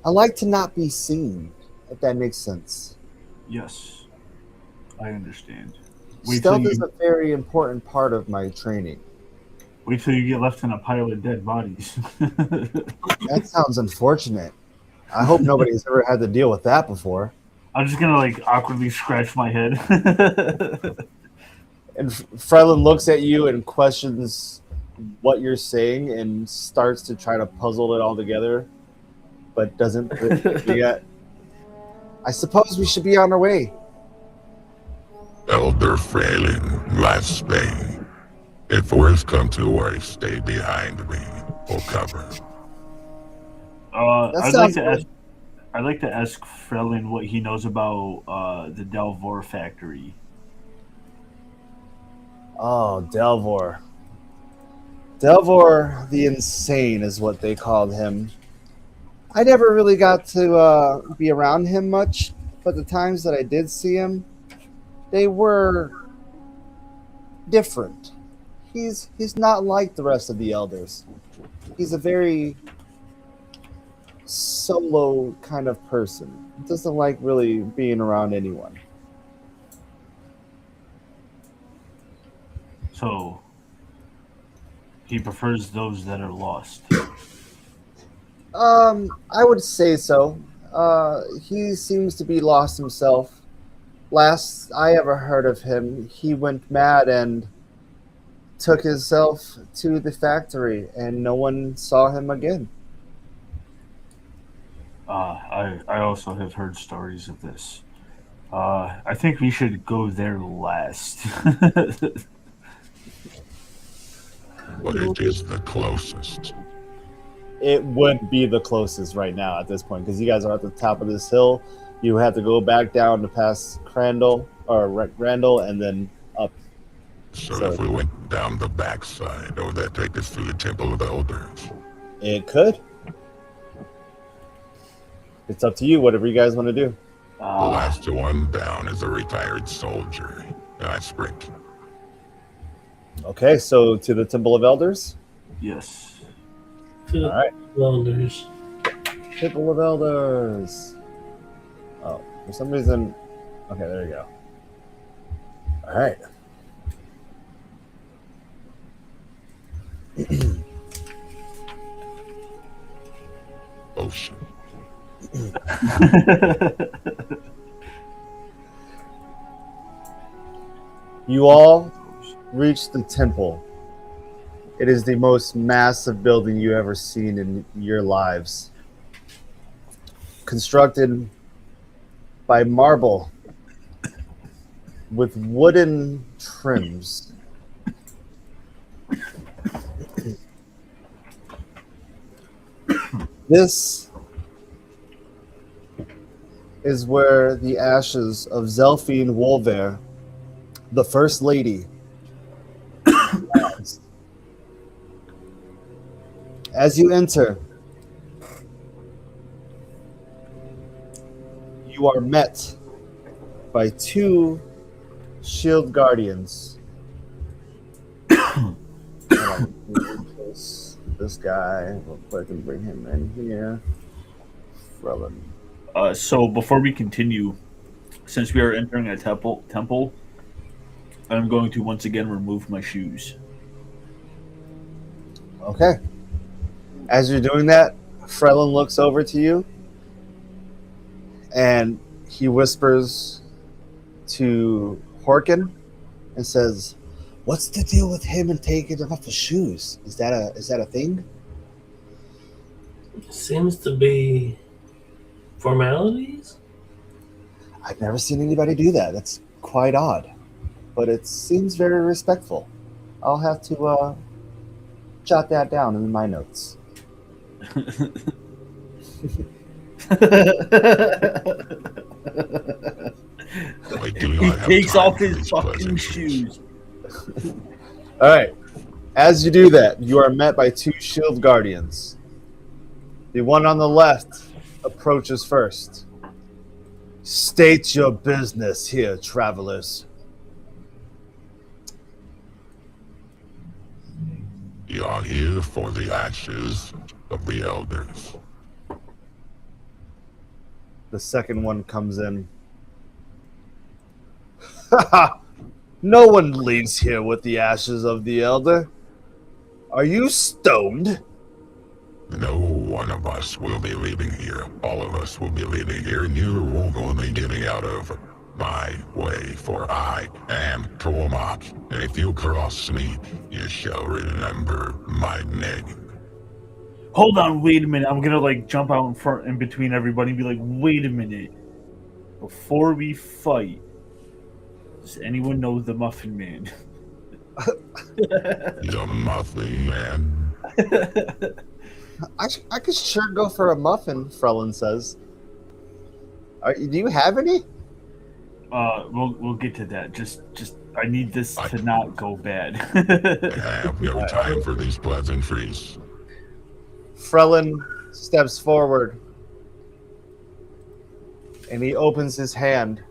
like to not be seen, if that makes sense. Yes. I understand. Stealth is a very important part of my training. Wait till you get left in a pile of dead bodies. That sounds unfortunate. I hope nobody's ever had to deal with that before. I'm just gonna awkwardly scratch my head. And Frelin looks at you and questions what you're saying and starts to try to puzzle it all together, but doesn't yet. I suppose we should be on our way. Elder Frelin, last Spain. If worse come to worse, stay behind me or cover. I'd like to ask. I'd like to ask Frelin what he knows about the Delvor factory. Oh, Delvor. Delvor the Insane is what they called him. I never really got to be around him much, but the times that I did see him, they were different. He's not like the rest of the elders. He's a very solo kind of person. He doesn't like really being around anyone. So he prefers those that are lost. I would say so. He seems to be lost himself. Last I ever heard of him, he went mad and took himself to the factory, and no one saw him again. I also have heard stories of this. I think we should go there last. But it is the closest. It would be the closest right now at this point because you guys are at the top of this hill. You have to go back down to pass Crandall or Randall and then up. So if we went down the backside, would that take us to the Temple of Elders? It could. It's up to you, whatever you guys want to do. The last one down is a retired soldier. I sprint. Okay, so to the Temple of Elders? Yes. To the All right. Elders. Temple of Elders. Oh, for some reason. Okay, there you go. All right. Ocean. You all reach the temple. It is the most massive building you ever seen in your lives. Constructed by marble with wooden trims. This is where the ashes of Zelphine Wolver, the First Lady, lies. As you enter, you are met by two shield guardians. Hold on, let me place this guy real quick and bring him in here. Frelin. So before we continue, since we are entering a temple, I'm going to once again remove my shoes. Okay. As you're doing that, Frelin looks over to you and he whispers to Horkin and says, "What's the deal with him and taking off his shoes? Is that a thing?" Seems to be formalities. I've never seen anybody do that. That's quite odd, but it seems very respectful. I'll have to jot that down in my notes. He takes off his fucking shoes. All right. As you do that, you are met by two shield guardians. The one on the left approaches first. "State your business here, travelers." You are here for the ashes of the elders. The second one comes in. "Ha! No one leaves here with the ashes of the elder. Are you stoned?" No one of us will be leaving here. All of us will be leaving here, and you won't only getting out of my way, for I am Tormach. And if you cross me, you shall remember my name. Hold on, wait a minute. I'm gonna like jump out in front, in between everybody, and be like, "Wait a minute! Before we fight, does anyone know the Muffin Man?" The Muffin Man. I could sure go for a muffin, Frelin says. Do you have any? We'll get to that. Just I need this to not go bad. I have no time for these pleasantries. Frelin steps forward and he opens his hand.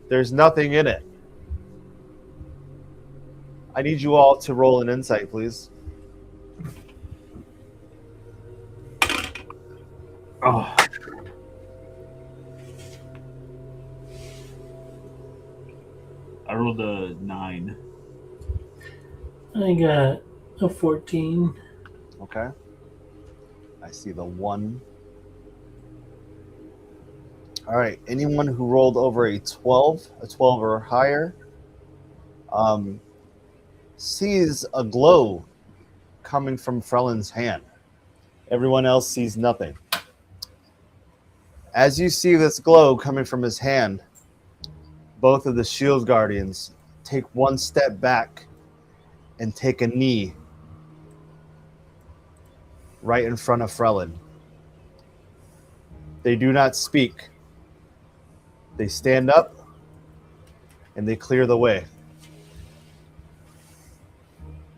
There's nothing in it. I need you all to roll an insight, please. Oh. I rolled a 9. I got a 14. Okay. I see the 1. All right. Anyone who rolled over a 12 or higher, sees a glow coming from Frelin's hand. Everyone else sees nothing. As you see this glow coming from his hand, both of the shield guardians take one step back and take a knee right in front of Frelin. They do not speak. They stand up and they clear the way.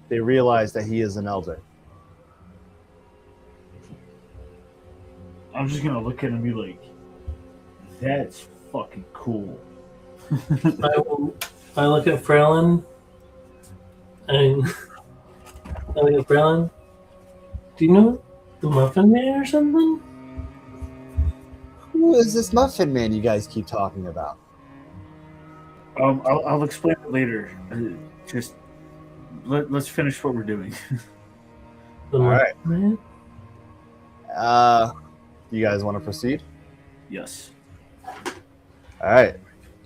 They realize that he is an elder. I'm just gonna look at him and be like, "That's fucking cool." I look at Frelin and I look at Frelin. Do you know the Muffin Man or something? Who is this Muffin Man you guys keep talking about? I'll explain it later. Just let's finish what we're doing. The All right. Muffin Man? You guys want to proceed? Yes. All right.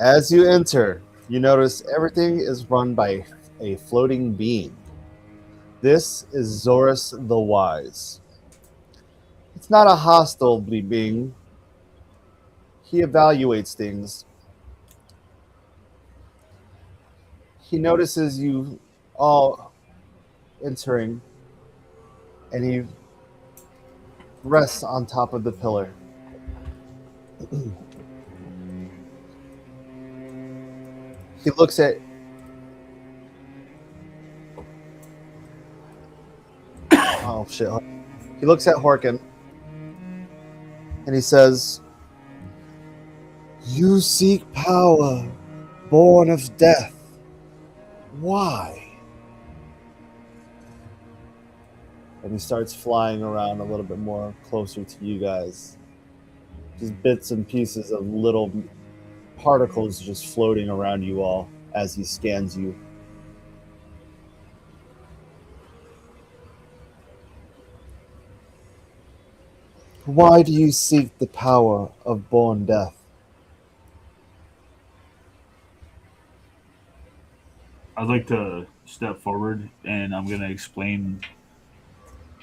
As you enter, you notice everything is run by a floating being. This is Zorus the Wise. It's not a hostile being. He evaluates things. He notices you all entering, and he rests on top of the pillar. He looks at oh shit. He looks at Horkin and he says, "You seek power, born of death. Why?" And he starts flying around a little bit more closer to you guys. Just bits and pieces of little particles just floating around you all as he scans you. Why do you seek the power of born death? I'd like to step forward and I'm gonna explain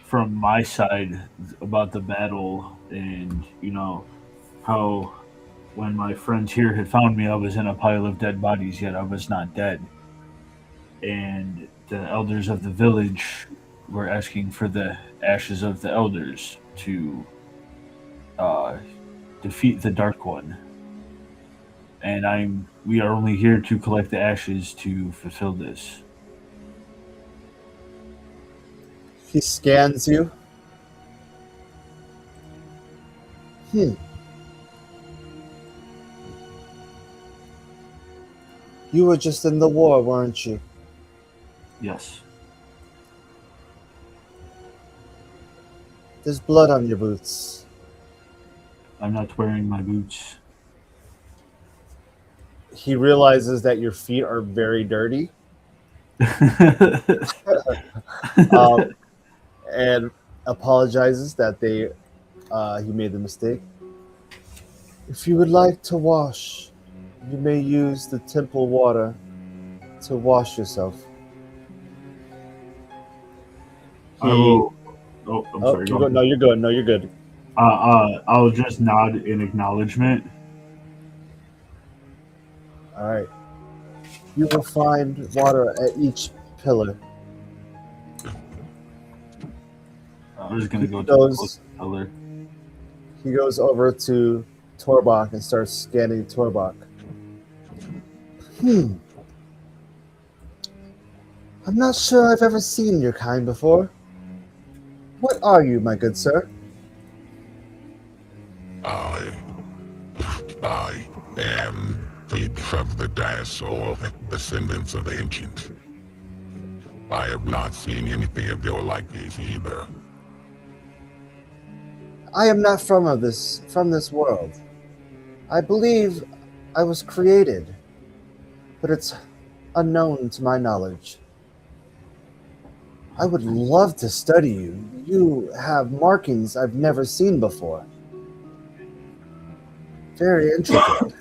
from my side about the battle and how when my friends here had found me, I was in a pile of dead bodies, yet I was not dead. And the elders of the village were asking for the ashes of the elders to defeat the Dark One. And we are only here to collect the ashes to fulfill this. He scans you. You were just in the war, weren't you? Yes. There's blood on your boots. I'm not wearing my boots. He realizes that your feet are very dirty. And apologizes that he made the mistake. If you would like to wash, you may use the temple water to wash yourself. Oh, I'm sorry. You're good. No, you're good. No, you're good. I'll just nod in acknowledgement. All right. You will find water at each pillar. I'm just gonna go to Those- the closest pillar. He goes over to Torbach and starts scanning Torbach. I'm not sure I've ever seen your kind before. What are you, my good sir? I am the of the Diasoul, descendants of ancient. I have not seen anything of your likeness either. I am not from this world. I believe I was created, but it's unknown to my knowledge. I would love to study you. You have markings I've never seen before. Very intricate.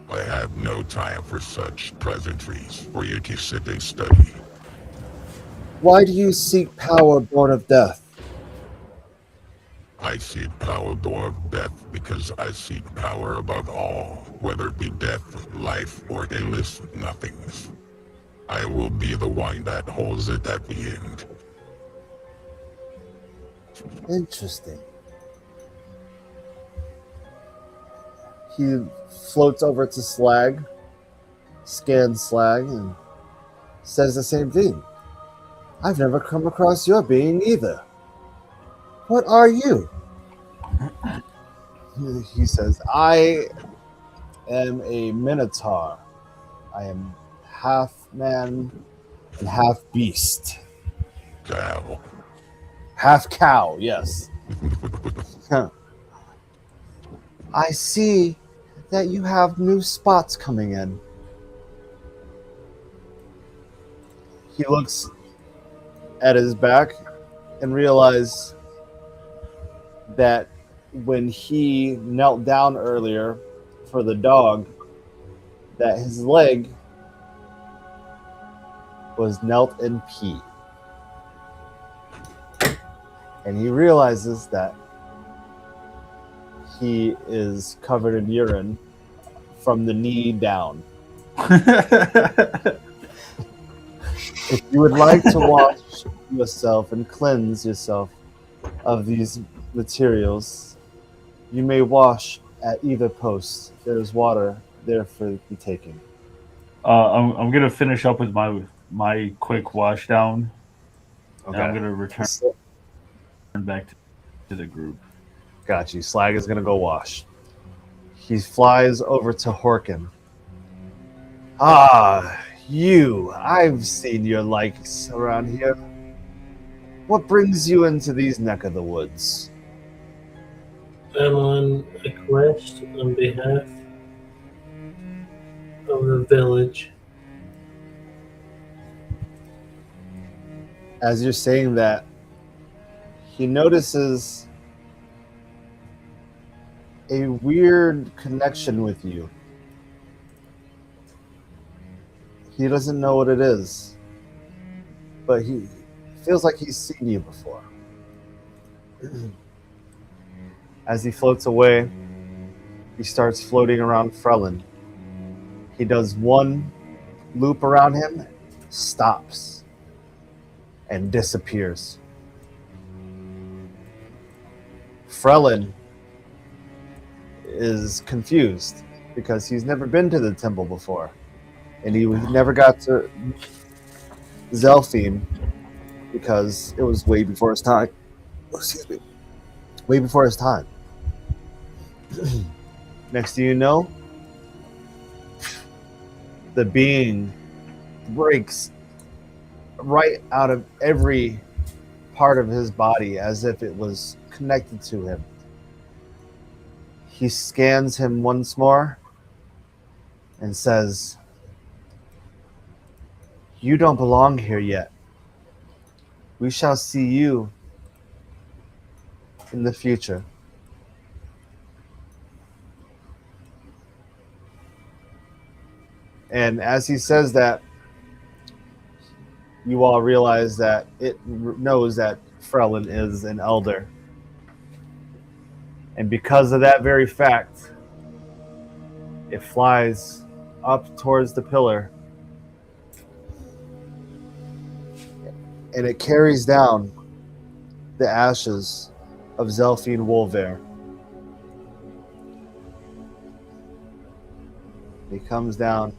I have no time for such pleasantries for you to sit and study. Why do you seek power born of death? I seek power born of death because I seek power above all, whether it be death, life, or endless nothingness. I will be the one that holds it at the end. Interesting. He floats over to Slag, scans Slag, and says the same thing. I've never come across your being either. What are you? He says, I am a minotaur. I am half man and half beast. Cow. Half cow, yes. I see that you have new spots coming in. He looks at his back and realizes that when he knelt down earlier for the dog, that his leg was knelt in pee. And he realizes that he is covered in urine from the knee down. If you would like to wash yourself and cleanse yourself of these materials, you may wash at either post. There's water there for the taking. I'm gonna finish up with my quick wash down, and I'm gonna return back to the group. Got you. Slag is gonna go wash. He flies over to Horkin. Ah, you. I've seen your likes around here. What brings you into these neck of the woods? I'm on a quest on behalf of the village. As you're saying that, he notices a weird connection with you. He doesn't know what it is, but he feels like he's seen you before. As he floats away, he starts floating around Frelin. He does one loop around him, stops, and disappears. Frelin is confused because he's never been to the temple before, and he never got to Zelfine because it was way before his time. Excuse me. Way before his time. Next thing you know, the being breaks right out of every part of his body as if it was connected to him. He scans him once more and says, "You don't belong here yet. We shall see you in the future." And as he says that, you all realize that it knows that Frelin is an elder. And because of that very fact, it flies up towards the pillar. And it carries down the ashes of Zelfine Wolver He comes down,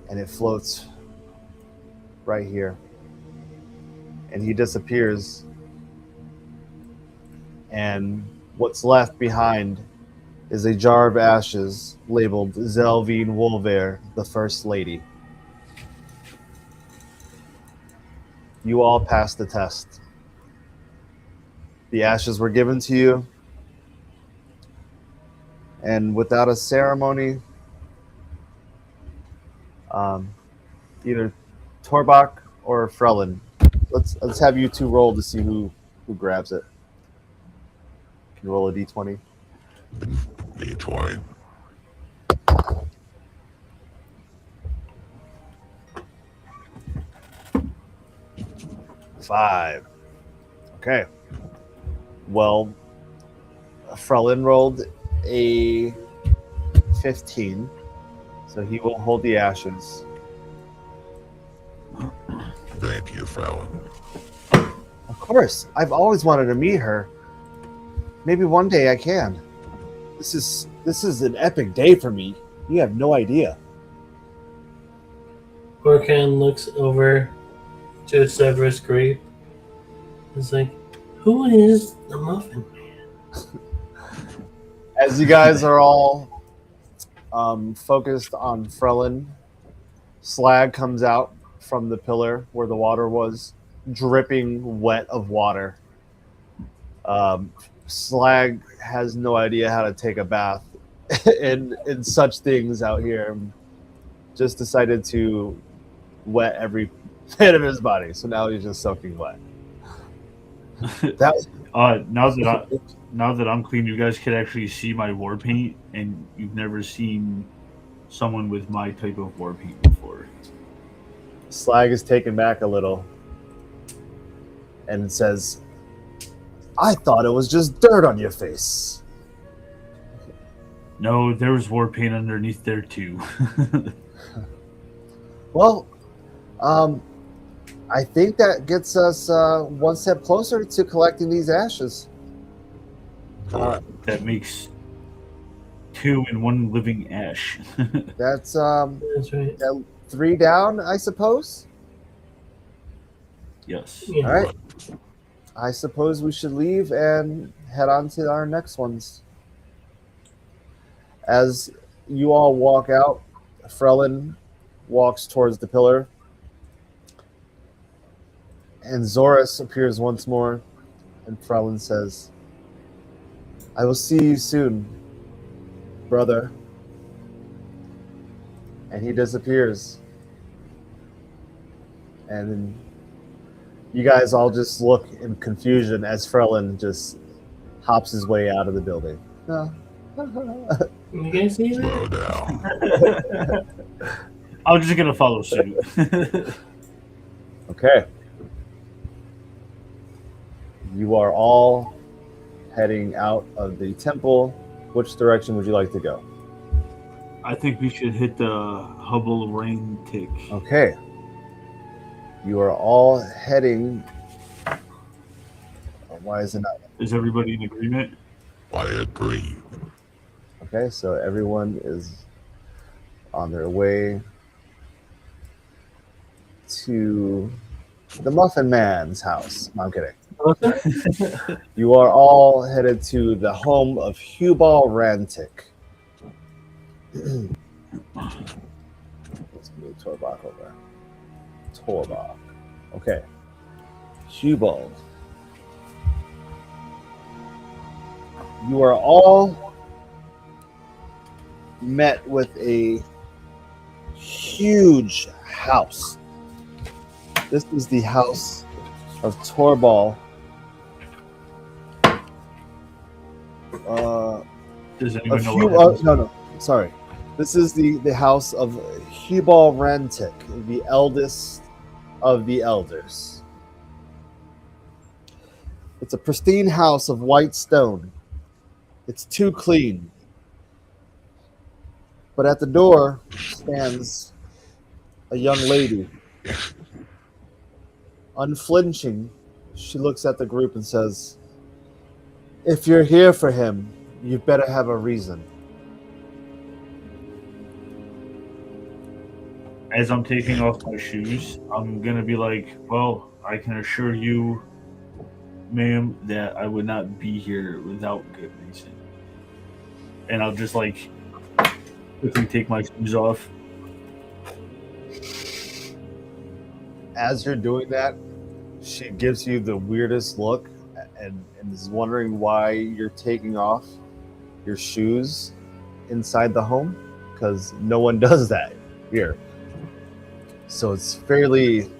and it floats right here. And he disappears. And what's left behind is a jar of ashes labeled Zelvine Wolver, the First Lady. You all passed the test. The ashes were given to you, and without a ceremony, either Torbach or Frelin. Let's have you two roll to see who grabs it. Can you roll a d20? D20. 5. Okay. Well, Frelin rolled a 15, so he will hold the ashes. Thank you, Frelin. Of course, I've always wanted to meet her. Maybe one day I can. This is an epic day for me. You have no idea. Gorkan looks over to Severus' grave. He's like, who is the Muffin Man? As you guys are all focused on Frelin, Slag comes out from the pillar where the water was, dripping wet of water. Slag has no idea how to take a bath in such things out here. Just decided to wet every bit of his body, so now he's just soaking wet. That now that I'm clean, you guys could actually see my war paint, and you've never seen someone with my type of war paint before. Slag is taken back a little and says, I thought it was just dirt on your face. No, there was war paint underneath there too. Well, I think that gets us one step closer to collecting these ashes. That makes 2 and 1 living ash. That's That's right. 3 down, I suppose. Yes. Yeah. All right. I suppose we should leave and head on to our next ones. As you all walk out, Frelin walks towards the pillar, and Zorus appears once more, and Frelin says, I will see you soon, brother. And he disappears. And then you guys all just look in confusion as Frelin just hops his way out of the building. You guys see that? Slow down. I'm just gonna follow suit. Okay. You are all heading out of the temple. Which direction would you like to go? I think we should hit the Hubble rain tick. Okay. You are all heading. Why is it not? Is everybody in agreement? I agree. Okay, so everyone is on their way to the Muffin Man's house. No, I'm kidding. You are all headed to the home of Hubal Rantic. Let's move Torbach over. Torbach. Okay. Hubal. You are all met with a huge house. This is the house of Torbal. Does anyone know what happens? No. Sorry. This is the house of Hubal Rantic, the eldest of the elders. It's a pristine house of white stone. It's too clean. But at the door stands a young lady. Unflinching, she looks at the group and says, if you're here for him, you better have a reason. as I'm taking off my shoes, I'm gonna be like, well, I can assure you, ma'am, that I would not be here without good reason. And I'll just like quickly take my shoes off. As you're doing that, she gives you the weirdest look and is wondering why you're taking off your shoes inside the home, because no one does that here. So it's fairly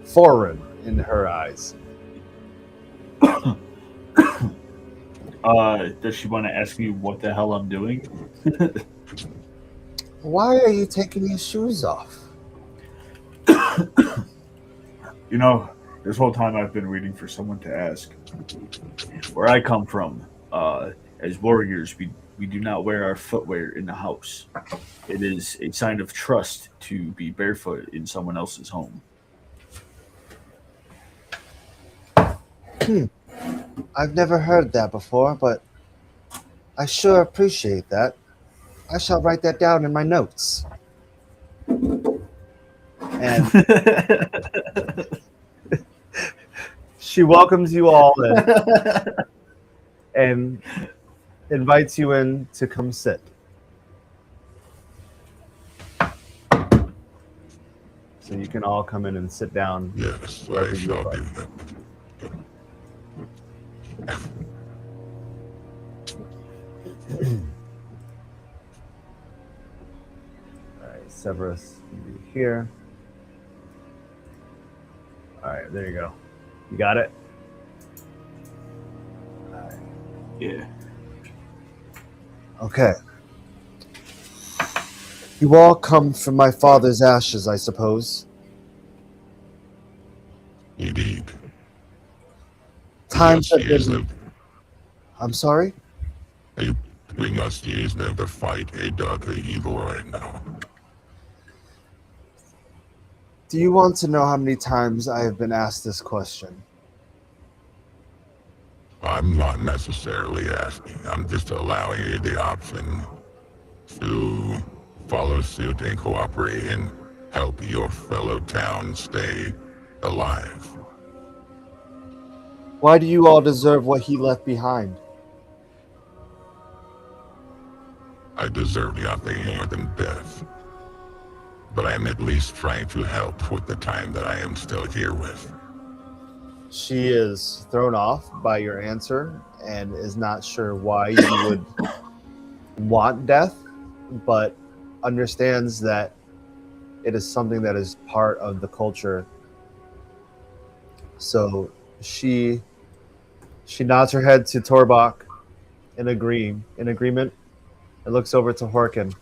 foreign in her eyes. Does she want to ask me what the hell I'm doing? Why are you taking your shoes off? You know, this whole time I've been waiting for someone to ask. Where I come from, as warriors, we do not wear our footwear in the house. It is a sign of trust to be barefoot in someone else's home. I've never heard that before, but I sure appreciate that. I shall write that down in my notes. And she welcomes you all in and invites you in to come sit. So you can all come in and sit down. Yes, I wherever you shall like. do that. All right, Severus, you be here. All right, there you go. You got it? All right. Yeah. Okay. You all come from my father's ashes, I suppose. Indeed. Times have Yes, been... I'm sorry? we must use them to fight a deadly evil right now. Do you want to know how many times I have been asked this question? I'm not necessarily asking. I'm just allowing you the option to follow suit and cooperate and help your fellow town stay alive. Why do you all deserve what he left behind? I deserve nothing more than death. But I am at least trying to help with the time that I am still here with. She is thrown off by your answer and is not sure why you would want death, but understands that it is something that is part of the culture. So she nods her head to Torbach in agreement, and looks over to Horkin.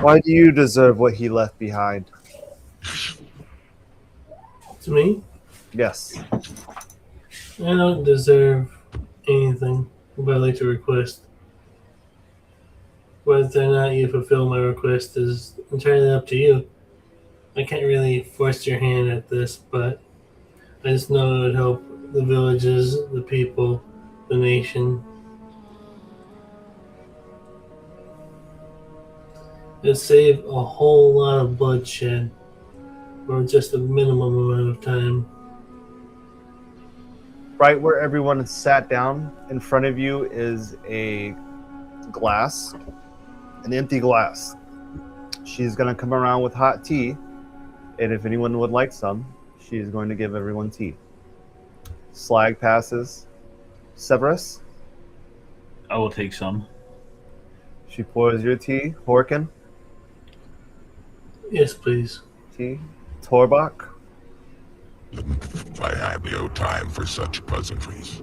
Why do you deserve what he left behind? To me, Yes. I don't deserve anything, but I'd like to request. Whether or not you fulfill my request is entirely up to you. I can't really force your hand at this, but I just know it would help the villages, the people, the nation. It'd save a whole lot of bloodshed for just a minimum amount of time. Right where everyone is sat down, in front of you is a glass, an empty glass. She's going to come around with hot tea, and if anyone would like some, she's going to give everyone tea. Slag passes. Severus, I will take some. she pours your tea. Horkin, Yes, please. tea. Torbach, I have no time for such pleasantries.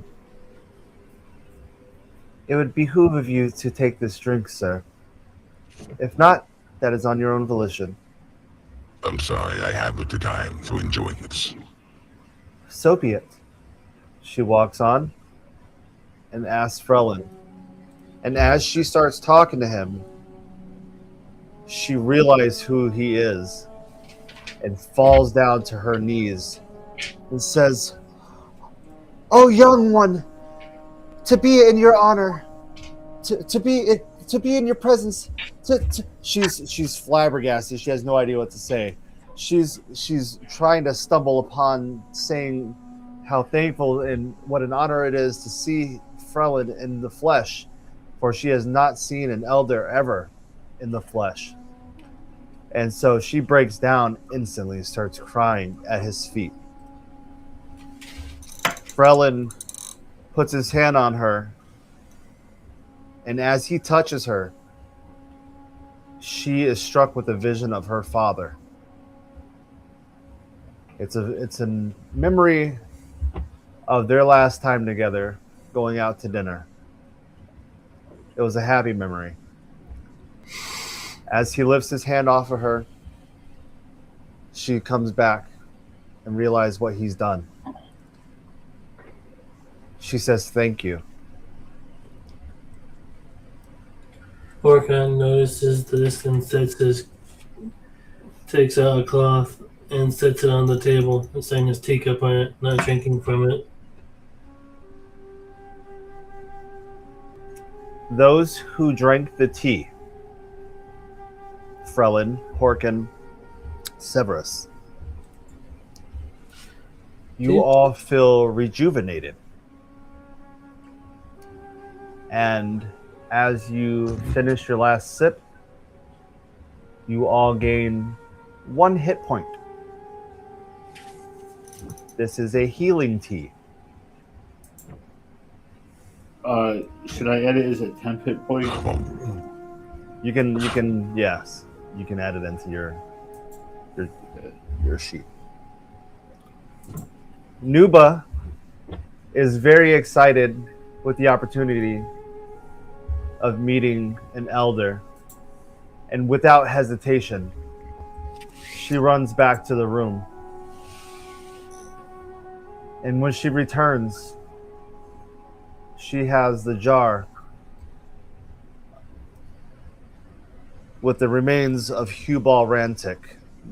it would behoove of you to take this drink, sir. If not, that is on your own volition. I'm sorry, I haven't the time to enjoy this. So be it. She walks on and asks Frelin. And as she starts talking to him, she realizes who he is and falls down to her knees and says, "Oh, young one, to be in your honor, to to be in your presence. She's flabbergasted. She has no idea what to say. She's trying to stumble upon saying how thankful and what an honor it is to see Frelin in the flesh, for she has not seen an elder ever in the flesh. And so she breaks down instantly and starts crying at his feet. Frelin puts his hand on her, and as he touches her, she is struck with a vision of her father. It's a memory of their last time together, going out to dinner. It was a happy memory. As he lifts his hand off of her, she comes back and realizes what he's done. She says, "Thank you." Orkan notices this and takes out a cloth and sets it on the table, setting his teacup on it, not drinking from it. Those who drank the tea, Frelin, Horkin, Severus, you all feel rejuvenated. And as you finish your last sip, you all gain 1 hit point. This is a healing tea. Should I add it as a temp hit point? You can yes, you can add it into your sheet. Nuba is very excited with the opportunity of meeting an elder, and without hesitation, she runs back to the room. And when she returns, she has the jar with the remains of Hubal Rantic,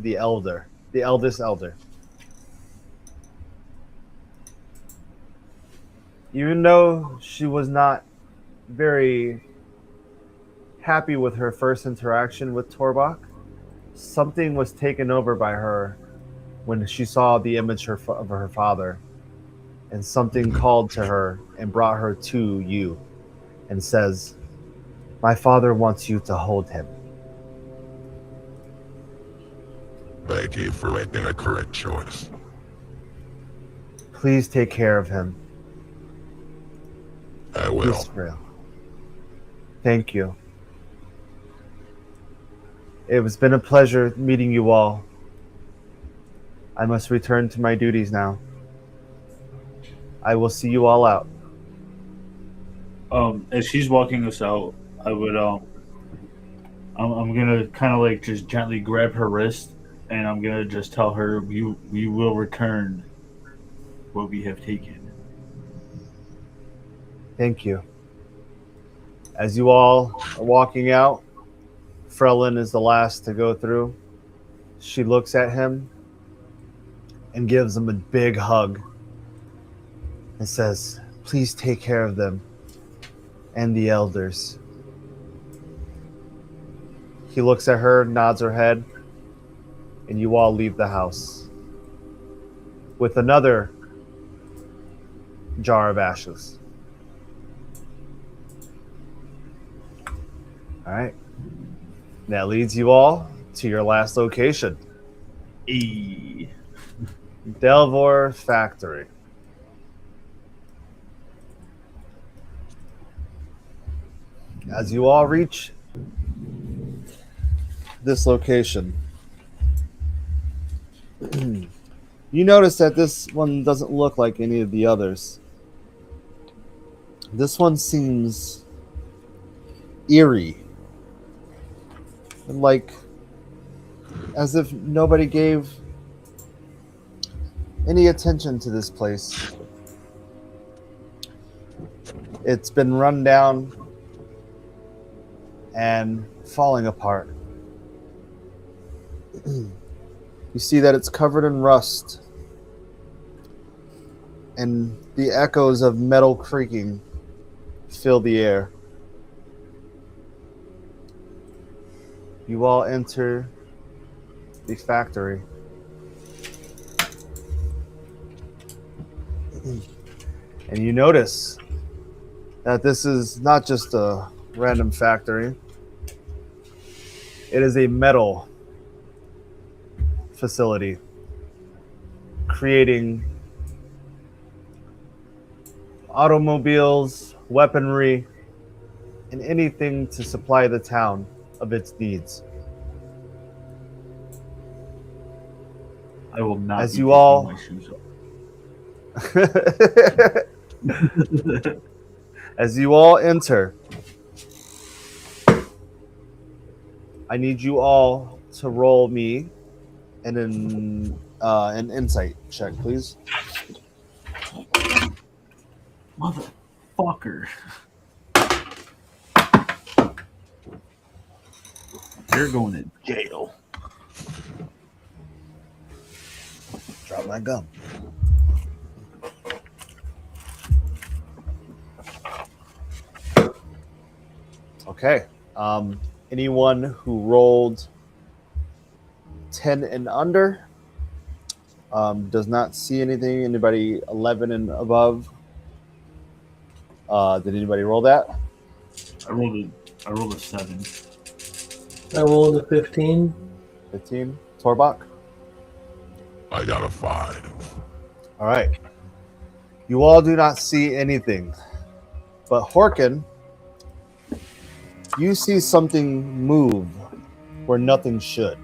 the eldest elder. Even though she was not very happy with her first interaction with Torbach, something was taken over by her when she saw the image of her father, and something called to her and brought her to you and says, "My father wants you to hold him." Thank you for making a correct choice. Please take care of him. I will. Israel. Thank you. It has been a pleasure meeting you all. I must return to my duties now. I will see you all out. As she's walking us out, I would I'm gonna kind of like just gently grab her wrist, and I'm gonna just tell her we will return what we have taken. Thank you. As you all are walking out, Frelin is the last to go through. She looks at him and gives him a big hug and says, "Please take care of them and the elders." He looks at her, nods her head, and you all leave the house with another jar of ashes. All right. That leads you all to your last location, Delvor Factory. As you all reach this location, you notice that this one doesn't look like any of the others. This one seems eerie, like as if nobody gave any attention to this place. It's been run down and falling apart. You see that it's covered in rust, and the echoes of metal creaking fill the air. You all enter the factory. And you notice that this is not just a random factory. It is a metal facility creating automobiles, weaponry, and anything to supply the town of its needs. I will not. As be you taking all- my shoes off. As you all enter, I need you all to roll me an insight check, please. Motherfucker. You're going to jail. Drop my gum. Okay. Anyone who rolled 10 and under does not see anything. Anybody 11 and above? Did anybody roll that? I rolled a 7. I rolled a 15. 15? Torbach? I got a 5. All right. You all do not see anything. But Horkin, you see something move where nothing should.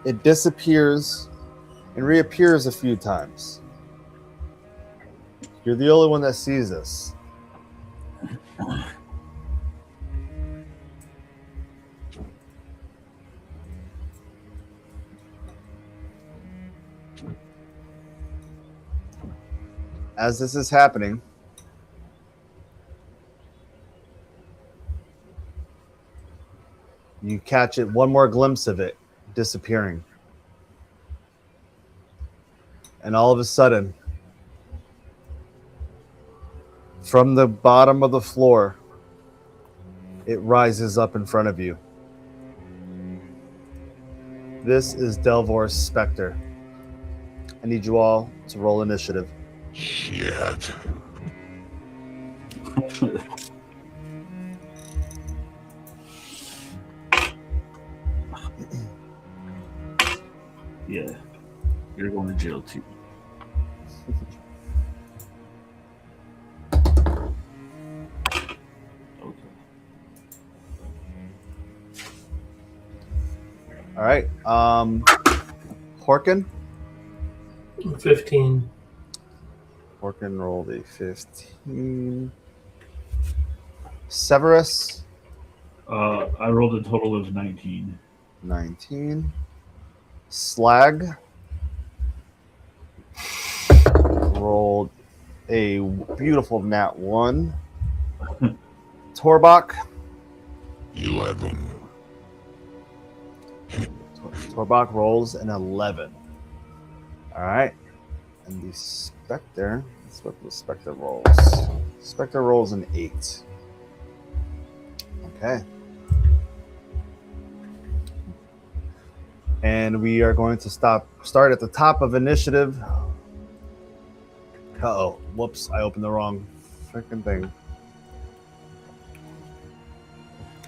It disappears and reappears a few times. You're the only one that sees this. As this is happening, you catch it, one more glimpse of it disappearing. And all of a sudden, from the bottom of the floor, it rises up in front of you. This is Delvor's Spectre. I need you all to roll initiative. Shit. Yeah. You're going to jail too. Okay. All right. Horkin? 15. Horkin rolled a 15. Severus? I rolled a total of 19. 19. Slag rolled a beautiful nat 1. Torbach? 11. Torbach rolls an 11. All right. And the Spectre, that's what the Spectre rolls. Spectre rolls an 8. Okay. And we are going to start at the top of initiative. Uh-oh. Whoops, I opened the wrong freaking thing.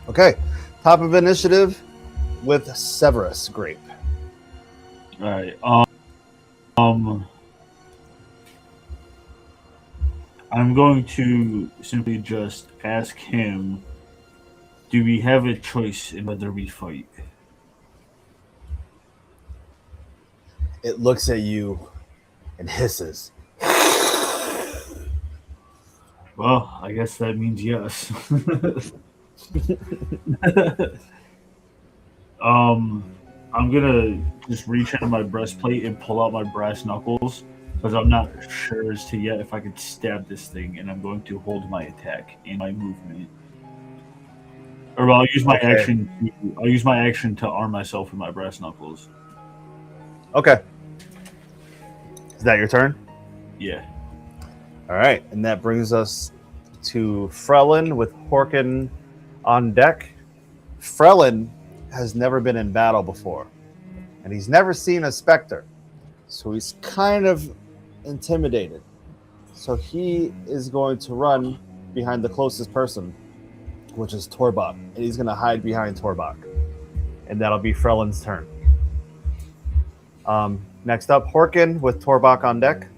Okay. Top of initiative with Severus Grape. All right. I'm going to simply just ask him, do we have a choice in whether we fight? It looks at you and hisses. Well, I guess that means yes. I'm gonna just reach into my breastplate and pull out my brass knuckles because I'm not sure as to yet if I could stab this thing, and I'm going to hold my attack and my movement. Or I'll use my action. I'll use my action to arm myself with my brass knuckles. Okay. Is that your turn? Yeah. All right. And that brings us to Frelin with Horkin on deck. Frelin has never been in battle before, and he's never seen a specter, so he's kind of intimidated. So he is going to run behind the closest person, which is Torbok, and he's going to hide behind Torbok, and that'll be Frelin's turn. Next up, Horkin with Torbok on deck.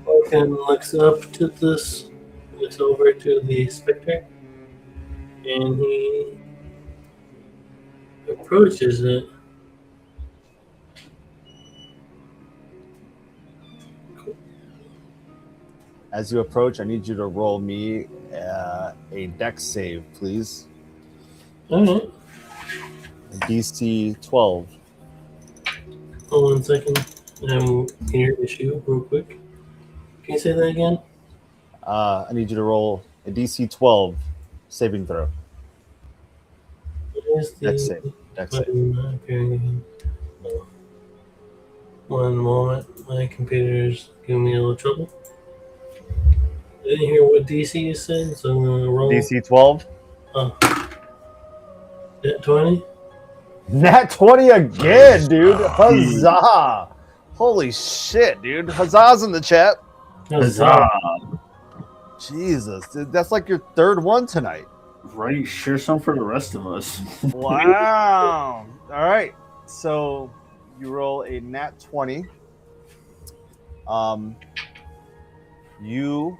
Vulcan looks up to this, looks over to the specter, and he approaches it. As you approach, I need you to roll me a dex save, please. Alright, DC 12. hold on a second. I'm here issue real quick. Can you say that again? I need you to roll a DC 12 saving throw. What is the Dex save. Dex save. button not appearing again? Oh. One moment, my computer's giving me a little trouble. I didn't hear what DC you said, so I'm gonna roll. DC 12. Net 20. Nat 20 again, dude. Huzzah. Holy shit, dude. Huzzahs in the chat. Huzzah! Jesus, dude, that's like your third one tonight. Right, share some for the rest of us. Wow. All right. So you roll a nat 20. You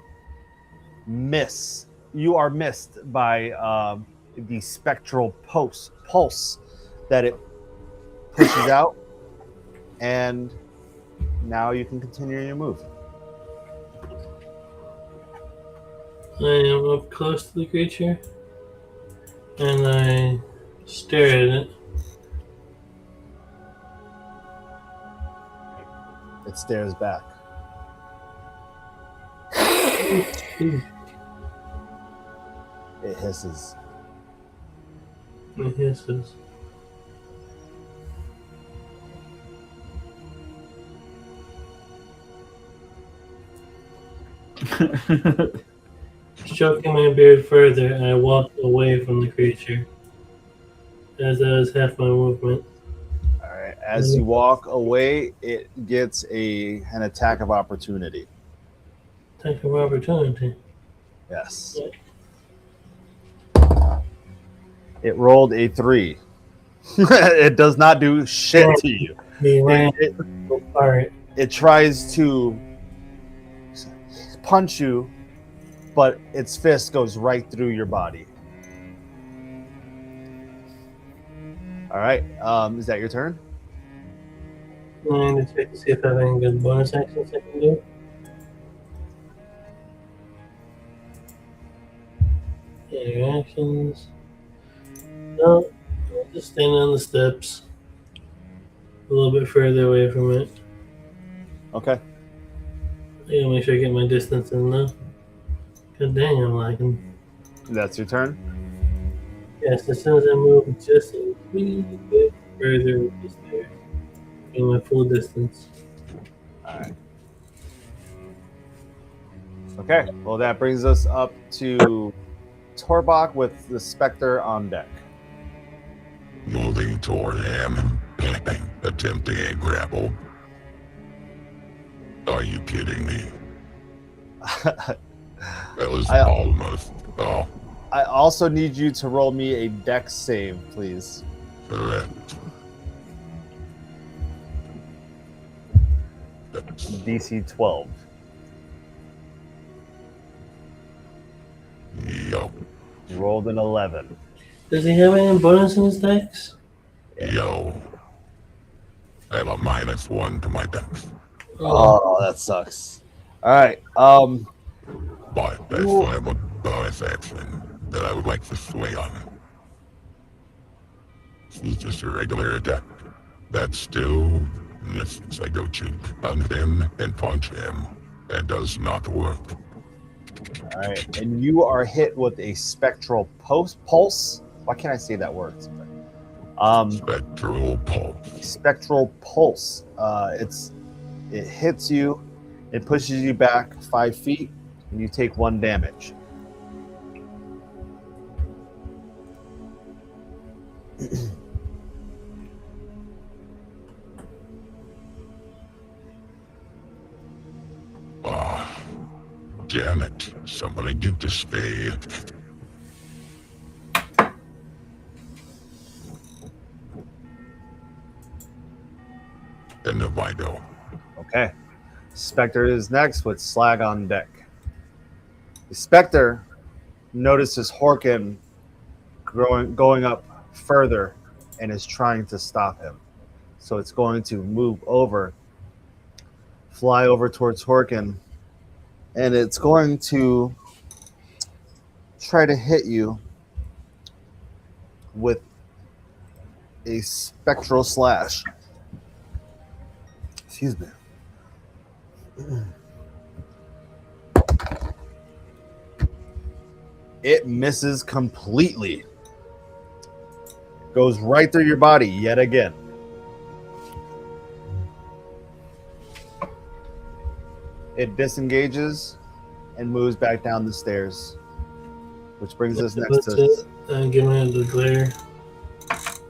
miss. You are missed by the spectral pulse that it pushes out, and now you can continue your move. I am up close to the creature, and I stare at it. It stares back. It hisses. It hisses. Stroking my beard further, I walk away from the creature. As that is half my movement. All right. As you walk away, it gets an attack of opportunity. Attack of opportunity. Yes. It rolled a 3. It does not do shit to you. The ram It, will fire it tries to punch you, but its fist goes right through your body. All right. Is that your turn? I'm going to check to see if I have any good bonus actions I can do. Yeah, actions. No, I'll just stand on the steps. A little bit further away from it. Okay. I gotta make sure I get my distance in though. God dang, I'm lagging. That's your turn. Yes, as soon as I move just a wee bit further, just there. In my full distance. All right. Okay. Well, that brings us up to Torbok with the Spectre on deck. Moving toward him, attempting a grapple. Are you kidding me? That was almost. Oh, I also need you to roll me a dex save, please. correct. DC 12. Yo, You rolled an 11. Does he have any bonus in his dex? yo. I have a -1 to my dex. Oh, that sucks. All right. But that's why I have a bonus action that I would like to sway on. It's just a regular attack. That still misses. I go cheek on him and punch him. That does not work. All right. And you are hit with a spectral pulse. Why can't I say that word? Spectral pulse. Spectral pulse. It hits you. It pushes you back 5 feet, and you take 1 damage. Ah, damn it. Somebody give the spade. And the Vido. Okay. Spectre is next with Slag on deck. The Spectre notices Horkin going up further and is trying to stop him. So it's going to move over, fly over towards Horkin, and it's going to try to hit you with a spectral slash. Excuse me. It misses completely. Goes right through your body yet again. It disengages and moves back down the stairs, which brings us next That's to. it. Give me the glare.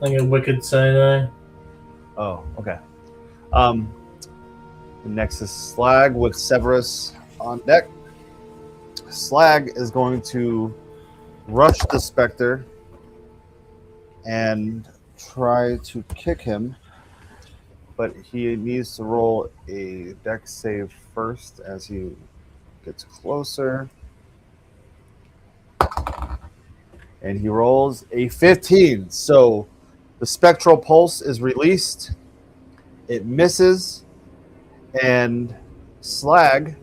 Like a wicked side eye. Oh, okay. Next is Slag with Severus on deck. Slag is going to rush the Spectre and try to kick him, but he needs to roll a dex save first as he gets closer. And he rolls a 15. So the spectral pulse is released. It misses, and Slag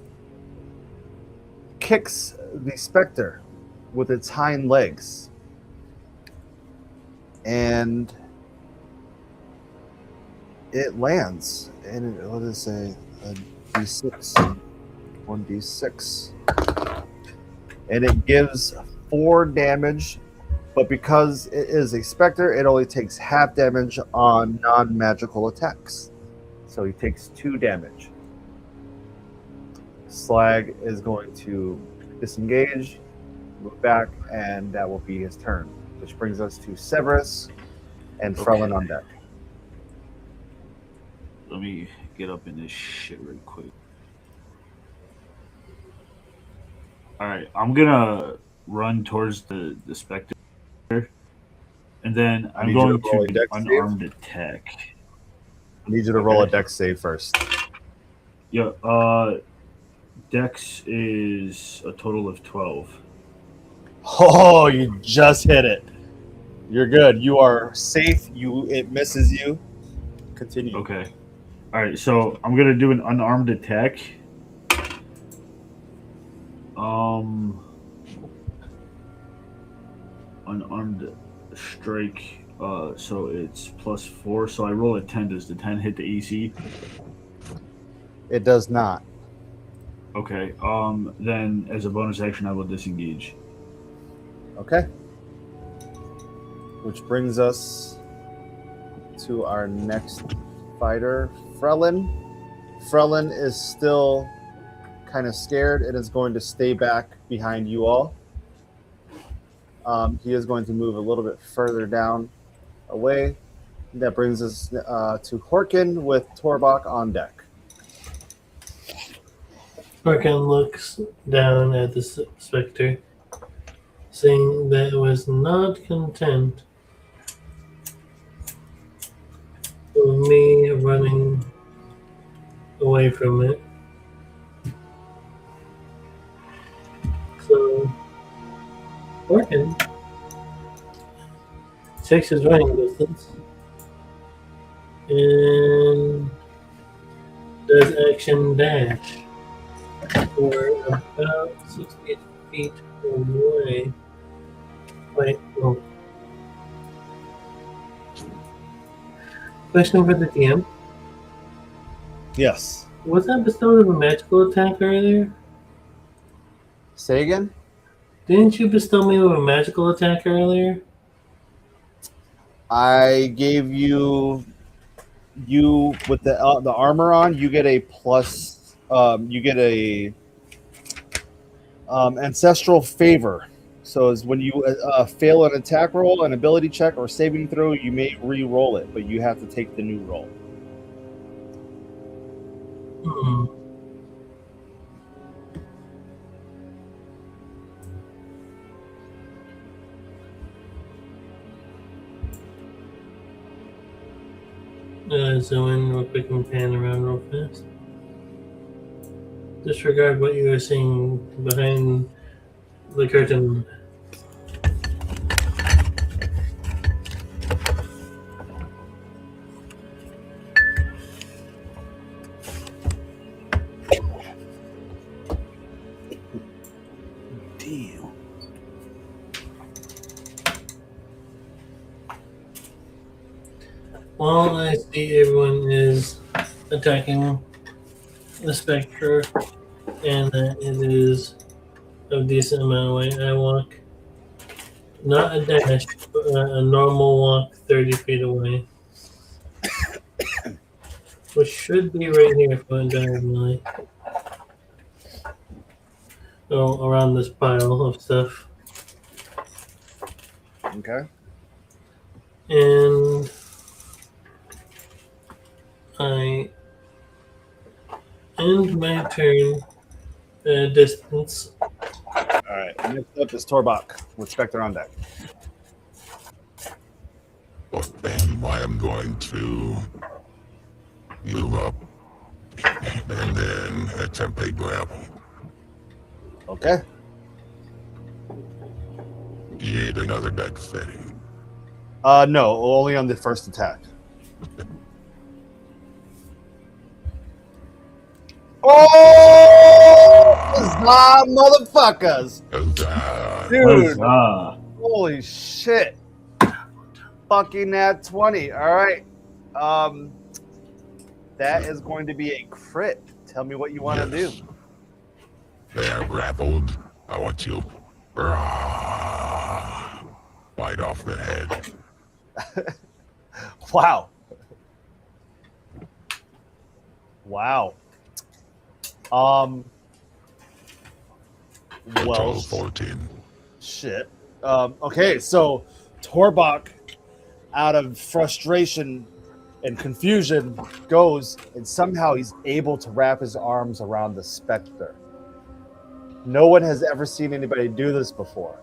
kicks the Spectre with its hind legs. And it lands. And what is a d6? 1d6. And it gives 4 damage, but because it is a Spectre, it only takes half damage on non-magical attacks. So he takes 2 damage. Slag is going to disengage, move back, and that will be his turn. Which brings us to Severus and Frelin on deck. Let me get up in this shit real quick. Alright, I'm gonna run towards the Spectre. And then I'm going to do an unarmed attack. I need you to roll a dex save first. Yeah, dex is a total of 12. Oh, you just hit it. You're good. You are safe. It misses you. Continue. Okay. Alright, so I'm gonna do an unarmed attack. Unarmed strike. So it's +4. So I roll a 10. Does the 10 hit the AC? It does not. Okay. Then as a bonus action, I will disengage. Okay. Which brings us to our next fighter, Frelin. Frelin is still kind of scared and is going to stay back behind you all. He is going to move a little bit further down away. That brings us to Horkin with Torbach on deck. Horkin looks down at the Spectre, saying that it was not content with me running away from it. So Horkin takes his running distance and does action dash for about 60 feet away. Wait, no. Question for the DM. Yes. Was that bestowed of a magical attack earlier? Say again? Didn't you bestow me with a magical attack earlier? I gave you with the armor on. You get a plus. You get a ancestral favor. So is when you fail an attack roll, an ability check, or saving throw, you may re-roll it, but you have to take the new roll. Hmm. Zoom in real quick and pan around real fast. Disregard what you are seeing behind the curtain. Damn. While I see everyone is attacking the spectre, and that it is a decent amount away, I walk, not a dash, but a normal walk 30 feet away. Which should be right here if I'm diagonally. Oh, around this pile of stuff. Okay. And I end my turn at a distance. All right. Next up is Torbach with Spectre on deck. But then I'm going to move up and then attempt a grapple. Okay. Create another deck setting. No, only on the first attack. Oh, motherfuckers! Huzzah. Dude, Huzzah. holy shit. Fucking nat 20. All right. That is going to be a crit. Tell me what you want to do. They are grappled. I want you bite off the head. Wow. Wow. Well, Total 14. shit. Okay, so Torbach, out of frustration and confusion, goes and somehow he's able to wrap his arms around the specter. No one has ever seen anybody do this before.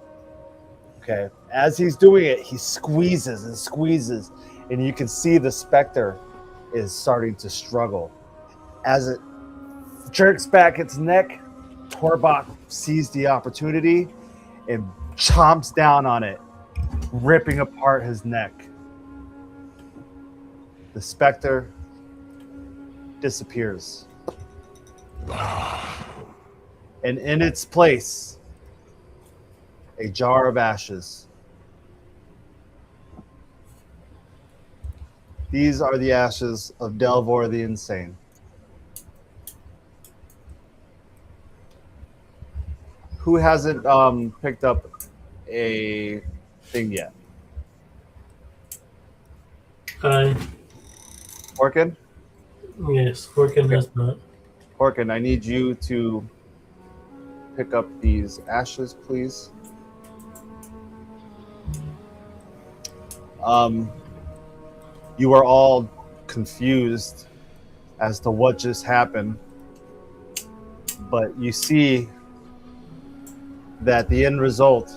Okay, as he's doing it, he squeezes and squeezes, and you can see the specter is starting to struggle. As it jerks back its neck, Torbach sees the opportunity and chomps down on it, ripping apart his neck. The specter disappears. And in its place, a jar of ashes. These are the ashes of Delvor the Insane. Who hasn't picked up a thing yet? Orkin? Yes, Forkin has not. Orkin, I need you to pick up these ashes, please. You are all confused as to what just happened, but you see that the end result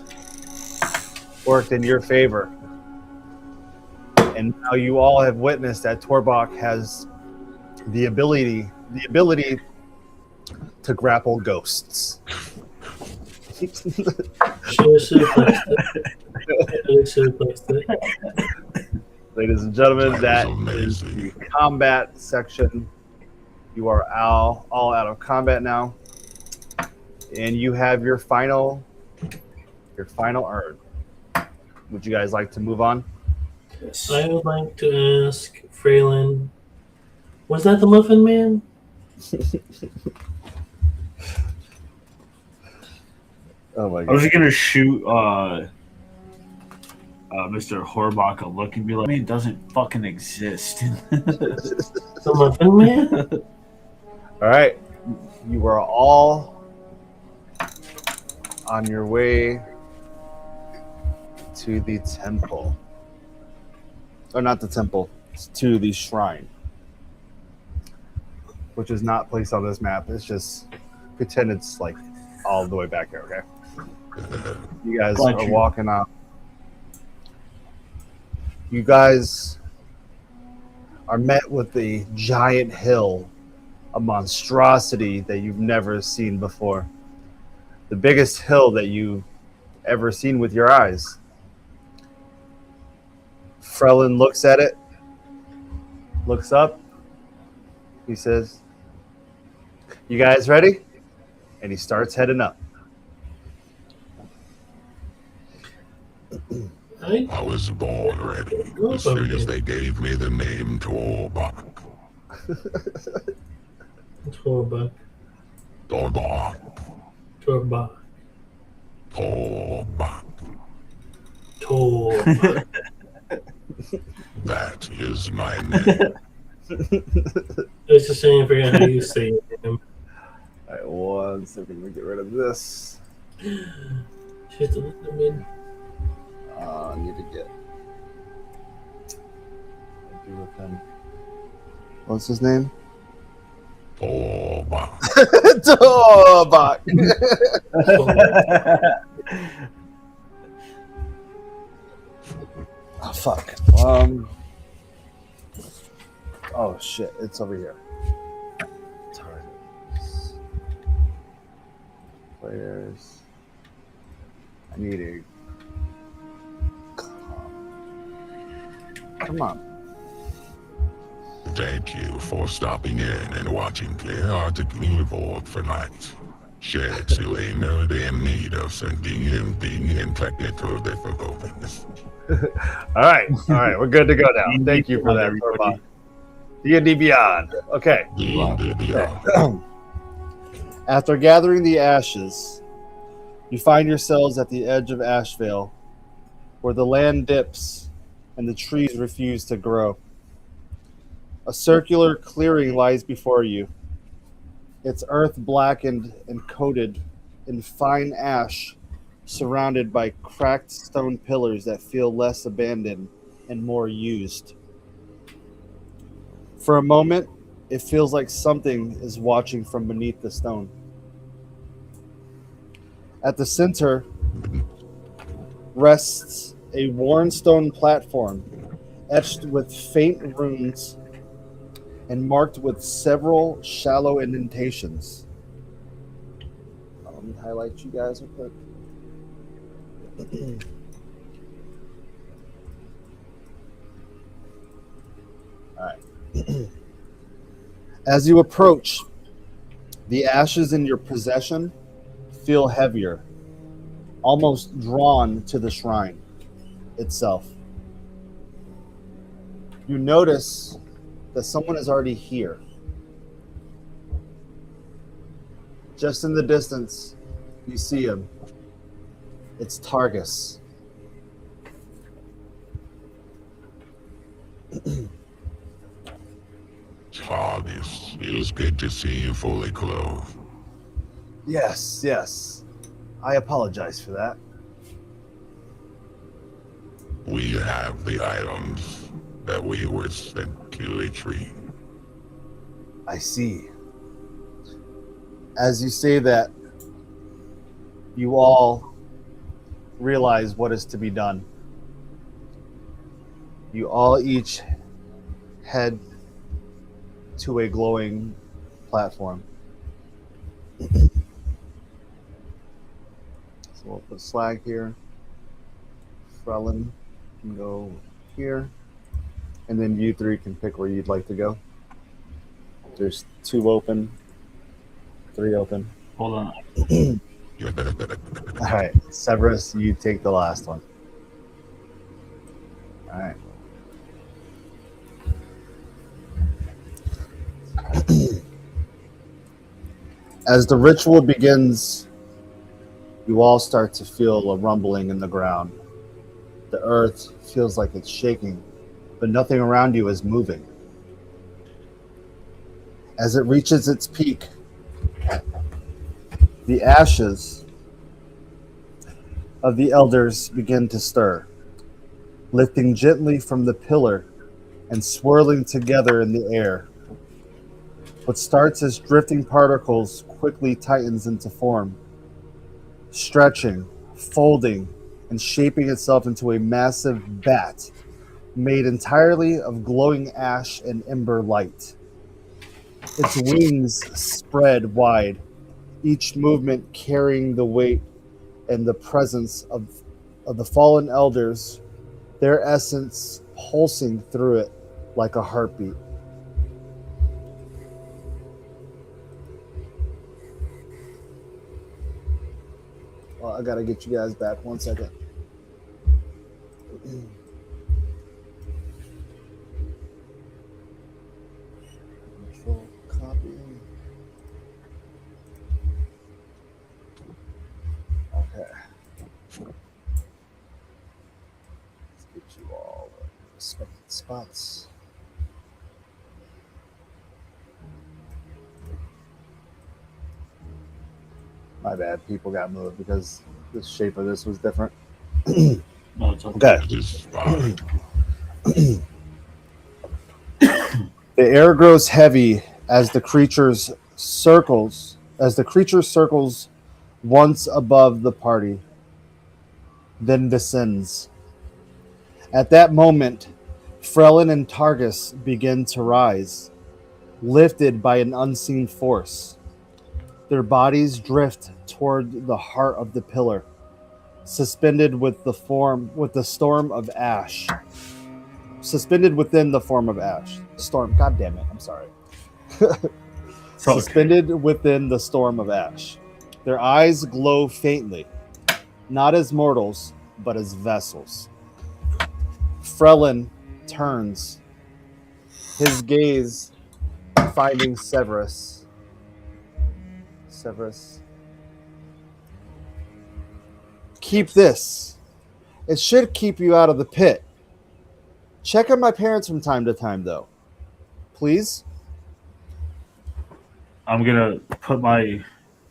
worked in your favor. And now you all have witnessed that Torbach has the ability to grapple ghosts. She suplexed it. Ladies and gentlemen, That that was is amazing. the combat section. You are all out of combat now. And you have your final urn. Would you guys like to move on? I would like to ask Freeland, was that the Muffin Man? Oh my I was god. gonna shoot Mr. Horbach a look and be like, "It doesn't fucking exist." The Muffin Man? All right. You are all on your way to the temple. Or not the temple, to the shrine. Which is not placed on this map. It's just pretend it's like all the way back here, okay? You guys Got are you. walking up. You guys are met with a giant hill, a monstrosity that you've never seen before. The biggest hill that you've ever seen with your eyes. Frelin looks at it, looks up. He says, "You guys ready?" And he starts heading up. I was born ready as soon as they gave me the name Torbach. Torbach. Torbach. Torbach. Torbach. Torbach. That is my name. It's just saying, forget how you say it. All right, 1 second. Let me get rid of this. Shit, I mean, I need to get. Do with him. What's his name? Torbach. Torbach. Oh fuck. Oh shit! It's over here. Targets. Players. I need a. Come on. Thank you for stopping in and watching Chaotic Evil tonight. Share to a nerd in need of sending him being in technical difficulties. All right, we're good to go now. Thank you for that, Torbach. D&D Beyond. Okay. After gathering the ashes, you find yourselves at the edge of Ashvale, where the land dips and the trees refuse to grow. A circular clearing lies before you, its earth blackened and coated in fine ash, surrounded by cracked stone pillars that feel less abandoned and more used. For a moment, it feels like something is watching from beneath the stone. At the center rests a worn stone platform etched with faint runes and marked with several shallow indentations. Let me highlight you guys real quick. All right. As you approach, the ashes in your possession feel heavier, almost drawn to the shrine itself. You notice that someone is already here. Just in the distance, you see him. It's Targus. Targus, it is good to see you fully clothed. Yes. I apologize for that. We have the items that we were sent to retrieve. I see. As you say that, you all realize what is to be done. You all each head to a glowing platform. So we'll put Slag here. Frelin can go here. And then you three can pick where you'd like to go. There's 2 open, 3 open. Hold on. All right, Severus, you take the last one. All right. As the ritual begins, you all start to feel a rumbling in the ground. The earth feels like it's shaking, but nothing around you is moving. As it reaches its peak, the ashes of the elders begin to stir. lifting gently from the pillar and swirling together in the air. What starts as drifting particles quickly tightens into form, stretching, folding, and shaping itself into a massive bat made entirely of glowing ash and ember light. Its wings spread wide, each movement carrying the weight and the presence of the fallen elders, their essence pulsing through it like a heartbeat. Well, I gotta get you guys back 1 second. Control copy. Okay. Let's get you all in respected spots. My bad, people got moved because the shape of this was different. No, it's okay. Okay. It is fine. The air grows heavy as the creature circles once above the party, then descends. At that moment, Frelin and Targus begin to rise, lifted by an unseen force. Their bodies drift toward the heart of the pillar, suspended with the storm of ash. Suspended within the form of ash. Storm. God damn it. I'm sorry. It's okay. Suspended within the storm of ash. Their eyes glow faintly, not as mortals, but as vessels. Frelin turns, his gaze finding Severus. Severus. Keep this. It should keep you out of the pit. Check on my parents from time to time, though. Please? I'm gonna put my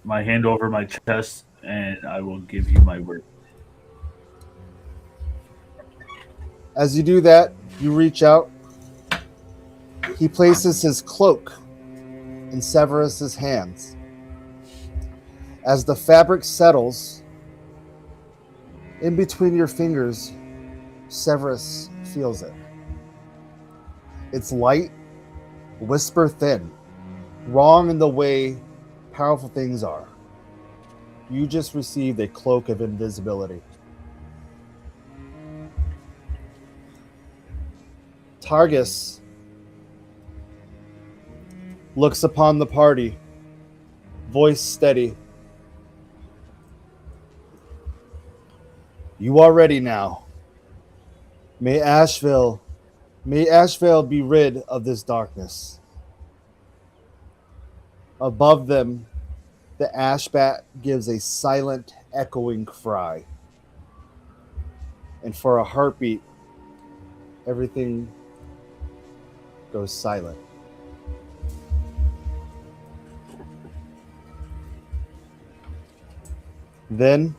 hand over my chest, and I will give you my word. As you do that, you reach out. He places his cloak in Severus's hands. As the fabric settles in between your fingers, Severus feels it. It's light, whisper thin, wrong in the way powerful things are. You just received a cloak of invisibility. Targus looks upon the party, voice steady. You are ready now. May Ashvale be rid of this darkness. Above them, the ash bat gives a silent, echoing cry. And for a heartbeat, everything goes silent. Then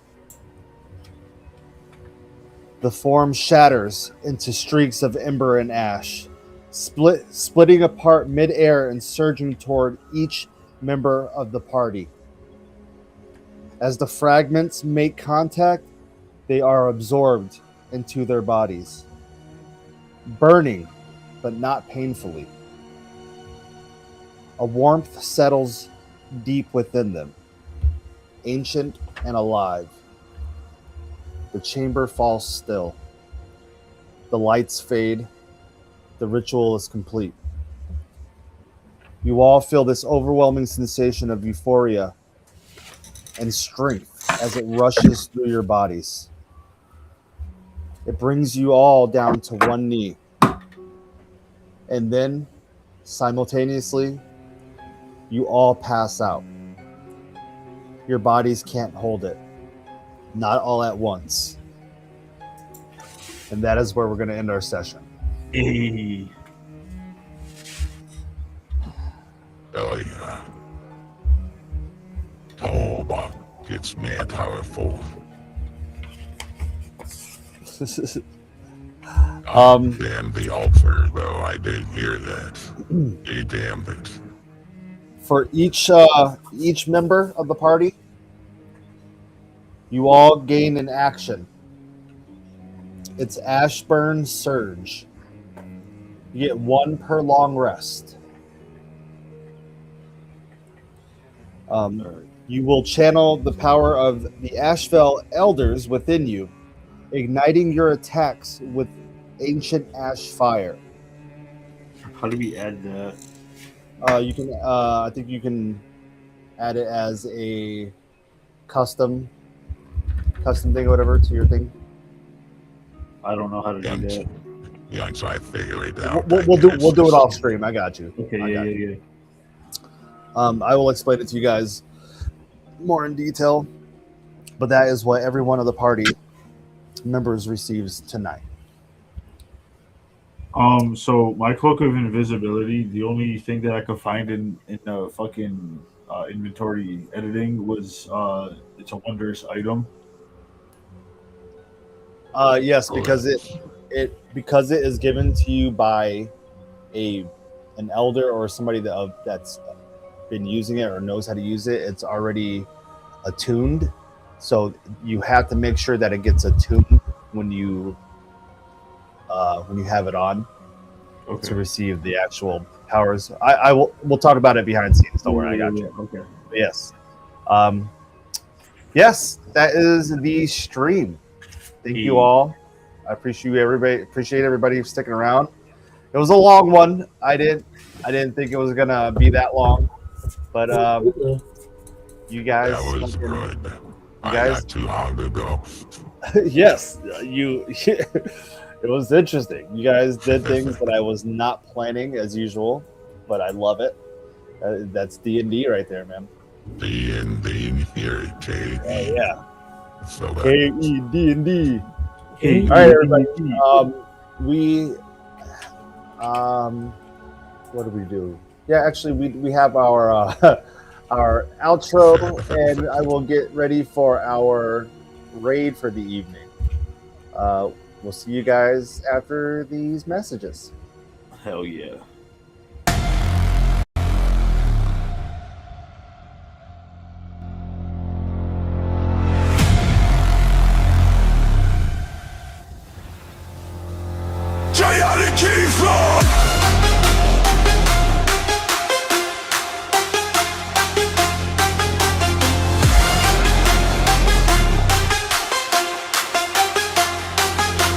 the form shatters into streaks of ember and ash, splitting apart mid-air and surging toward each member of the party. As the fragments make contact, they are absorbed into their bodies, burning, but not painfully. A warmth settles deep within them, ancient and alive. The chamber falls still. The lights fade. The ritual is complete. You all feel this overwhelming sensation of euphoria and strength as it rushes through your bodies. It brings you all down to one knee. And then, simultaneously, you all pass out. Your bodies can't hold it. Not all at once. And that is where we're going to end our session. Hey. Hell yeah. Toba gets me powerful. Damn the altar, though. I did hear that. He damned it. For each member of the party, you all gain an action. It's Ashburn Surge. You get 1 per long rest. You will channel the power of the Ashvale elders within you, igniting your attacks with ancient ash fire. How do we add that? You can, I think you can add it as a custom thing or whatever to your thing. I don't know how to do that. Yeah, so I figure it out. We'll do it off stream. I got you. Okay, yeah. I will explain it to you guys more in detail, but that is what every one of the party members receives tonight. So my cloak of invisibility, the only thing that I could find in the fucking inventory editing was it's a wondrous item. Yes, because it is given to you by an elder or somebody that's been using it or knows how to use it. It's already attuned, so you have to make sure that it gets attuned when you have it on to receive the actual powers. We'll talk about it behind the scenes. Don't worry, I got you. Okay. But yes, yes, that is the stream. Thank you all. I appreciate everybody sticking around. It was a long one. I didn't think it was gonna be that long, but you guys. That was good. I guys, got too long to go. yes, it was interesting. You guys did things that I was not planning as usual, but I love it. That's D&D right there, man. D&D here, K-E. Yeah. So K-E-D&D. Hey, All right, everybody. What do we do? Yeah, actually, we have our our outro, and I will get ready for our raid for the evening. We'll see you guys after these messages. Hell yeah. Kaotic Evil!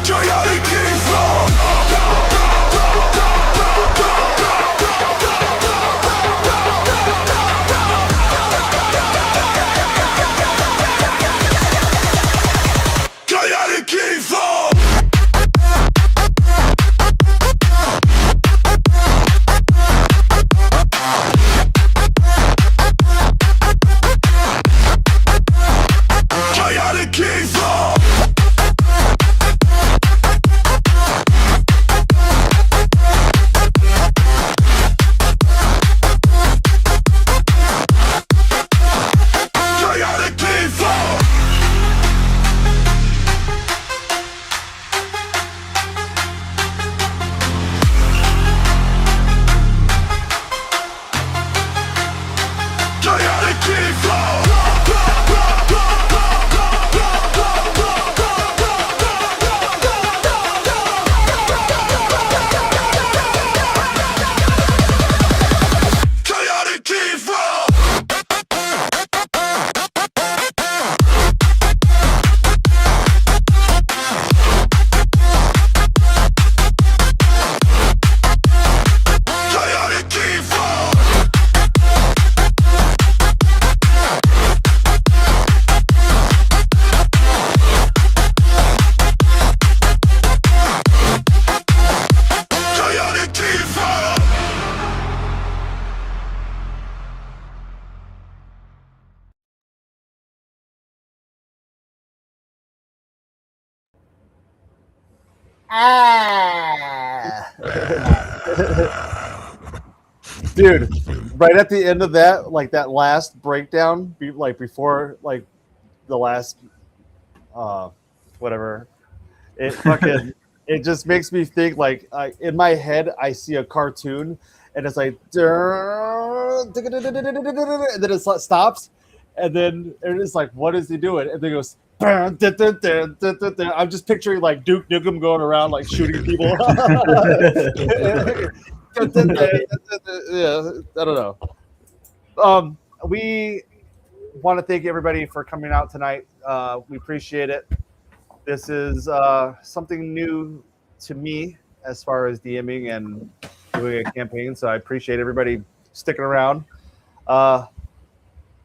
Kaotic Evil! Kaotic Evil! Kaotic Evil! Kaotic Evil! Kaotic Kaotic Evil! Kaotic Evil! Kaotic Evil! Dude, right at the end of that, like that last breakdown, before like the last whatever, it it just makes me think like in my head I see a cartoon and it's like and then it stops and then it's like what is he doing and then it goes I'm just picturing like Duke Nukem going around like shooting people. Yeah, I don't know. We want to thank everybody for coming out tonight. We appreciate it. This is something new to me as far as DMing and doing a campaign, so I appreciate everybody sticking around.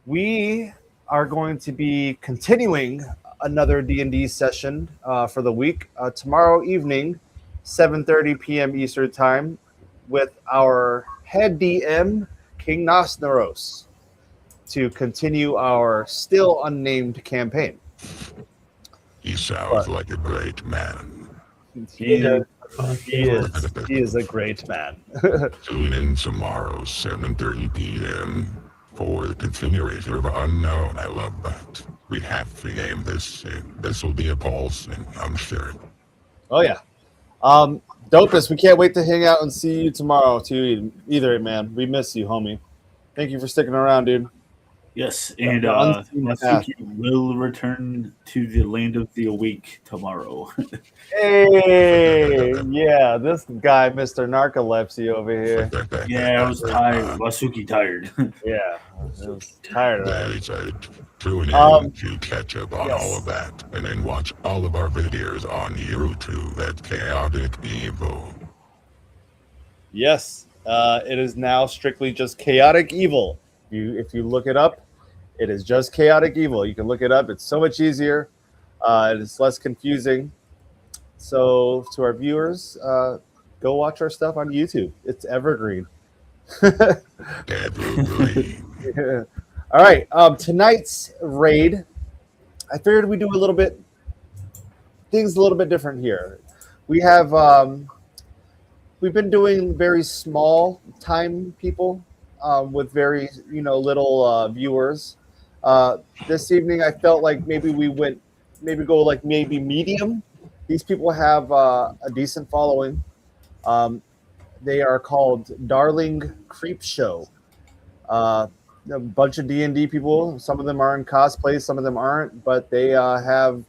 We are going to be continuing another D&D session for the week tomorrow evening, 7:30 p.m. Eastern Time, with our head DM, King Nosneros, to continue our still unnamed campaign. He sounds like a great man. He is a great man. Tune in tomorrow, 7:30 p.m. for the continuation of Unknown. I love that. We have to name this. This will be a pulse, and I'm sure. Oh yeah. Dopus, we can't wait to hang out and see you tomorrow too. Either, man. We miss you, homie. Thank you for sticking around, dude. Yes, and Masuki will return to the land of the awake tomorrow. Hey, yeah, this guy, Mr. Narcolepsy over here. Yeah, I was tired. Masuki tired. Yeah, I was tired of that. Very tired. Tune in to catch up on all of that, and then watch all of our videos on YouTube at Chaotic Evil. Yes, it is now strictly just Chaotic Evil. If you look it up, it is just Chaotic Evil. You can look it up. It's so much easier. It's less confusing. So to our viewers, go watch our stuff on YouTube. It's evergreen. Evergreen. Yeah. All right. Tonight's raid, I figured we'd do a little bit things a little bit different here. We have we've been doing very small time people with very little viewers. This evening, I felt like maybe go like maybe medium. These people have a decent following. They are called Darling Creep Show. A bunch of D&D people. Some of them are in cosplay, some of them aren't, but they have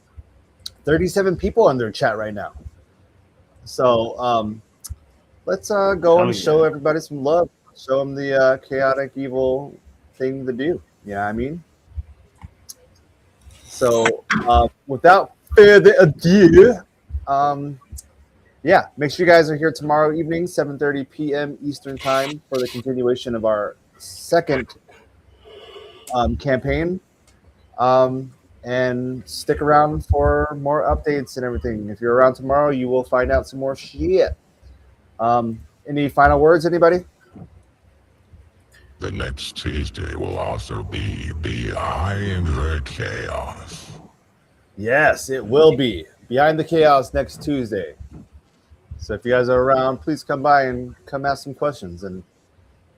37 people in their chat right now. So let's go and show everybody some love. Show them the Chaotic Evil thing to do. Yeah, I mean. So without further ado, make sure you guys are here tomorrow evening, 7:30 p.m. Eastern Time, for the continuation of our second campaign. And stick around for more updates and everything. If you're around tomorrow, you will find out some more shit. Any final words, anybody? The next Tuesday will also be Behind the Chaos. Yes, it will be Behind the Chaos next Tuesday. So if you guys are around, please come by and come ask some questions and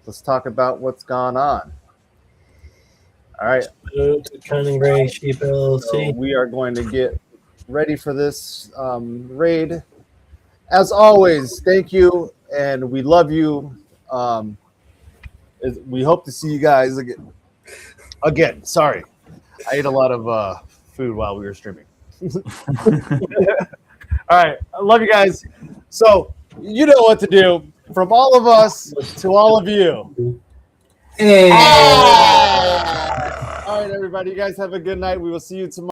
let's talk about what's gone on. All right. Counting Gray, Sheep LLC. So we are going to get ready for this raid. As always, thank you, and we love you. We hope to see you guys again. Sorry, I ate a lot of food while we were streaming. All right, I love you guys. So you know what to do. From all of us to all of you. Hey. All right, everybody. You guys have a good night. We will see you tomorrow.